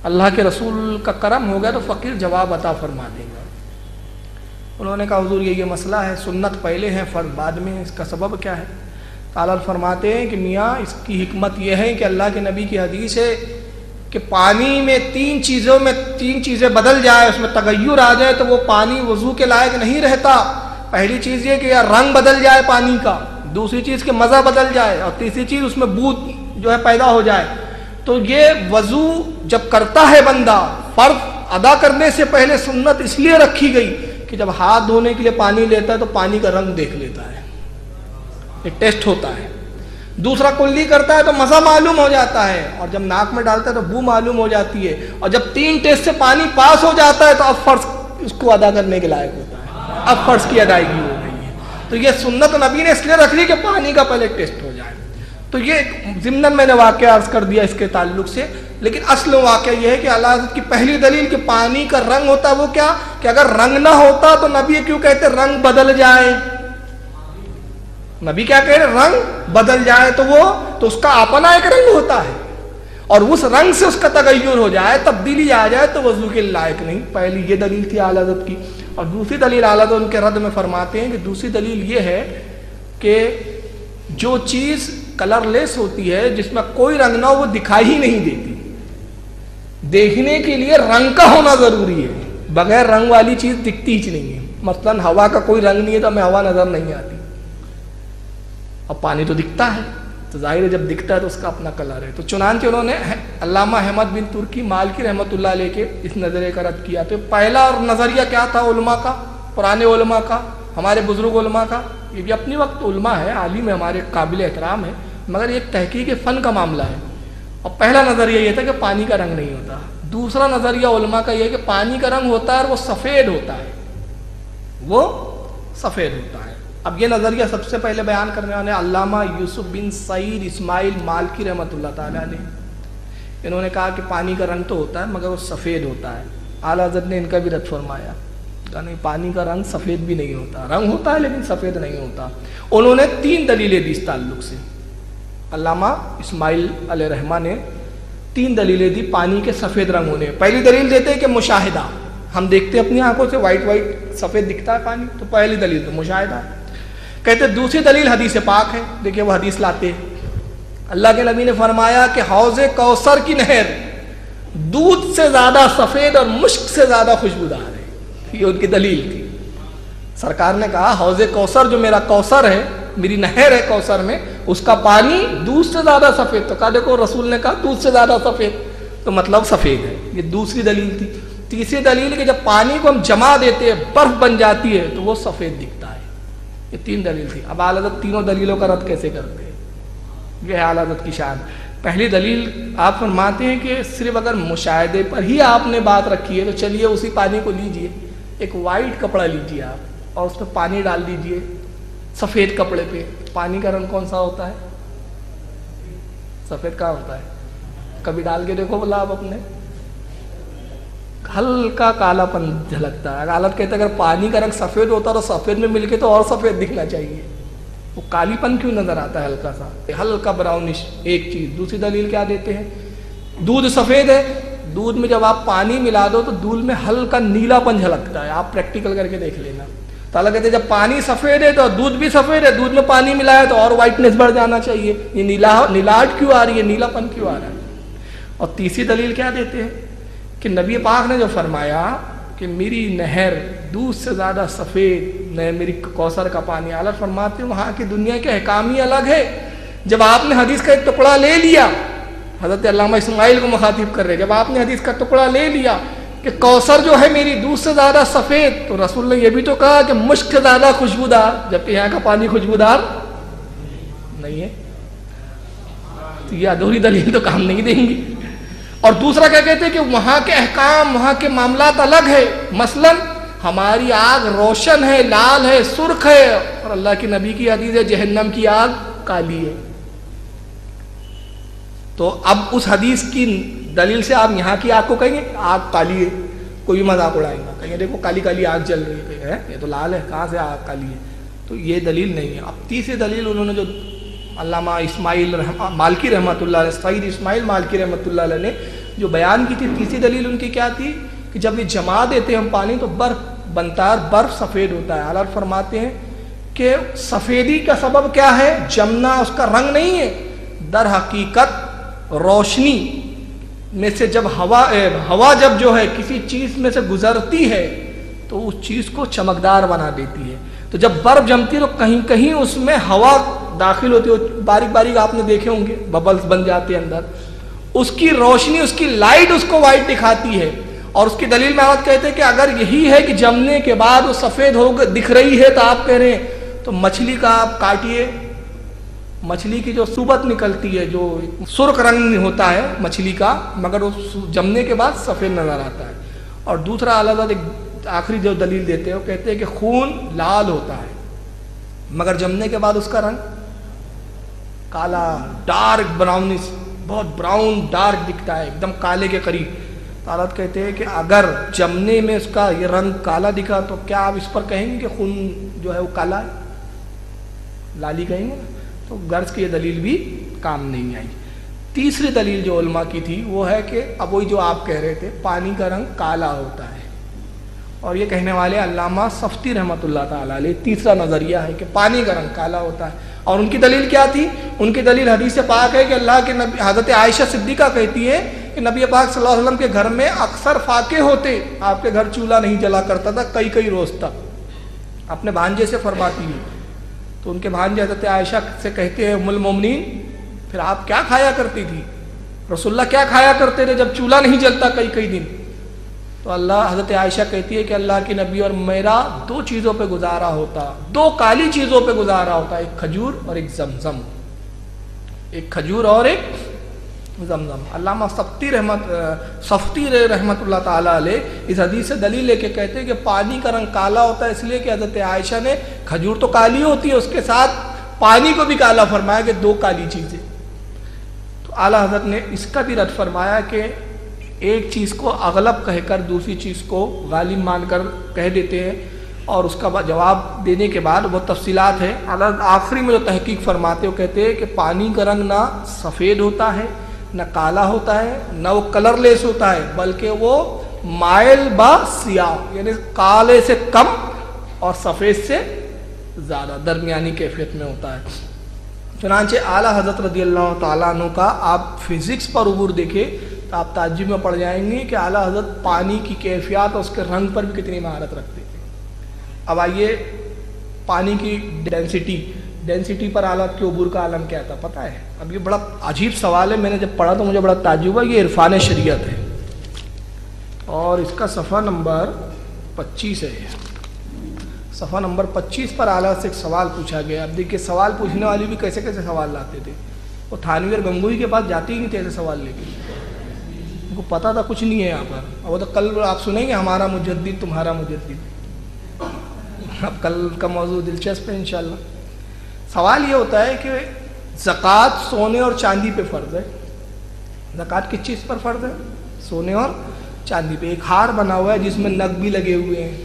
اللہ کے رسول کا کرم ہو گیا تو فقیر جواب عطا فرما دے گا. انہوں نے کہا حضور یہ مسئلہ ہے, سنت پہلے ہے فرض بعد میں, اس کا سبب کیا ہے؟ تعالیٰ فرماتے ہیں کہ میاں اس کی حکمت یہ ہے کہ اللہ کے نبی کی حدیث ہے کہ پانی میں تین چیزیں بدل جائے, اس میں تغیر آ جائے تو وہ پانی وضو کے لائق نہیں رہتا. پہلی چیز یہ کہ رنگ بدل جائے پانی کا, دوسری چیز کہ مزہ بدل جائے, اور تیسری چیز اس میں بوت جو ہے پیدا ہو جائے. تو یہ وضو جب کرتا ہے بندہ, فرض ادا کرنے سے پہلے سنت اس لیے رکھی گئی کہ جب ہاتھ دھونے کے لیے پانی لیتا ہے تو پانی کا رنگ دیکھ لیتا ہے, یہ ٹیسٹ ہوتا ہے. دوسرا کلی کرتا ہے تو مزہ معلوم ہو جاتا ہے, اور جب ناک میں ڈالتا ہے تو بو معلوم ہو جاتی ہے, اور جب تین ٹیسٹ سے پانی پاس ہو جاتا ہے تو اب فرض اس کو ادا کرنے کے لائق ہوتا ہے, اب فرض کی ادائیگی ہو گئی ہے. تو یہ سنت نبی نے اس لیے رکھ لی کہ پانی کا پہلے ٹیسٹ ہو جائے. تو یہ ضمناً میں نے واقعہ عرض کر دیا اس کے تعلق سے, لیکن اصل واقعہ یہ ہے کہ اللہ حضرت کی پہلی دلیل کہ پانی کا رنگ ہوتا ہے وہ کیا کہ اگر رنگ نہ ہوتا تو نبی کیوں کہتے رنگ بدل جائے؟ نبی کیا کہہ رہے رنگ بدل جائے تو اس کا اپنا ایک رنگ ہوتا ہے, اور اس رنگ سے اس کا تغیر ہو جائے, تبدیلی آ جائے تو وضو کے لائق نہیں. پہلی یہ دلیل تھی اعلیٰ حضرت کی. اور دوسری دلیل اعلیٰ حضرت ان کے رد میں فرماتے ہیں کہ دوسری دلیل یہ ہے کہ جو چیز کلر لیس ہوتی ہے, جس میں کوئی رنگ نہ ہو, وہ دکھائی ہی نہیں دیتی. دیکھنے کے لیے رنگ کا ہونا ضروری ہے, بغیر رنگ والی چیز دکھتی ہی نہیں ہے. مثلاً ہوا کا کوئی رنگ نہیں ہے تو ہمیں ہوا نظر نہیں آتی, اب پانی تو دکھتا ہے, تو ظاہر ہے جب دکھتا ہے تو اس کا اپنا کلر ہے. تو چنانچہ انہوں نے علامہ احمد بن ترکی مالکی رحمۃ اللہ علیہ کے اس نظریے کا رد کیا. تو پہلا نظریہ کیا تھا علماء کا, پرانے علماء کا, ہمارے بزرگ علماء کا, یہ بھی اپنی وقت علماء ہے, عالم ہے, ہمارے قابل احترام ہے, مگر یہ ایک تحقیق فن کا معاملہ ہے. اور پہلا نظریہ یہ تھا کہ پانی کا رنگ نہیں ہوتا. دوسرا نظریہ علماء کا یہ ہے کہ پانی کا رنگ ہوتا ہے اور وہ سفید ہوتا ہے, وہ سفید ہوتا ہے. اب یہ نظریہ سب سے پہلے بیان کرنے والے علامہ یوسف بن سعید اسماعیل مالکی رحمۃ اللہ تعالیٰ علیہ. انہوں نے کہا کہ پانی کا رنگ تو ہوتا ہے مگر وہ سفید ہوتا ہے. اعلیٰ حضرت نے ان کا بھی رد فرمایا, کہا نہیں پانی کا رنگ سفید بھی نہیں ہوتا, رنگ ہوتا ہے لیکن سفید نہیں ہوتا. انہوں نے تین دلیلیں دی اس تعلق سے. علامہ اسماعیل علیہ رحمہ نے تین دلیلیں دی پانی کے سفید رنگ ہونے. پہلی دلیل دیتے ہیں کہ مشاہدہ, ہم دیکھتے اپنی آنکھوں سے وائٹ سفید دکھتا ہے پانی, تو پہلی دلیل تو مشاہدہ. کہتے دوسری دلیل حدیث پاک ہے. دیکھیں وہ حدیث لاتے ہیں, اللہ کے نبی نے فرمایا کہ حوض کوثر کی نہر دودھ سے زیادہ سفید اور مشک سے زیادہ خوشبودار ہے. یہ ان کی دلیل تھی. سرکار نے کہا حوض کوثر جو میرا کوثر ہے, میری نہر ہے کوثر میں, اس کا پانی دودھ سے زیادہ سفید. تو کہا دیکھو رسول نے کہا دودھ سے زیادہ سفید, تو مطلب سفید ہے. یہ دوسری دلیل تھی. تیسری دلیل کہ جب پانی کو ہم جما دیتے ہیں برف بن جاتی ہے تو وہ سفید دکھتا ہے. یہ تین دلیل تھی. اب اعلیٰ حضرت تینوں دلیلوں کا رد کیسے کرتے ہیں؟ یہ ہے اعلیٰ حضرت کی شان. پہلی دلیل آپ فرماتے ہیں کہ صرف اگر مشاہدے پر ہی آپ نے بات رکھی ہے تو چلیے اسی پانی کو لیجئے, ایک وائٹ کپڑا لیجئے آپ اور اس میں پانی ڈال دیجئے سفید کپڑے پہ. پانی کا رنگ کون سا ہوتا ہے؟ سفید کہاں ہوتا ہے؟ کبھی ڈال کے دیکھو بولا آپ اپنے, ہلکا کالا پن جھلکتا ہے. حالت کہتے ہیں اگر پانی کا رنگ سفید ہوتا تو سفید میں مل کے تو اور سفید دکھنا چاہیے, وہ کالی پن کیوں نظر آتا ہے ہلکا سا, ہلکا براؤنش. ایک چیز. دوسری دلیل کیا دیتے ہیں؟ دودھ سفید ہے, دودھ میں جب آپ پانی ملا دو تو دودھ میں ہلکا نیلا پن جھلکتا ہے. آپ پریکٹیکل کر کے دیکھ لینا. تعالیٰ کہتے ہیں جب پانی سفید ہے تو دودھ بھی سفید ہے, دودھ میں پانی ملایا تو اور وائٹنس بڑھ جانا چاہیے. یہ نیلاہٹ کیوں آ رہی ہے, نیلا پن کیوں آ رہا ہے؟ اور تیسری دلیل کیا دیتے ہیں کہ نبی پاک نے جو فرمایا کہ میری نہر دودھ سے زیادہ سفید میری کوثر کا پانی. اعلیٰ فرماتے ہیں وہاں کی دنیا کے احکام ہی الگ ہے. جب آپ نے حدیث کا ایک ٹکڑا لے لیا, حضرت علامہ اسماعیل کو مخاطب کر رہے, جب آپ نے حدیث کا ٹکڑا لے لیا کہ کوثر جو ہے میری دودھ سے زیادہ سفید, تو رسول نے یہ بھی تو کہا کہ مشک سے زیادہ خوشبودار, جبکہ یہاں کا پانی خوشبودار نہیں ہے. تو یہ ادھوری دلیل تو کام نہیں دیں گی. اور دوسرا کیا کہتے ہیں کہ وہاں کے احکام, وہاں کے معاملات الگ ہے. مثلا ہماری آگ روشن ہے, لال ہے, سرخ ہے, اور اللہ کے نبی کی حدیث ہے جہنم کی آگ کالی ہے. تو اب اس حدیث کی دلیل سے آپ یہاں کی آگ کو کہیں گے آگ کالی ہے, کوئی بھی مذاق اڑائے گا, کہیں گے دیکھو کالی کالی آگ جل رہی ہے, یہ تو لال ہے, کہاں سے آگ کالی ہے. تو یہ دلیل نہیں ہے. اب تیسری دلیل انہوں نے جو علامہ اسماعیل مالکی رحمۃ اللہ علیہ, سعید اسماعیل مالکی رحمۃ اللہ علیہ نے جو بیان کی تھی, تیسری دلیل ان کی کیا تھی کہ جب یہ جما دیتے ہیں ہم پانی تو برف بنتا ہے, برف سفید ہوتا ہے. اعلیٰ فرماتے ہیں کہ سفیدی کا سبب کیا ہے, جمنا اس کا رنگ نہیں ہے, در حقیقت روشنی میں سے جب ہوا جب جو ہے کسی چیز میں سے گزرتی ہے تو اس چیز کو چمکدار بنا دیتی ہے. تو جب برف جمتی ہے تو کہیں کہیں اس میں ہوا داخل ہوتی ہے, باریک باریک آپ نے دیکھے ہوں گے ببلز بن جاتے ہیں اندر, اس کی روشنی, اس کی لائٹ اس کو وائٹ دکھاتی ہے. اور اس کی دلیل میں آپ کہتے ہیں کہ اگر یہی ہے کہ جمنے کے بعد وہ سفید ہو دکھ رہی ہے, تو آپ کہہ رہے ہیں تو مچھلی کا آپ کاٹیے, مچھلی کی جو صوبت نکلتی ہے جو سرخ رنگ ہوتا ہے مچھلی کا, مگر وہ جمنے کے بعد سفید نظر آتا ہے. اور دوسرا اعلیٰ ایک آخری جو دلیل دیتے ہیں وہ کہتے ہیں کہ خون لال ہوتا ہے مگر جمنے کے بعد اس کا رنگ کالا, ڈارک براؤنش, بہت براؤن ڈارک دکھتا ہے, ایک دم کالے کے قریب. حالت کہتے ہیں کہ اگر جمنے میں اس کا یہ رنگ کالا دکھا تو کیا آپ اس پر کہیں گے کہ خون جو ہے وہ کالا ہے, لالی کہیں گے؟ تو غرض کی یہ دلیل بھی کام نہیں آئی. تیسری دلیل جو علماء کی تھی وہ ہے کہ اب وہی جو آپ کہہ رہے تھے پانی کا رنگ کالا ہوتا ہے, اور یہ کہنے والے علامہ صفتی رحمۃ اللہ تعالیٰ علیہ تیسرا نظریہ ہے کہ پانی کا رنگ کالا ہوتا ہے. اور ان کی دلیل کیا تھی, ان کی دلیل حدیث پاک ہے کہ اللہ کے نبی حضرت عائشہ صدیقہ کہتی ہے کہ نبی پاک صلی اللہ علیہ وسلم کے گھر میں اکثر فاقے ہوتے, آپ کے گھر چولہا نہیں جلا کرتا تھا کئی روز تک. اپنے بھانجے سے فرماتی ہے, تو ان کے بھانجے حضرت عائشہ سے کہتے ہیں ام المومنین پھر آپ کیا کھایا کرتی تھی, رسول اللہ کیا کھایا کرتے تھے جب چولہا نہیں جلتا کئی دن؟ تو اللہ حضرت عائشہ کہتی ہے کہ اللہ کی نبی اور میرا دو چیزوں پہ گزارا ہوتا, دو کالی چیزوں پہ گزارا ہوتا, ایک کھجور اور ایک زمزم, ایک کھجور اور ایک زمزم. علامہ صفتی رحمت اللہ تعالیٰ علیہ اس حدیث سے دلیل لے کے کہتے ہیں کہ پانی کا رنگ کالا ہوتا ہے اس لیے کہ حضرت عائشہ نے کھجور تو کالی ہوتی ہے, اس کے ساتھ پانی کو بھی کالا فرمایا کہ دو کالی چیزیں. تو اعلیٰ حضرت نے اس کا بھی رد فرمایا کہ ایک چیز کو اغلب کہہ کر دوسری چیز کو غالب مان کر کہہ دیتے ہیں, اور اس کا جواب دینے کے بعد وہ تفصیلات ہے. آخری میں جو تحقیق فرماتے وہ کہتے ہیں کہ پانی کا رنگ نہ سفید ہوتا ہے, نہ کالا ہوتا ہے, نہ وہ کلر لیس ہوتا ہے, بلکہ وہ مائل با سیاہ, یعنی کالے سے کم اور سفید سے زیادہ درمیانی کیفیت میں ہوتا ہے. چنانچہ اعلیٰ حضرت رضی اللہ تعالیٰ عنہ کا آپ فزکس پر عبور دیکھیں تو آپ تعجب میں پڑ جائیں گے کہ اعلیٰ حضرت پانی کی کیفیات اور اس کے رنگ پر بھی کتنی مہارت رکھتے تھے. اب آئیے پانی کی ڈینسٹی پر اعلیٰ کے عبور کا عالم کیا تھا پتہ ہے؟ اب یہ بڑا عجیب سوال ہے, میں نے جب پڑھا تو مجھے بڑا تعجب ہوا. یہ عرفان شریعت ہے اور اس کا صفحہ نمبر 25 ہے. صفحہ نمبر 25 پر اعلیٰ سے ایک سوال پوچھا گیا. اب دیکھیے سوال پوچھنے والی بھی کیسے سوال لاتے تھے. وہ تھانوی اور گنگوئی کے پاس جاتی ہی نہیں تھے ایسے سوال لے کے, ان کو پتہ تھا کچھ نہیں ہے یہاں پر. اور وہ تو کل آپ سنیں گے ہمارا مجدد تمہارا مجدد. اب کل کا موضوع دلچسپ ہے انشاءاللہ. سوال یہ ہوتا ہے کہ زکوٰۃ سونے اور چاندی پہ فرض ہے. زکوٰۃ کس چیز پر فرض ہے؟ سونے اور چاندی پہ. ایک ہار بنا ہوا ہے جس میں نگ بھی لگے ہوئے ہیں.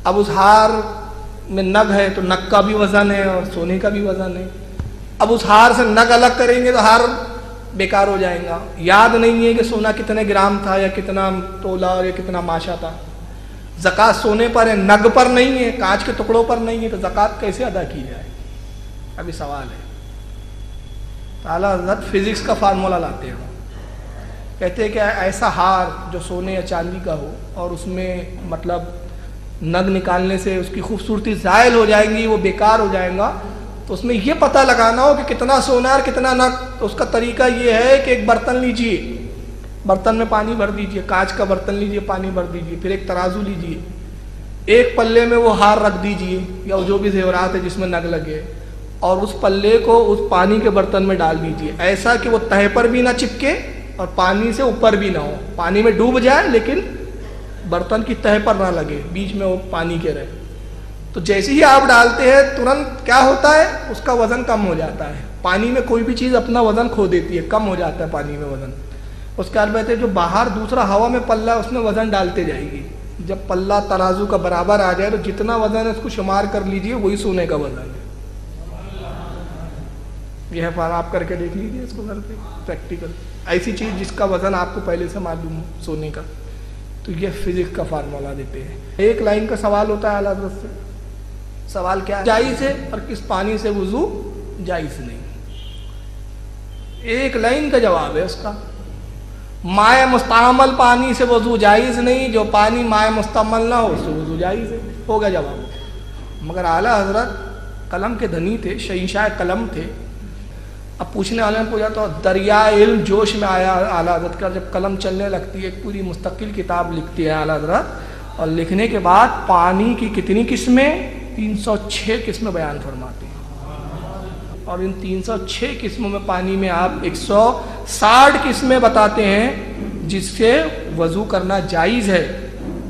اب اس ہار میں نگ ہے تو نگ کا بھی وزن ہے اور سونے کا بھی وزن ہے. اب اس ہار سے نگ الگ کریں گے تو ہار بیکار ہو جائے گا. یاد نہیں ہے کہ سونا کتنے گرام تھا یا کتنا تولا یا کتنا ماشا تھا. زکوٰۃ سونے پر ہے, نگ پر نہیں ہے, کانچ کے ٹکڑوں پر نہیں ہے, تو زکوٰۃ کیسے ادا کی جائے؟ ابھی سوال ہے. اعلیٰ حضرت فزکس کا فارمولہ لاتے ہیں, کہتے ہیں کہ ایسا ہار جو سونے یا چاندی کا ہو اور اس میں مطلب نگ نکالنے سے اس کی خوبصورتی زائل ہو جائیں گی، وہ بیکار ہو جائے گا. تو اس میں یہ پتہ لگانا ہو کہ کتنا سونا ہے اور کتنا نگ. تو اس کا طریقہ یہ ہے کہ ایک برتن لیجئے، برتن میں پانی بھر دیجئے، کانچ کا برتن لیجئے، پانی بھر دیجئے، پھر ایک ترازو لیجئے، ایک پلے میں وہ ہار رکھ دیجئے یا جو بھی زیورات ہے جس میں نگ لگے، اور اس پلے کو اس پانی کے برتن میں ڈال دیجئے، ایسا کہ وہ تہہ پر بھی نہ چپکے اور پانی سے اوپر بھی نہ ہو، پانی میں ڈوب جائے لیکن برتن کی تہہ پر نہ لگے، بیچ میں وہ پانی کے رہے. تو جیسے ہی آپ ڈالتے ہیں ترنت کیا ہوتا ہے، اس کا وزن کم ہو جاتا ہے. پانی میں کوئی بھی چیز اپنا وزن کھو دیتی ہے، کم ہو جاتا ہے پانی میں وزن. اس کے بعد جو باہر دوسرا ہوا میں پلہ ہے اس میں وزن ڈالتے جائے گی. جب پلہ ترازو کا برابر آ جائے تو جتنا وزن ہے اس کو شمار کر لیجئے، وہی سونے کا وزن ہے. یہ ہے، آپ کر کے دیکھ لیجئے اس کو گھر پہ پریکٹیکل. ایسی چیز جس کا وزن آپ کو پہلے سے معلوم ہو سونے کا. تو یہ فزکس کا فارمولا دیتے ہیں. ایک لائن کا سوال ہوتا ہے اعلیٰ حضرت سے. سوال کیا ہے؟ جائز ہے اور کس پانی سے وضو جائز نہیں. ایک لائن کا جواب ہے اس کا. مائع مستعمل پانی سے وضو جائز نہیں، جو پانی مائع مستعمل نہ ہو اس سے وضو جائز ہے. ہو گیا جواب. مگر اعلیٰ حضرت قلم کے دھنی تھے، شہنشاہ قلم تھے. اب پوچھنے والے نے پوچھا تو دریا علم جوش میں آیا اعلیٰ حضرت کا. جب قلم چلنے لگتی ہے ایک پوری مستقل کتاب لکھتی ہے اعلیٰ حضرت، اور لکھنے کے بعد پانی کی کتنی قسمیں، 306 قسمیں بیان فرماتے ہیں. اور ان 306 قسموں میں پانی میں آپ 160 قسمیں بتاتے ہیں جس سے وضو کرنا جائز ہے،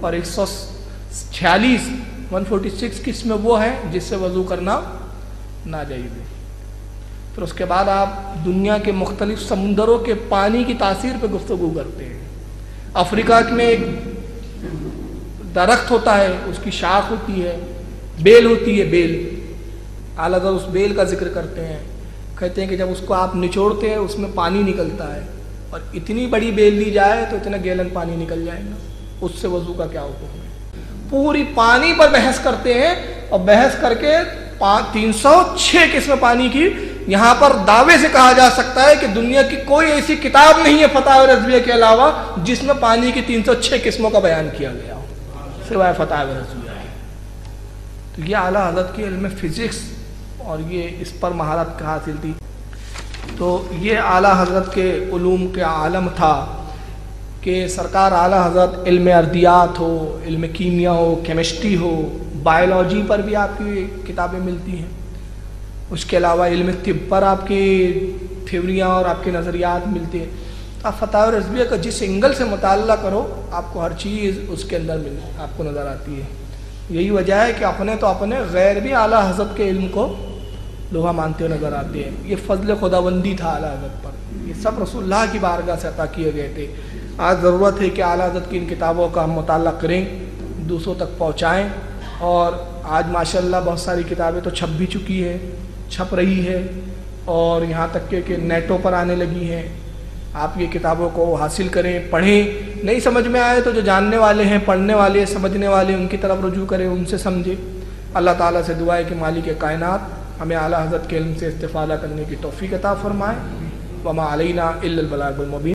اور 146 قسمیں وہ ہیں جس سے وضو کرنا ناجائز ہے. پھر اس کے بعد آپ دنیا کے مختلف سمندروں کے پانی کی تاثیر پہ گفتگو کرتے ہیں. افریقہ میں ایک درخت ہوتا ہے، اس کی شاخ ہوتی ہے، بیل ہوتی ہے، بیل. اعلیٰ حضرت اس بیل کا ذکر کرتے ہیں. کہتے ہیں کہ جب اس کو آپ نچوڑتے ہیں اس میں پانی نکلتا ہے، اور اتنی بڑی بیل لی جائے تو اتنا گیلن پانی نکل جائے گا. اس سے وضو کا کیا حکم ہے؟ پوری پانی پر بحث کرتے ہیں، اور بحث کر کے 306 قسم پانی کی. یہاں پر دعوے سے کہا جا سکتا ہے کہ دنیا کی کوئی ایسی کتاب نہیں ہے فتاوی رضویہ کے علاوہ جس میں پانی کی 306 قسموں کا بیان کیا گیا ہو، سوائے فتاوی رضویہ ہے. تو یہ اعلیٰ حضرت کے علم فزکس اور یہ اس پر مہارت حاصل تھی. تو یہ اعلیٰ حضرت کے علوم کا عالم تھا کہ سرکار اعلیٰ حضرت علم ارضیات ہو، علم کیمیا ہو، کیمسٹری ہو، بایولوجی پر بھی آپ کی کتابیں ملتی ہیں. اس کے علاوہ علم طب پر آپ کی تھیوریاں اور آپ کے نظریات ملتے ہیں. آپ فتاوی رضویہ کا جس اینگل سے مطالعہ کرو آپ کو ہر چیز اس کے اندر آپ کو نظر آتی ہے. یہی وجہ ہے کہ اپنے تو اپنے غیر بھی اعلیٰ حضرت کے علم کو لوہا مانتے ہوئے نظر آتے ہیں. یہ فضل خداوندی تھا اعلیٰ حضرت پر. یہ سب رسول اللہ کی بارگاہ سے عطا کیے گئے تھے. آج ضرورت ہے کہ اعلیٰ حضرت کی ان کتابوں کا ہم مطالعہ کریں، دوسروں تک پہنچائیں. اور آج ماشاءاللہ بہت ساری کتابیں تو چھپ بھی چکی ہے، چھپ رہی ہے، اور یہاں تک کہ نیٹوں پر آنے لگی ہیں. آپ یہ کتابوں کو حاصل کریں، پڑھیں. نہیں سمجھ میں آئے تو جو جاننے والے ہیں، پڑھنے والے، سمجھنے والے، ان کی طرف رجوع کریں، ان سے سمجھیں. اللہ تعالیٰ سے دعا ہے کہ مالک کائنات ہمیں اعلیٰ حضرت کے علم سے استفادہ کرنے کی توفیق عطا فرمائے. وما علینا الا البلاغ المبین.